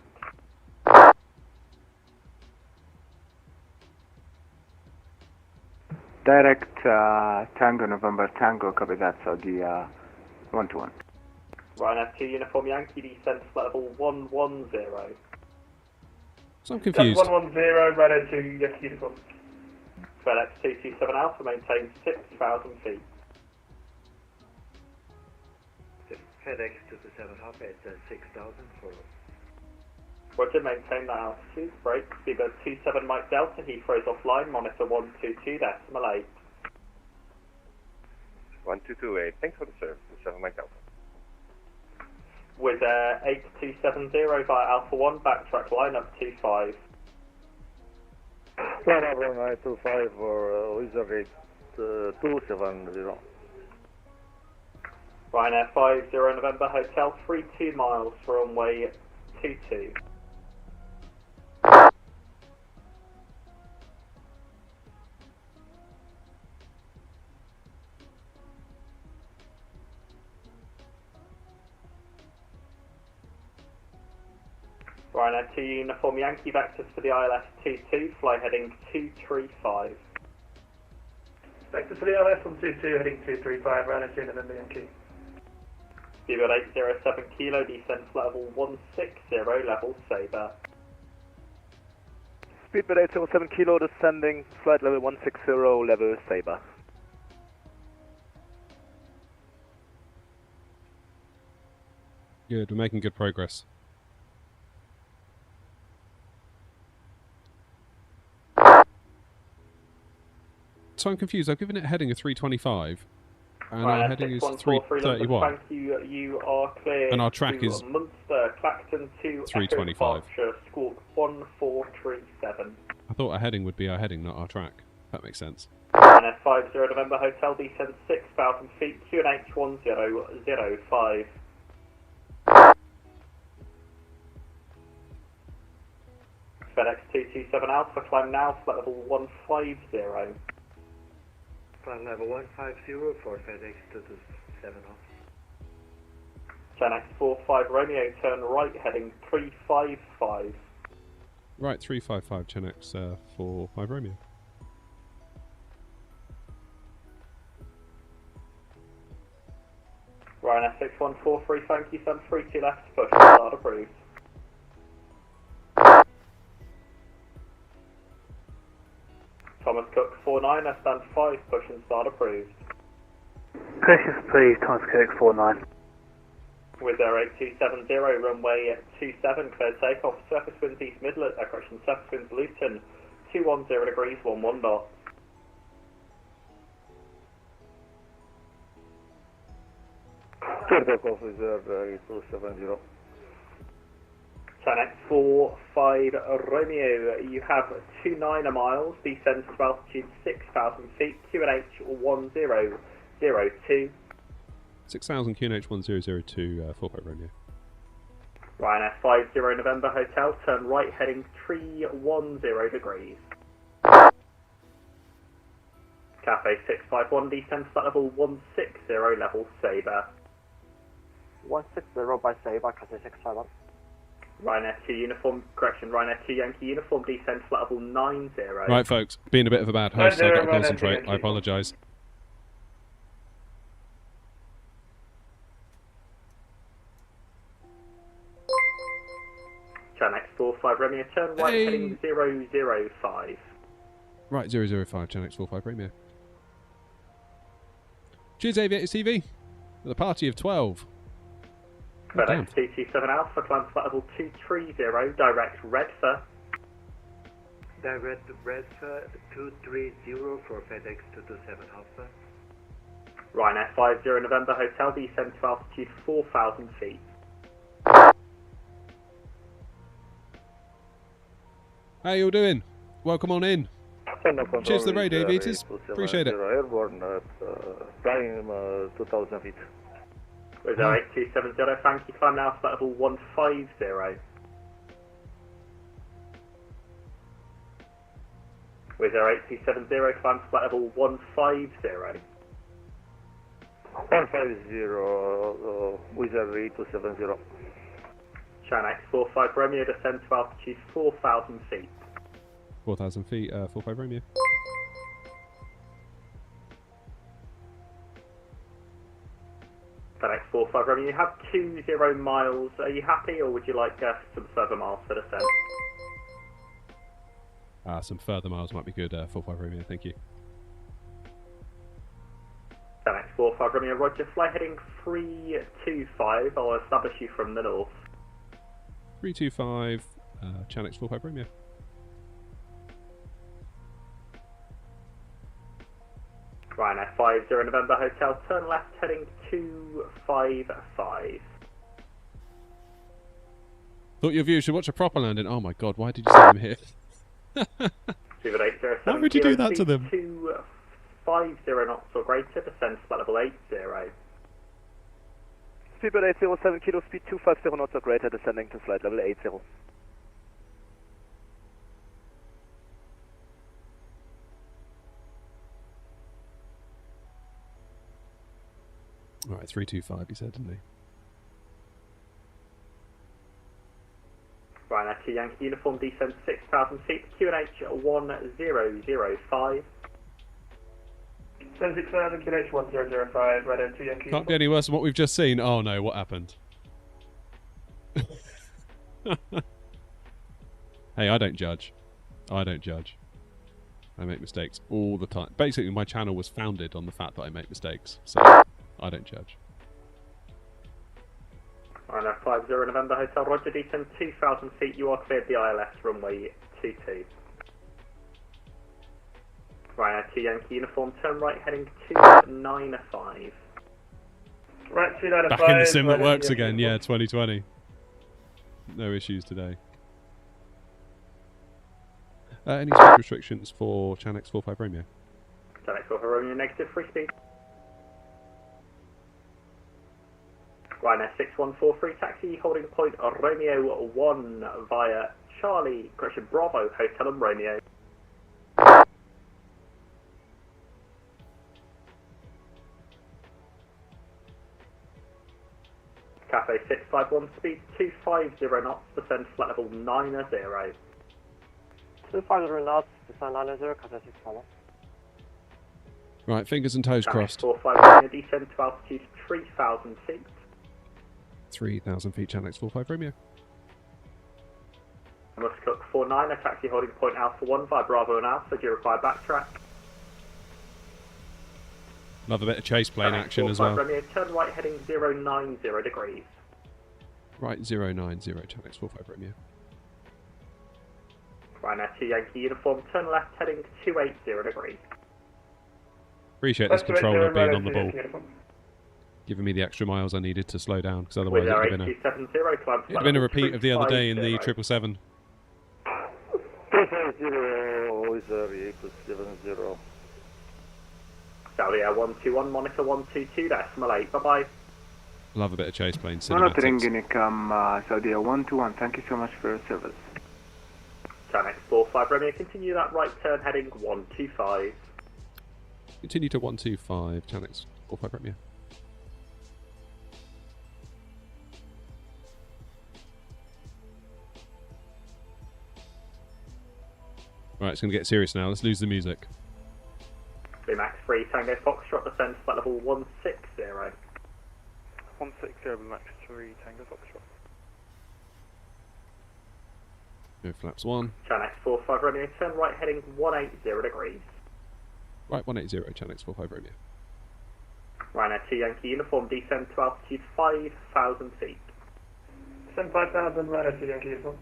Direct Tango November Tango, copy that, Saudi 121. Ryanair 2 Uniform Yankee, descent flight level 110. So I'm confused. 110, Ryanair 2 Yankee Uniform. FedEx 227 Alpha, maintain 6,000 feet. FedEx 227 Alpha at 6,000 for. Roger, maintain that altitude. Brake, Seabird 27 Mike Delta, Heathrow's offline, monitor 122.8. 1228, thanks for the service, 7 Mike Delta. With 8270 via Alpha 1, backtrack line up 25. Flight number 925 for Wizard 270. Ryanair 50 November Hotel, 32 miles for runway 22. Ryanair 2 Uniform Yankee, vectors for the ILS 22, fly heading 235. Vectors for the ILS on 22, heading 235, Ryanair 2 November Yankee. Seabird 807 Kilo, descent level 160, level Sabre. Speedbird 807 Kilo, descending, flight level 160, level Sabre. Good, we're making good progress. So I'm confused. I've given it a heading of 325, and our heading is 331. Thank you. You are clear. And our track is Munster, Clacton to 325. Squawk 1437. I thought our heading would be our heading, not our track. That makes sense. NF 50 November Hotel, descend 6,000 feet, QNH 1005. FedEx 227 Alpha, climb now, flight level 150. Flight level 150 for FedEx 227 Alpha. 10X45 Romeo, turn right, heading 355. Right, 355 Chenex 45 Romeo. Ryanair 6143, thank you, send 32 left, push, start approved. Thomas Cook 49, stand 5, push and start approved. Precious please, Thomas Cook 49. With 8270, runway 27, clear takeoff, surface winds east Midland, correction, surface winds Luton, 210 degrees, 11 knots. Clear takeoff is 270. 10X45 Romeo, you have 29 miles, descend to altitude 6,000 feet, QNH 1002. 6,000 QNH 1002 45 Romeo. Ryanair 50 November Hotel, turn right heading 310 degrees. Cafe 651, descend flight level 160, level Sabre. 160 by Sabre, Cafe 651. Ryanair 2 uniform, correction, Ryanair 2 Yankee uniform, descend flight level 90. Right, folks, being a bit of a bad host, so I've got to concentrate. I apologise. X45 Romeo, turn right heading 005. Right, 005, Channel X45 Romeo. Cheers, Aviators TV. For the party of 12. FedEx 227 Alpha, climb flight level 230, direct Redford. direct Red 230 for FedEx 227 Alpha. Ryanair 50 November Hotel, descend to altitude 4,000 feet. How you all doing? Welcome on in. Cheers to the radio, Aviators. Appreciate it. Airborne at flying 2,000 feet. With 8270, thank you. Climb now flight level 150. With 8270, climb flight level 150. 150, Wizard 8270. China X45 Romeo, descend to altitude 4,000 feet. 4,000 feet, 45 Romeo. FedEx 45 Romeo, you have 20 miles. Are you happy, or would you like some further miles for descent? Some further miles might be good, 45 Romeo, thank you. FedEx 45 Romeo, roger, fly heading 325. I'll establish you from the north. 325, Chanex 45 Romeo. Ryanair 50 November Hotel, turn left heading 255. Thought your viewers should watch a proper landing. Oh my god, why did you send them here? Why would you do that to them? 250 knots or greater, descend flight level 80. Speedbird 807 kilo, speed 250 knots or greater, descending to flight level 80. Alright, 325 he said, didn't he? Ryanair 2 Yankee Uniform, descend 6,000 feet, QNH 1005. 76,000 QNH 1005, Ryanair 2 Yankee. Can't get any worse than what we've just seen. Oh no, what happened? Hey, I don't judge. I don't judge. I make mistakes all the time. Basically, my channel was founded on the fact that I make mistakes, so I don't judge. Ryanair 50 November Hotel, roger, descend 2,000 feet, you are cleared the ILS runway 22. Ryanair 2 Yankee Uniform, turn right heading 295. Right, 295. Back in the sim that works again, yeah, 2020. No issues today. Any speed restrictions for Chanex 45 Romeo? Chanex 45 Romeo, negative, free speed. Ryanair 6143, taxi holding point Romeo 1 via Charlie, correction, Bravo, Hotel and Romeo. Cafe 651, speed 250 knots, descend flight level 90. 250 knots, descend 90, Cafe 651. Right, fingers and toes crossed. 45 descend to altitude 3,000 feet. 3,000 feet, Chanex 45 Romeo. Muskuk 49, a taxi holding point Alpha 1 via Bravo and Alpha, do you require backtrack? Love a bit of chase plane action as well. Romeo, turn right heading 090 degrees. Right, 090, Chanex 45 Romeo. Ryanair 2 Yankee Uniform, turn left heading 280 degrees. Appreciate this controller being on the ball. Giving me the extra miles I needed to slow down, because otherwise it would have been a repeat of the other day in the 777. 250, Wizard 8270. Saudi Air 121, monitor 122.8, bye-bye. Love a bit of chase plane Monitoring cinematics. Unicum, Saudi Air 121, thank you so much for your service. Chanex 45 Romeo, continue that right turn heading 125. Continue to 125, Chanex 45 Romeo. Right, it's going to get serious now. Let's lose the music. BMAX 3 Tango Foxtrot, descend flight level 160. 160 BMAX 3 Tango Foxtrot. Go flaps 1. Chanex 45 Romeo, turn right heading 180 degrees. Right, 180, Chanex 45 Romeo. Ryanair 2 Yankee Uniform, descend to altitude 5,000 feet. Descend 5,000, Ryanair 2 Yankee Uniform.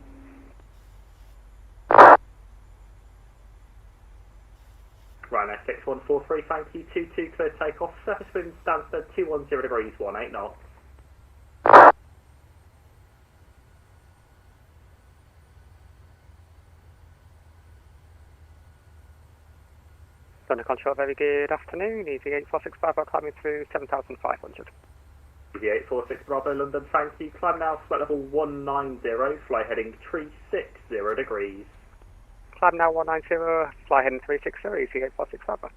Ryanair 6143, thank you. 22 clear takeoff. Surface wind Stansted 210 degrees, 18 knots. Thunder Control, very good afternoon. Easy 846 Bravo climbing through 7,500. Easy 846 Bravo London, thank you. Climb now, flight level 190, fly heading 360 degrees. Climb now 190, fly heading 360, easy 846 Bravo.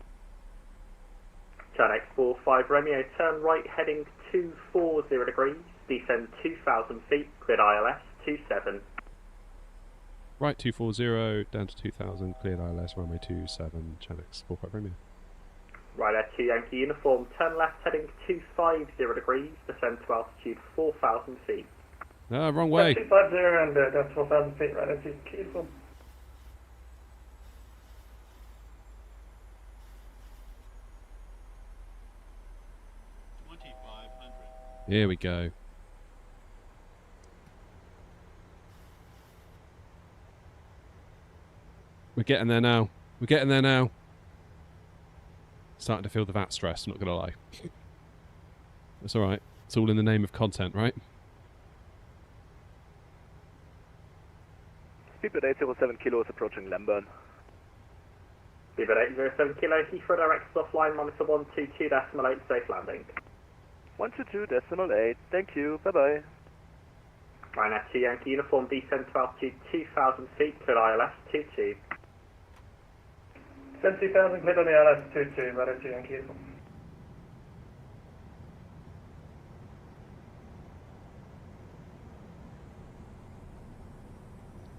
Turn X45 Romeo, turn right heading 240 degrees, descend 2,000 feet, cleared ILS 27. Right 240, down to 2000, cleared ILS, runway 27, Chanex 45 Romeo. Right Air 2 Yankee uniform, turn left heading 250 degrees, descend to altitude 4,000 feet. Ah, wrong way. 250 and down to 4,000 feet, right Air 2 Yankee uniform. Here we go. We're getting there now. We're getting there now. Starting to feel the VAT stress, not going to lie. That's alright. It's all in the name of content, right? Speedbird 807 kilos approaching Lemburn. Speedbird 807 kilo, Heathrow directs offline, monitor 122.8, safe landing. 122.8, thank you, bye bye. Ryanair 2 Yankee uniform, descend to altitude 2,000 feet, cleared ILS 22. Descend 2,000, cleared on the ILS 22, Ryanair 2 Yankee uniform.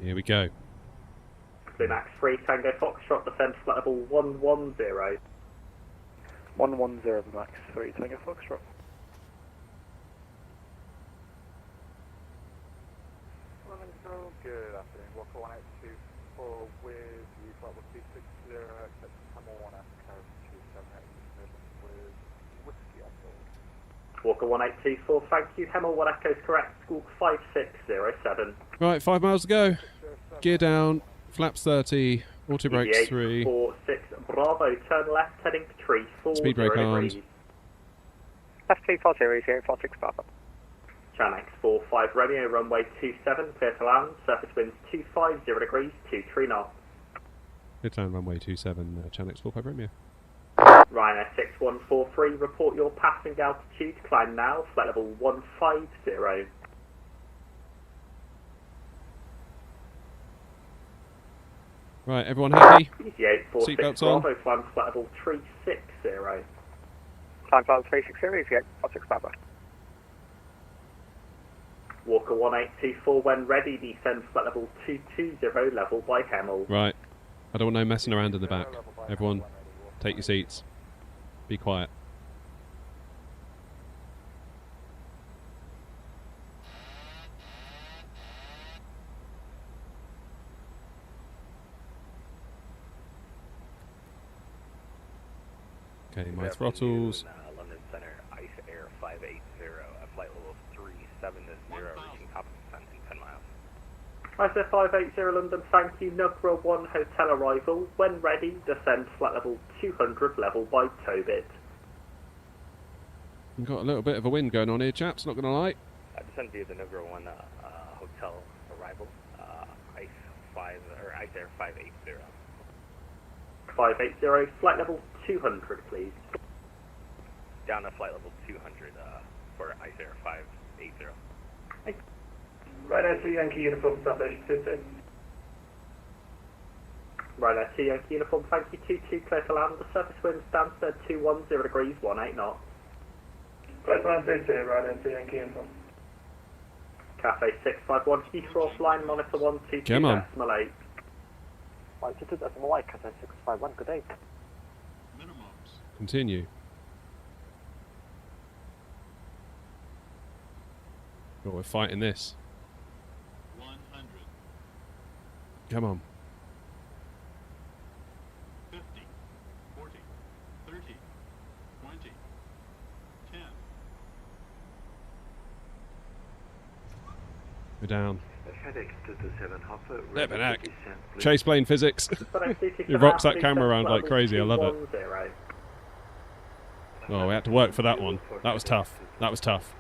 Here we go. Max 3 Tango Foxtrot, descend flight level 110. 110 Max 3 Tango Foxtrot. Good afternoon, Walker 1824 with you, flight level 260, accept Hamel 1 Echo 278 with whiskey on board. Walker 1824, thank you, Hamel 1 Echo is correct, Squawk 5607. Right, 5 miles to go. Gear down, flaps 30, auto brakes 3. 46 Bravo, turn left heading 340 Speed brake armed. degrees. Left 340, easy 846 Bravo. Chanex 45 Romeo, runway 27, clear to land, surface winds 250 degrees, 23 knots. Clear to land, runway 27, Chanex 45 Romeo. Ryanair 6143, report your passing altitude, climb now, flight level 150. Right, everyone happy? Easy 846 Seatbelts on. Bravo, climb flight level 360. Climb flight level 360, easy 846 Bravo. Walker 1824, when ready, descend flight level 220, level by Hemel. Right. I don't want no messing around in the back. Everyone, take your seats. Be quiet. Okay, my throttles. London Center, Ice Air 580, flight level 370, reaching top of descent in 10 miles. Ice Air 580 London, thank you, Nugra 1 hotel arrival. When ready, descend flight level 200, level by Tobit. We've got a little bit of a wind going on here, chaps, not going to lie. Descend via the Nugra 1 hotel arrival, Ice Air 580. 580, flight level 200, please. Down to flight level 200 for Ice Air 580. Ryanair 2 Yankee uniform, Foundation 22. Ryanair 2 Yankee uniform, thank you, 22 clear to land. The surface wind Stansted 210 degrees, 18 knots. Clear to land 22, Ryanair 2 Yankee uniform. Cafe 651, Heathrow offline, monitor 122, Come on. decimal 8. Altitude decimal 8, Cafe 651, good day. Continue. Oh, we're fighting this. 100. Come on. 50, 40, 30, 20, 10. We're down. FedEx 227 Hopper. Flippin' heck. Chase plane physics. He rocks that camera around like crazy. I love it. Oh, we had to work for that one. That was tough. That was tough.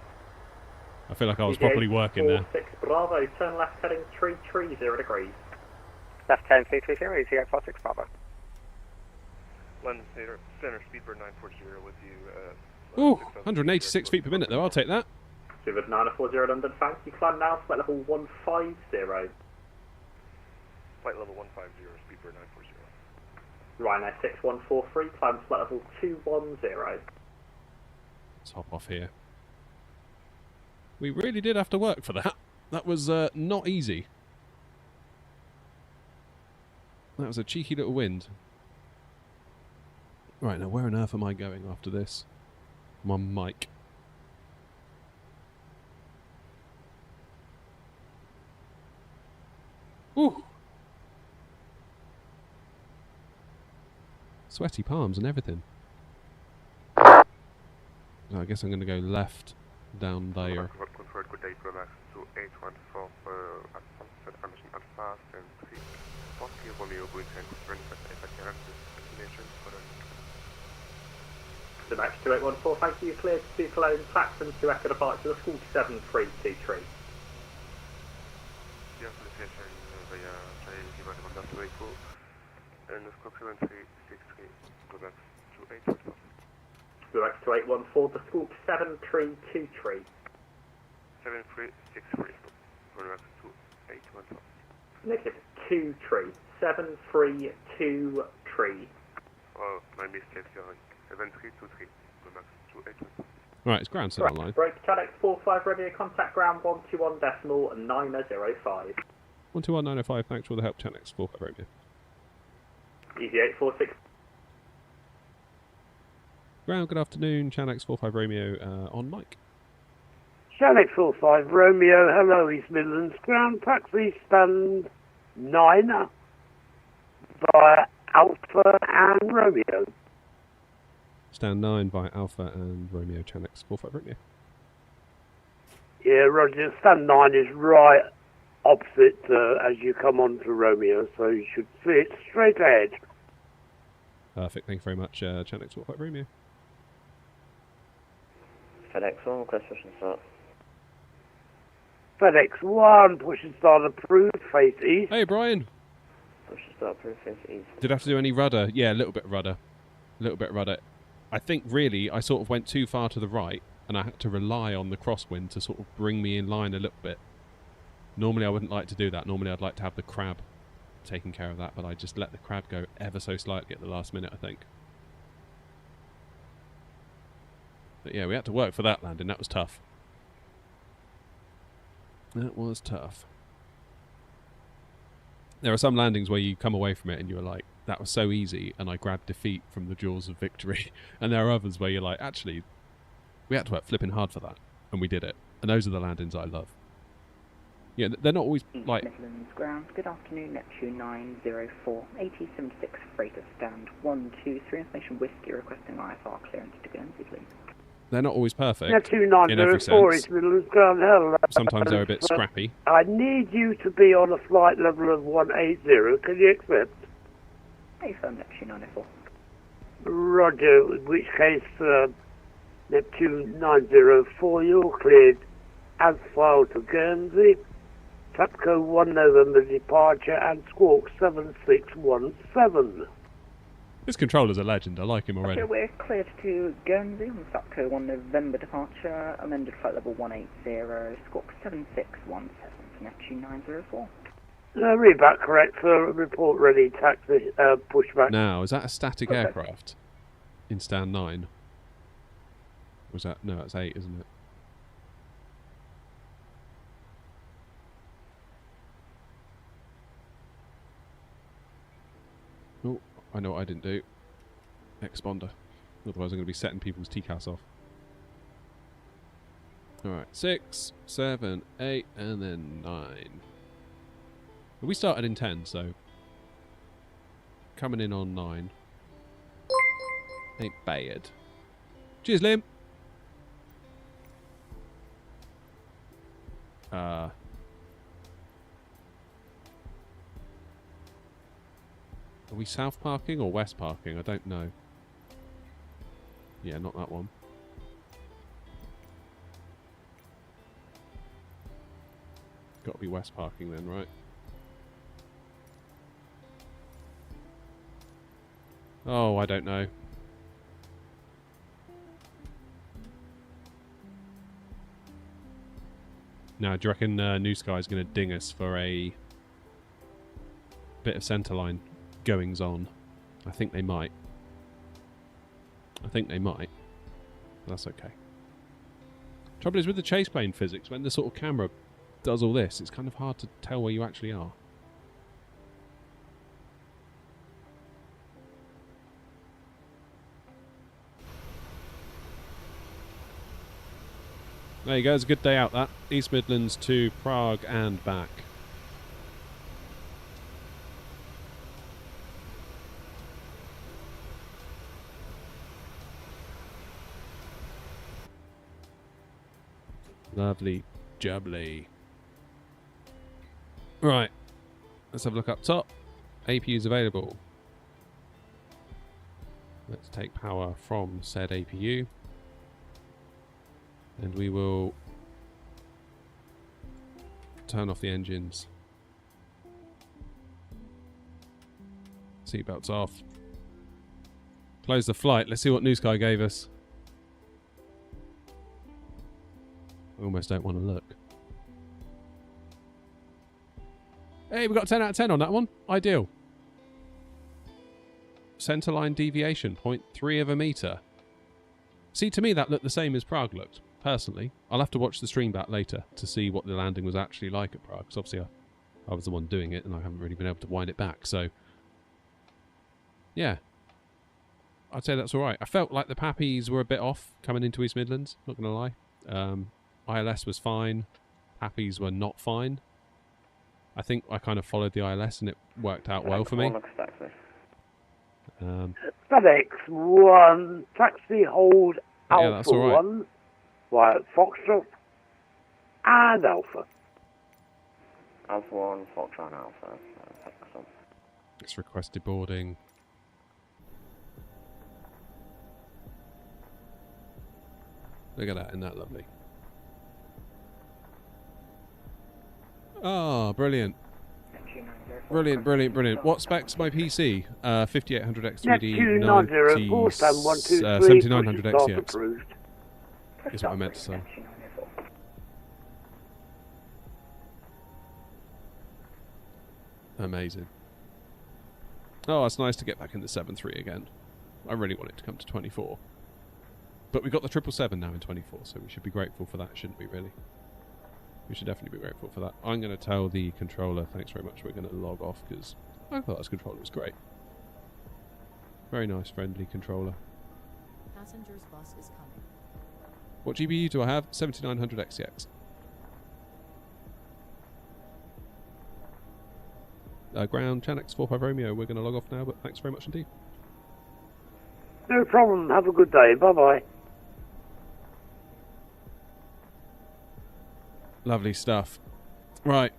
I feel like I was properly working there. 6 Bravo, turn left heading 330 degrees. Left 10, 330, 0846 Bravo. London Center, Speedbird 940 with you. Ooh, 186 feet per minute though, I'll take that. Speedbird 940 London, thank you. Climb now, flight level 150. Flight level 150, Speedbird 940. Ryanair 6143, climb flight level 210. Let's hop off here. We really did have to work for that. That was not easy. That was a cheeky little wind. Right, now where on earth am I going after this? I'm on mic. Ooh! Sweaty palms and everything. I guess I'm going to go left down there. Confirmed, good day, Promax 2814 for Sunset Anderson Alpha and 3 Foxy Romeo Green Tank Sprint destination for the Max 2814, thank you. Cleared to Cologne, Claxton to Echo departure, the school 7323. Yes, destination via Channel divided by Delta Echo and the scope 7363, Promax 2814. The Max 2814, the school 7323. 7363, Promax 2814. Negative 23, 7323. Oh, my mistake, John. 7323, Promax 2814. Right, it's ground set online. Break, Cadex 45, Romeo, contact ground 121.905. 121905, thanks for all the help, Chanex 45 Romeo. Easy 846. Ground, good afternoon, Chanex 45 Romeo on mic. Chanex 45 Romeo, hello East Midlands, ground taxi stand 9 via Alpha and Romeo. Stand 9 by Alpha and Romeo, Chanex 45 Romeo. Yeah, Roger, stand 9 is right opposite as you come on to Romeo, so you should see it straight ahead. Perfect, thank you very much, Chanex 45 Romeo. FedEx 1, request push and start. FedEx 1, push and start approved, face east. Hey Brian! Push and start approved, face east. Did I have to do any rudder? Yeah, a little bit of rudder. A little bit of rudder. I think really I sort of went too far to the right and I had to rely on the crosswind to sort of bring me in line a little bit. Normally I wouldn't like to do that. Normally I'd like to have the crab taking care of that, but I just let the crab go ever so slightly at the last minute, I think. But yeah, we had to work for that landing. That was tough. That was tough. There are some landings where you come away from it and you're like, that was so easy, and I grabbed defeat from the jaws of victory. And there are others where you're like, actually, we had to work flipping hard for that, and we did it. And those are the landings I love. Yeah, they're not always like... Midlands ground, good afternoon, Neptune 904, AT76 freighter stand 123, information whiskey requesting IFR clearance to Guernsey, please. They're not always perfect Neptune in every 904 sense. is Midlands ground, hello. Sometimes they're a bit scrappy. I need you to be on a flight level of 180, can you accept? Hey, firm Neptune 904. Roger, in which case Neptune 904, you're cleared as filed to Guernsey. Tapco 1 November departure and squawk 7617. This controller's a legend, I like him already. Okay, we're cleared to Guernsey on Tapco 1 November departure, amended flight level 180, squawk 7617 for Neptune 904. Read back correct, sir. Report ready, taxi, pushback. Now, is that a static aircraft in stand 9? Was that... No, that's 8, isn't it? Oh, I know what I didn't do. Exponder. Otherwise I'm going to be setting people's TCAS off. Alright, 6, 7, 8, and then 9. We started in 10, so... Coming in on 9. Ain't bad. Cheers, Liam! we south parking or west parking? I don't know. Yeah, not that one. Got to be west parking then, right? Oh, I don't know. Now, do you reckon New Sky is going to ding us for a bit of centerline goings on? I think they might. I think they might. That's okay. Trouble is with the chase plane physics, when the sort of camera does all this, it's kind of hard to tell where you actually are. There you go, it's a good day out that. East Midlands to Prague and back. Lovely jubbly. Right, let's have a look up top. APU is available. Let's take power from said APU. And we will turn off the engines. Seatbelts off. Close the flight. Let's see what New Sky gave us. I almost don't want to look. Hey, we got 10 out of 10 on that one. Ideal. Centerline deviation, 0.3 of a metre. See, to me that looked the same as Prague looked. Personally, I'll have to watch the stream back later to see what the landing was actually like at Prague, because obviously I was the one doing it and I haven't really been able to wind it back, so yeah, I'd say that's alright. I felt like the Pappies were a bit off coming into East Midlands, not going to lie. ILS was fine, Pappies were not fine. I think I kind of followed the ILS and it worked out well for me. FedEx 1, taxi hold yeah, that's Alpha all right. 1, Wyatt Foxtrot, and Alpha. Alpha 1, Foxtrot, Alpha. It's requested boarding. Look at that, isn't that lovely? Ah, brilliant. Brilliant, brilliant, brilliant. What specs my PC? 5800X3D, 7900XTX. Is what I meant to say. Amazing. Oh, it's nice to get back in the 7.3 again. I really want it to come to 24. But we got the 777 now in 24, so we should be grateful for that, shouldn't we, really? We should definitely be grateful for that. I'm going to tell the controller, thanks very much, we're going to log off, because I thought this controller was great. Very nice, friendly controller. Passenger's bus is coming. What GPU do I have? 7900XTX. Ground, Chanex 45 Romeo, we're going to log off now, but thanks very much indeed. No problem, have a good day, bye-bye. Lovely stuff. Right.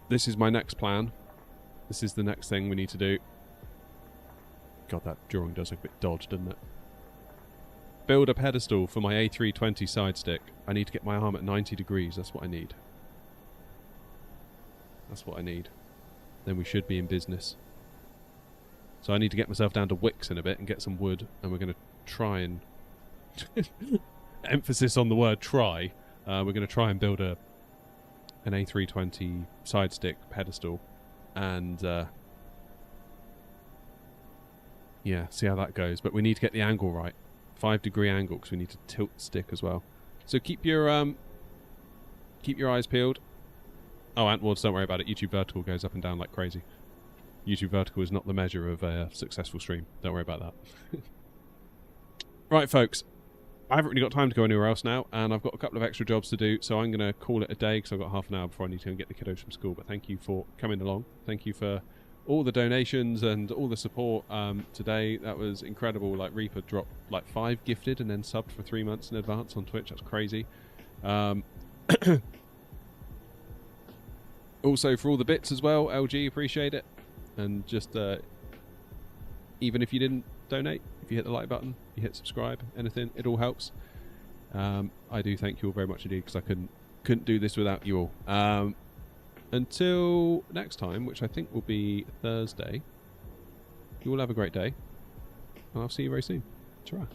This is my next plan. This is the next thing we need to do. God, that drawing does look a bit dodged, doesn't it? Build a pedestal for my A320 side stick. I need to get my arm at 90 degrees. That's what I need. That's what I need. Then we should be in business. So I need to get myself down to Wicks in a bit and get some wood, and we're going to try and... emphasis on the word try. We're going to try and build an A320 side stick pedestal, and yeah, see how that goes. But we need to get the angle right, 5-degree angle, because we need to tilt the stick as well. So keep your eyes peeled. Oh, Antwards, don't worry about it. YouTube vertical goes up and down like crazy. YouTube vertical is not the measure of a successful stream. Don't worry about that. Right, folks. I haven't really got time to go anywhere else now, and I've got a couple of extra jobs to do, so I'm going to call it a day because I've got half an hour before I need to go and get the kiddos from school. But thank you for coming along. Thank you for all the donations and all the support today. That was incredible. Like, Reaper dropped like 5 gifted and then subbed for 3 months in advance on Twitch. That's crazy. Also for all the bits as well, LG, appreciate it. And just even if you didn't donate, if you hit the like button, you hit subscribe, anything, it all helps. I do thank you all very much indeed, because I couldn't do this without you all. Until next time, which I think will be Thursday, you all have a great day, and I'll see you very soon. Ta-ra.